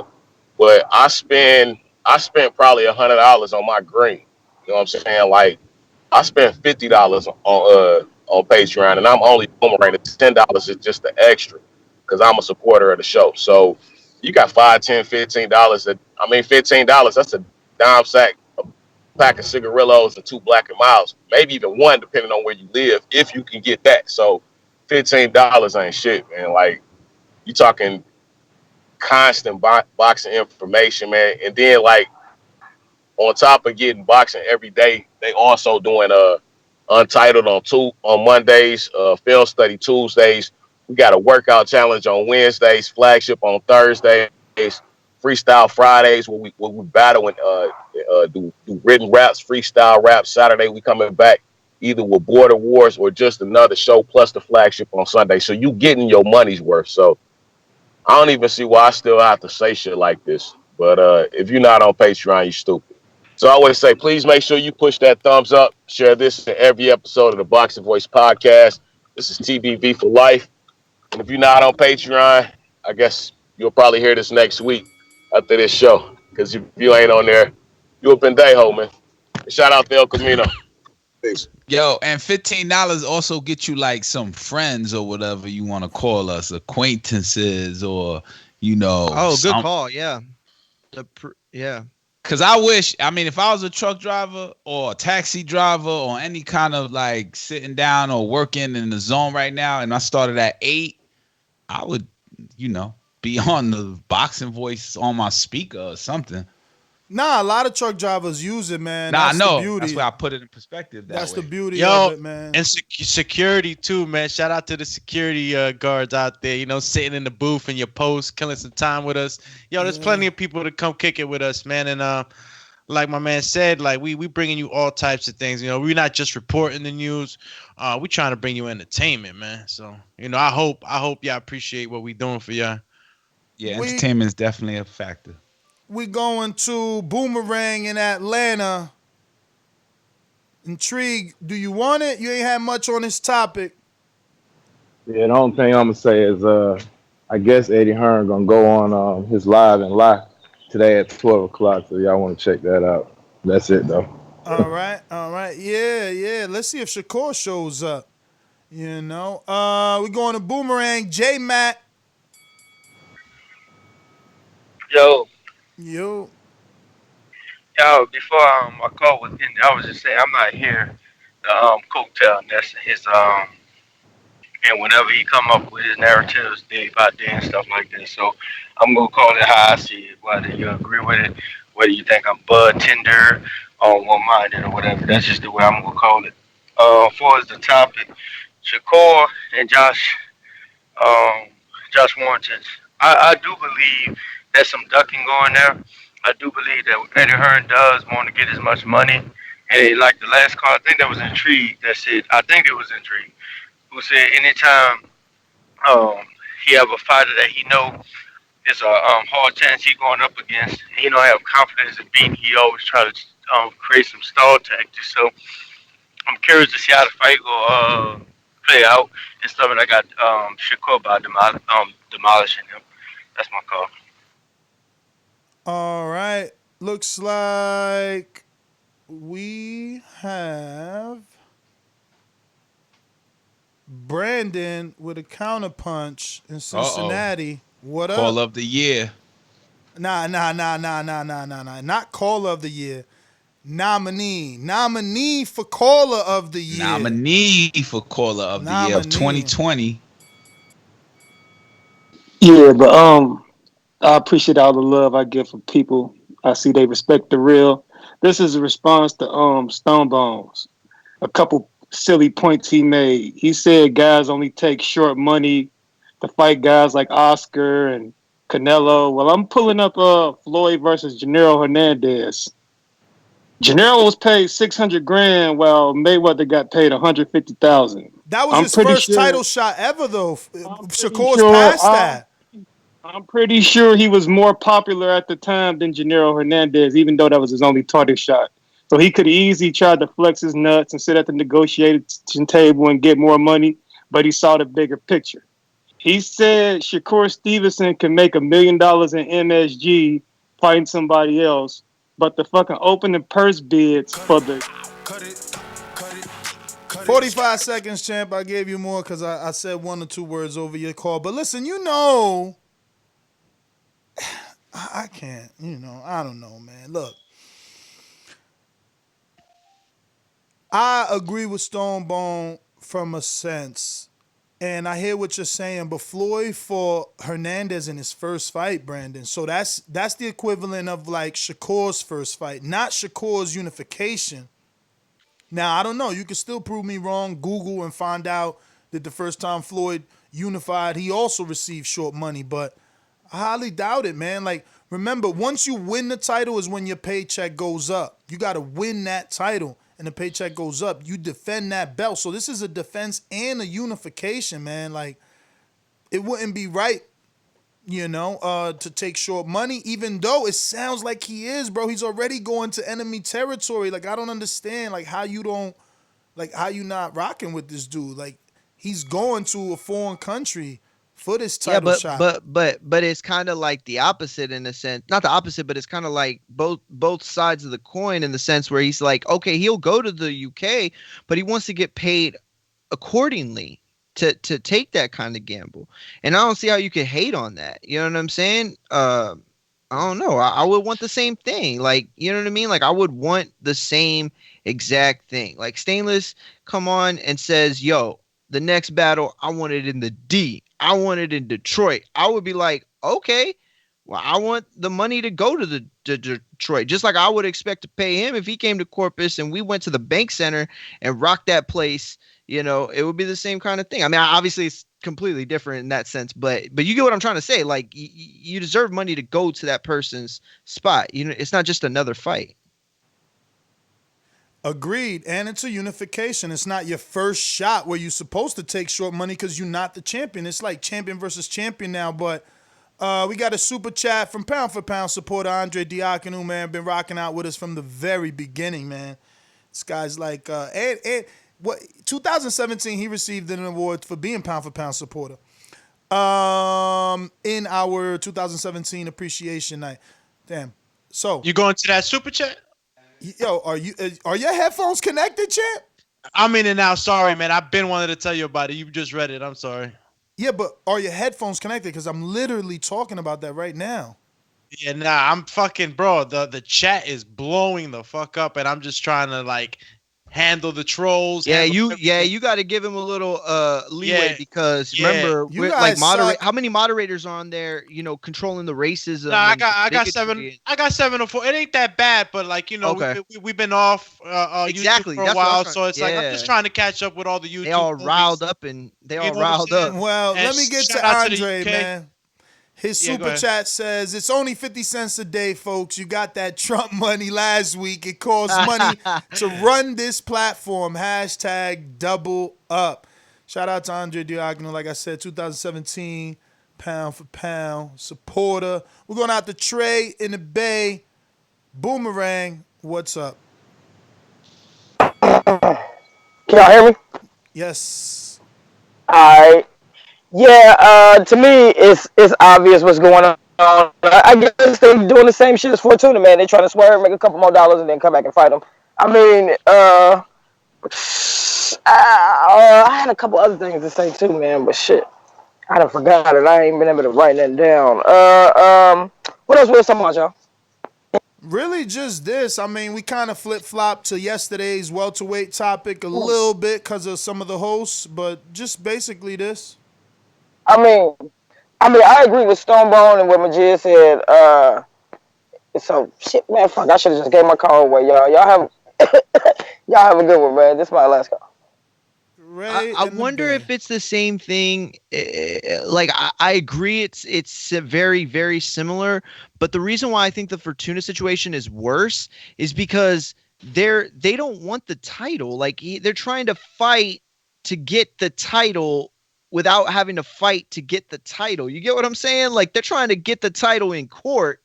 But I spent probably $100 on my green. You know what I'm saying? Like, I spent $50 on Patreon, and I'm only boomerang. $10 is just the extra because I'm a supporter of the show. So you got $5, $10, $15. $15, that's a dime sack, a pack of cigarillos, and 2 Black and Milds, maybe even 1, depending on where you live, if you can get that. So $15 ain't shit, man. Like, you talking constant boxing information, man. And then, like, on top of getting boxing every day, they also doing Untitled on Mondays, film study Tuesdays. We got a workout challenge on Wednesdays, flagship on Thursdays, freestyle Fridays where we battle and do written raps, freestyle raps. Saturday we coming back either with Border Wars or just another show plus the flagship on Sunday. So you getting your money's worth. So I don't even see why I still have to say shit like this. But if you're not on Patreon, you stupid. So I always say, please make sure you push that thumbs up. Share this in every episode of the Boxing Voice podcast. This is TBV for life. And if you're not on Patreon, I guess you'll probably hear this next week after this show. Because if you ain't on there, you a pendejo, man. Shout out to El Camino. Peace. Yo, and $15 also get you like some friends or whatever you want to call us, acquaintances or, you know. Oh, good call. Yeah. Yeah. Because I wish, if I was a truck driver or a taxi driver or any kind of like sitting down or working in the zone right now and I started at 8, I would, be on the Boxing Voice on my speaker or something. Nah, a lot of truck drivers use it, man. Nah, That's I know. The beauty. That's why I put it in perspective. That's the beauty of it, man. And security too, man. Shout out to the security guards out there, sitting in the booth in your post, killing some time with us. Yo, there's plenty of people to come kick it with us, man. And like my man said, like we bringing you all types of things. We're not just reporting the news. We trying to bring you entertainment, man. So, I hope y'all appreciate what we doing for y'all. Yeah, entertainment is definitely a factor. We going to Boomerang in Atlanta. Intrigued. Do you want it? You ain't had much on this topic. Yeah, the only thing I'm gonna say is, I guess Eddie Hearn gonna go on his live and live today at 12 o'clock. So y'all want to check that out. That's it though. All right. Yeah. Let's see if Shakur shows up. You know, we going to Boomerang. J Matt. Yo, Yo. Before my call was ended, I was just saying I'm not here to coattail that's his and whenever he come up with his narratives day by day and stuff like that. So I'm gonna call it how I see it, whether you agree with it, whether you think I'm bud tender or one minded or whatever. That's just the way I'm gonna call it. For as the topic, Shakur and Josh Warrington, I do believe there's some ducking going there. I do believe that Eddie Hearn does want to get as much money. And like the last call, I think that was Intrigue that said, I think it was Intrigue, who said anytime he have a fighter that he know is a hard chance he going up against, and he don't have confidence in beating, he always try to create some stall tactics. So I'm curious to see how the fight will play out and stuff. And I got Shakur about demolishing him. That's my call. All right. Looks like we have Brandon with a counterpunch in Cincinnati. What up? Call of the year. Nah. Not caller of the year. Nominee for caller of the year. Nominee for caller of the year of 2020. Yeah, but I appreciate all the love I get from people. I see they respect the real. This is a response to Stone Bones. A couple silly points he made. He said guys only take short money to fight guys like Oscar and Canelo. Well, I'm pulling up Floyd versus Gennaro Hernandez. Gennaro was paid $600,000 while Mayweather got paid $150,000. That was his first title shot ever, though. Shakur's past that. I'm pretty sure he was more popular at the time than Gennaro Hernandez, even though that was his only title shot. So he could easily try to flex his nuts and sit at the negotiation table and get more money, but he saw the bigger picture. He said Shakur Stevenson can make $1 million in MSG fighting somebody else, but the fucking opening purse bids for the 45 seconds, champ. I gave you more because I said one or two words over your call. But listen, you know, I can't, I don't know, man. Look, I agree with Stonebone from a sense, and I hear what you're saying, but Floyd fought Hernandez in his first fight, Brandon. So that's the equivalent of like Shakur's first fight, not Shakur's unification. Now, I don't know. You can still prove me wrong. Google and find out that the first time Floyd unified, he also received short money, but I highly doubt it, man. Like, remember, once you win the title is when your paycheck goes up. You got to win that title, and the paycheck goes up. You defend that belt. So this is a defense and a unification, man. Like, it wouldn't be right, to take short money, even though it sounds like he is, bro. He's already going to enemy territory. Like, I don't understand, like, how you not rocking with this dude. Like, he's going to a foreign country for this title shot. But it's kind of like the opposite in a sense. Not the opposite, but it's kind of like both sides of the coin in the sense where he's like, okay, he'll go to the UK, but he wants to get paid accordingly to take that kind of gamble. And I don't see how you could hate on that. You know what I'm saying? I don't know. I would want the same thing. Like, you know what I mean? Like, I would want the same exact thing. Like, Stainless come on and says, yo, the next battle, I want it in the D. I want it in Detroit. I would be like, okay, well, I want the money to go to the Detroit. Just like I would expect to pay him if he came to Corpus and we went to the Bank Center and rocked that place. It would be the same kind of thing. I mean, obviously it's completely different in that sense, but you get what I'm trying to say. Like, you deserve money to go to that person's spot. It's not just another fight. Agreed. And it's a unification. It's not your first shot where you're supposed to take short money because you're not the champion. It's like champion versus champion now. But We got a super chat from Pound for Pound supporter Andre Diakonu, man. Been rocking out with us from the very beginning, man. This guy's like, and what 2017 he received an award for being Pound for Pound supporter. In our 2017 appreciation night. Damn. So you going to that super chat? Yo, are your headphones connected, champ? I'm in and out. Sorry, man. I've been wanting to tell you about it. You just read it. I'm sorry. Yeah, but are your headphones connected? Because I'm literally talking about that right now. Yeah, nah, I'm fucking, bro. The chat is blowing the fuck up, and I'm just trying to like handle the trolls. Yeah, you got to give him a little leeway because remember, like how many moderators are on there? You know, controlling the racism. Nah, I got 7. I got 7 or 4. It ain't that bad, but like we've been off exactly YouTube for a while, so it's like I'm just trying to catch up with all the YouTube. They all riled up and riled up. Well, let me get to Andre, man. His super chat says, it's only 50 cents a day, folks. You got that Trump money last week. It costs money to run this platform. # double up. Shout out to Andre Diagno. Like I said, 2017 Pound for Pound supporter. We're going out to Trey in the Bay. Boomerang, what's up? Can y'all hear me? Yes. All right. Yeah, to me, it's obvious what's going on. I guess they're doing the same shit as Fortuna, man. They're trying to swerve, make a couple more dollars, and then come back and fight them. I mean, I had a couple other things to say too, man, but shit, I done forgot it. I ain't been able to write nothing down. What else was talking about, y'all? Really just this. I mean, we kind of flip-flopped to yesterday's welterweight topic a little bit because of some of the hosts, but just basically this. I mean, I agree with Stonebone and what Majid said. So shit, man, fuck, I should have just gave my call away, y'all. Y'all have a good one, man. This is my last call. I wonder if it's the same thing. Like I agree, it's very, very similar. But the reason why I think the Fortuna situation is worse is because they don't want the title. Like they're trying to fight to get the title without having to fight to get the title. You get what I'm saying? Like they're trying to get the title in court.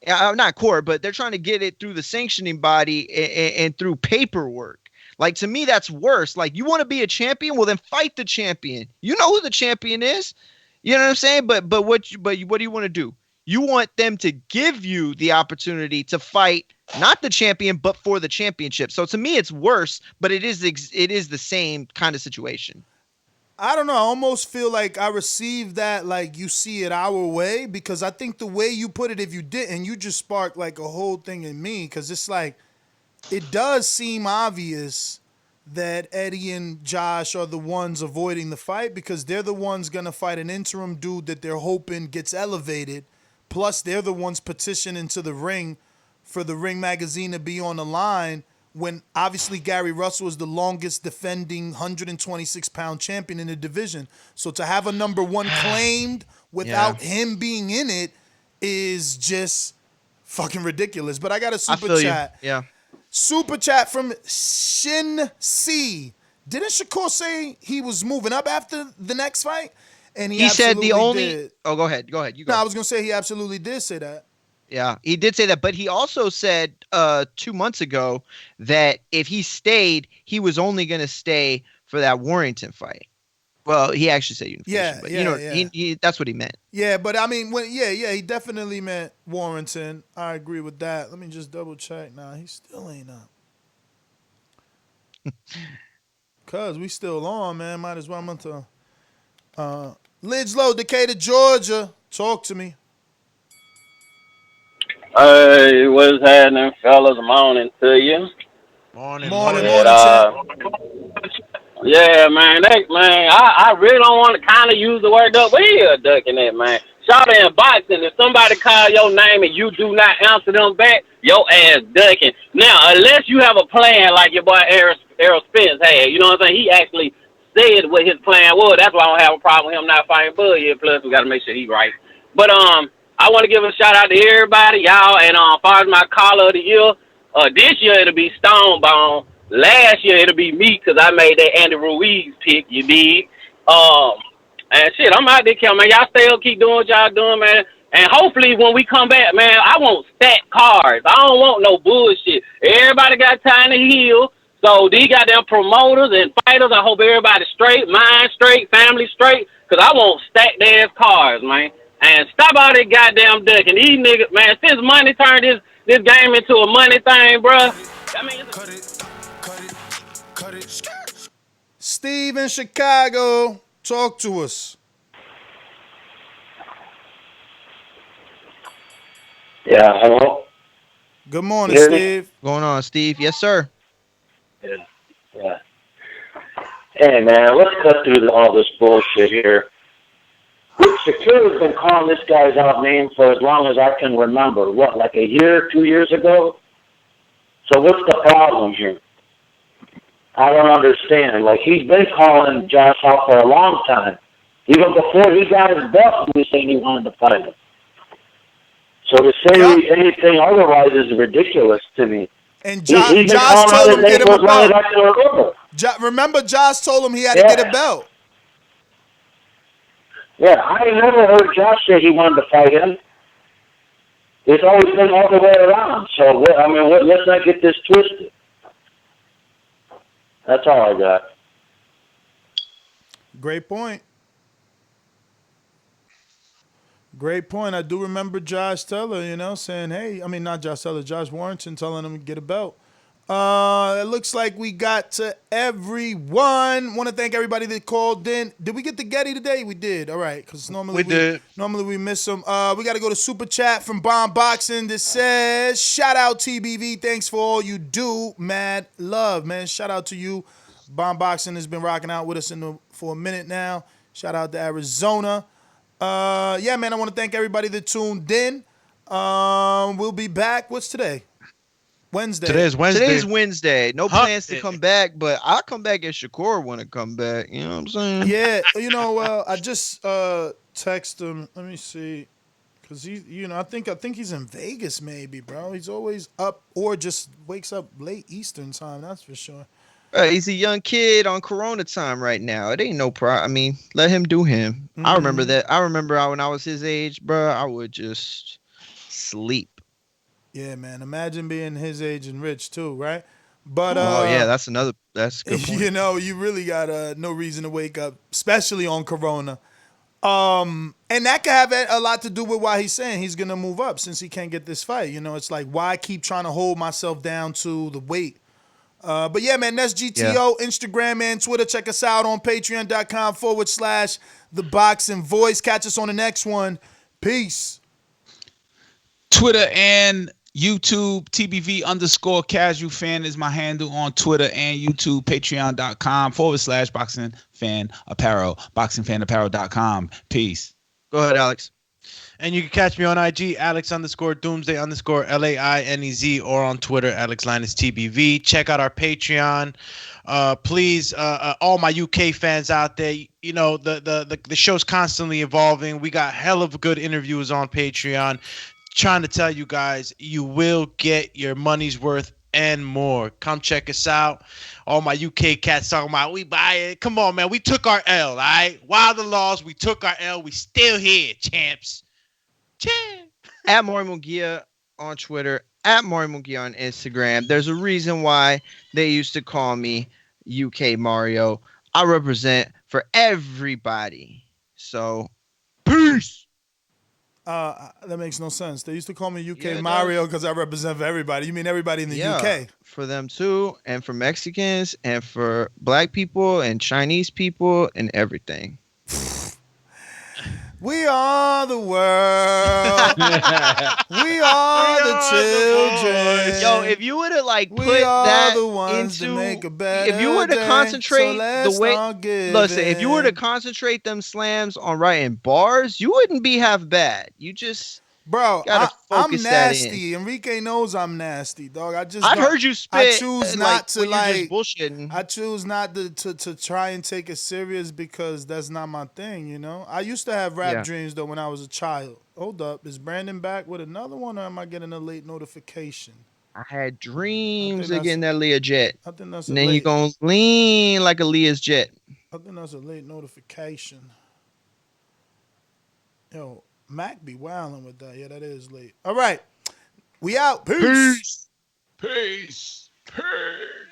Not court, but they're trying to get it through the sanctioning body and through paperwork. Like, to me, that's worse. Like, you want to be a champion? Well, then fight the champion. You know who the champion is. You know what I'm saying? But what do you want to do? You want them to give you the opportunity to fight not the champion, but for the championship. So to me, it's worse, but it is the same kind of situation. I don't know. I almost feel like I received that like you see it our way, because I think the way you put it, if you didn't, you just sparked like a whole thing in me, because it's like, it does seem obvious that Eddie and Josh are the ones avoiding the fight because they're the ones going to fight an interim dude that they're hoping gets elevated. Plus, they're the ones petitioning to the ring for the Ring magazine to be on the line when obviously Gary Russell is the longest defending 126-pound champion in the division. So to have a number one claimed without him being in it is just fucking ridiculous. But I got a super chat. Yeah. Super chat from Shin C. Didn't Shakur say he was moving up after the next fight? And he said the only did. Oh, go ahead. You go. No, I was gonna say he absolutely did say that. Yeah, he did say that, but he also said 2 months ago that if he stayed, he was only gonna stay for that Warrington fight. Well, he actually said unification, but he that's what he meant. Yeah, but I mean, he definitely meant Warrington. I agree with that. Let me just double check. Nah, he still ain't up. Cause we still on, man. Might as well. I'm into Lids Low, Decatur, Georgia. Talk to me. Hey, what's happening, fellas? Morning to you. Morning. Yeah, man, I really don't want to kind of use the word duck, but he is ducking it, man. Shout out in boxing, if somebody call your name and you do not answer them back, your ass ducking. Now, unless you have a plan like your boy Errol Spence had, you know what I'm saying? He actually said what his plan was. That's why I don't have a problem with him not fighting Bud here. Plus, we got to make sure he's right. But I want to give a shout out to everybody, y'all. And as far as my caller of the year, this year it'll be Stonebone. Last year it'll be me because I made that Andy Ruiz pick. You dig? And shit, I'm out there, man. Y'all stay up, keep doing what y'all doing, man. And hopefully when we come back, man, I want stacked cards. I don't want no bullshit. Everybody got time to heal. So these goddamn promoters and fighters, I hope everybody's straight, mind straight, family straight, because I want stacked ass cards, man. And stop all that goddamn ducking. These niggas, man, since money turned this game into a money thing, bruh. I mean, Steve in Chicago, talk to us. Yeah, hello? Good morning, You hear me? Steve. Going on, Steve? Yes, sir. Yeah. Hey, man, let's cut through all this bullshit here. Shakur has been calling this guy's out name for as long as I can remember. What, like a year, 2 years ago? So what's the problem here? I don't understand. Like, he's been calling Josh out for a long time. Even before he got his belt, he was saying he wanted to fight him. So to say anything otherwise is ridiculous to me. And Josh told him to get him a belt. Remember, Josh told him he had to get a belt. Yeah, I never heard Josh say he wanted to fight him. It's always been all the way around. So, I mean, let's not get this twisted. That's all I got. Great point. Great point. I do remember Josh Teller, saying, hey, I mean, not Josh Teller, Josh Warrington telling him to get a belt. It looks like we got to everyone. Want to thank everybody that called in. Did we get the Getty today? We did. All right, because normally we miss them. We got to go to Super Chat from Bomb Boxing that says, shout out TBV. Thanks for all you do. Mad love, man. Shout out to you. Bomb Boxing has been rocking out with us for a minute now. Shout out to Arizona. Yeah, man, I want to thank everybody that tuned in. We'll be back. What's today? Wednesday. Today's Wednesday. No plans to come back, but I'll come back if Shakur want to come back. You know what I'm saying? Yeah, I just text him. Let me see. Because I think he's in Vegas maybe, bro. He's always up or just wakes up late Eastern time, that's for sure. He's a young kid on Corona time right now. It ain't no problem. I mean, let him do him. Mm-hmm. I remember that. I remember when I was his age, bro, I would just sleep. Yeah, man. Imagine being his age and rich too, right? But yeah, that's a good point. You really got no reason to wake up, especially on Corona. And that could have a lot to do with why he's saying he's gonna move up since he can't get this fight. It's like, why keep trying to hold myself down to the weight? But yeah, man, that's GTO, Instagram and Twitter. Check us out on patreon.com/ThaBoxingVoice. Catch us on the next one. Peace. Twitter and YouTube, TBV_casual fan is my handle on Twitter and YouTube. Patreon.com/boxing fan apparel. Boxingfanapparel.com. Peace. Go ahead, Alex. And you can catch me on IG, Alex_Doomsday_LAINEZ, or on Twitter, AlexLinusTBV. Check out our Patreon. Please, all my UK fans out there, the show's constantly evolving. We got hell of good interviews on Patreon. Trying to tell you guys, you will get your money's worth and more. Come check us out. All my UK cats talking about, we buy it. Come on, man. We took our L, all right? Wilder lost. We took our L. We still here, champs. At Maury Munguia on Twitter, at Maury Munguia on Instagram. There's a reason why they used to call me UK Mario. I represent for everybody. So, peace. That makes no sense. They used to call me UK Mario because I represent for everybody. You mean everybody in the UK? For them too, and for Mexicans, and for black people, and Chinese people, and everything. We are the world. We are the children. Yo, if you would have put that into, make a better if you were to concentrate the way, listen, if you were to it. concentrate them slams on writing bars, you wouldn't be half bad. You just, bro, gotta I'm focus that nasty. in. Enrique knows I'm nasty, dog. I've heard you spit. I choose not to when you're just bullshitting. I choose not to try and take it serious because that's not my thing. I used to have rap dreams though when I was a child. Hold up, is Brandon back with another one, or am I getting a late notification? I had dreams of getting that Leah jet. I think that's and then you're gonna lean like a Leah's jet. I think that's a late notification. Yo, Mac be wilding with that. Yeah, that is late. All right. We out. Peace. Peace. Peace.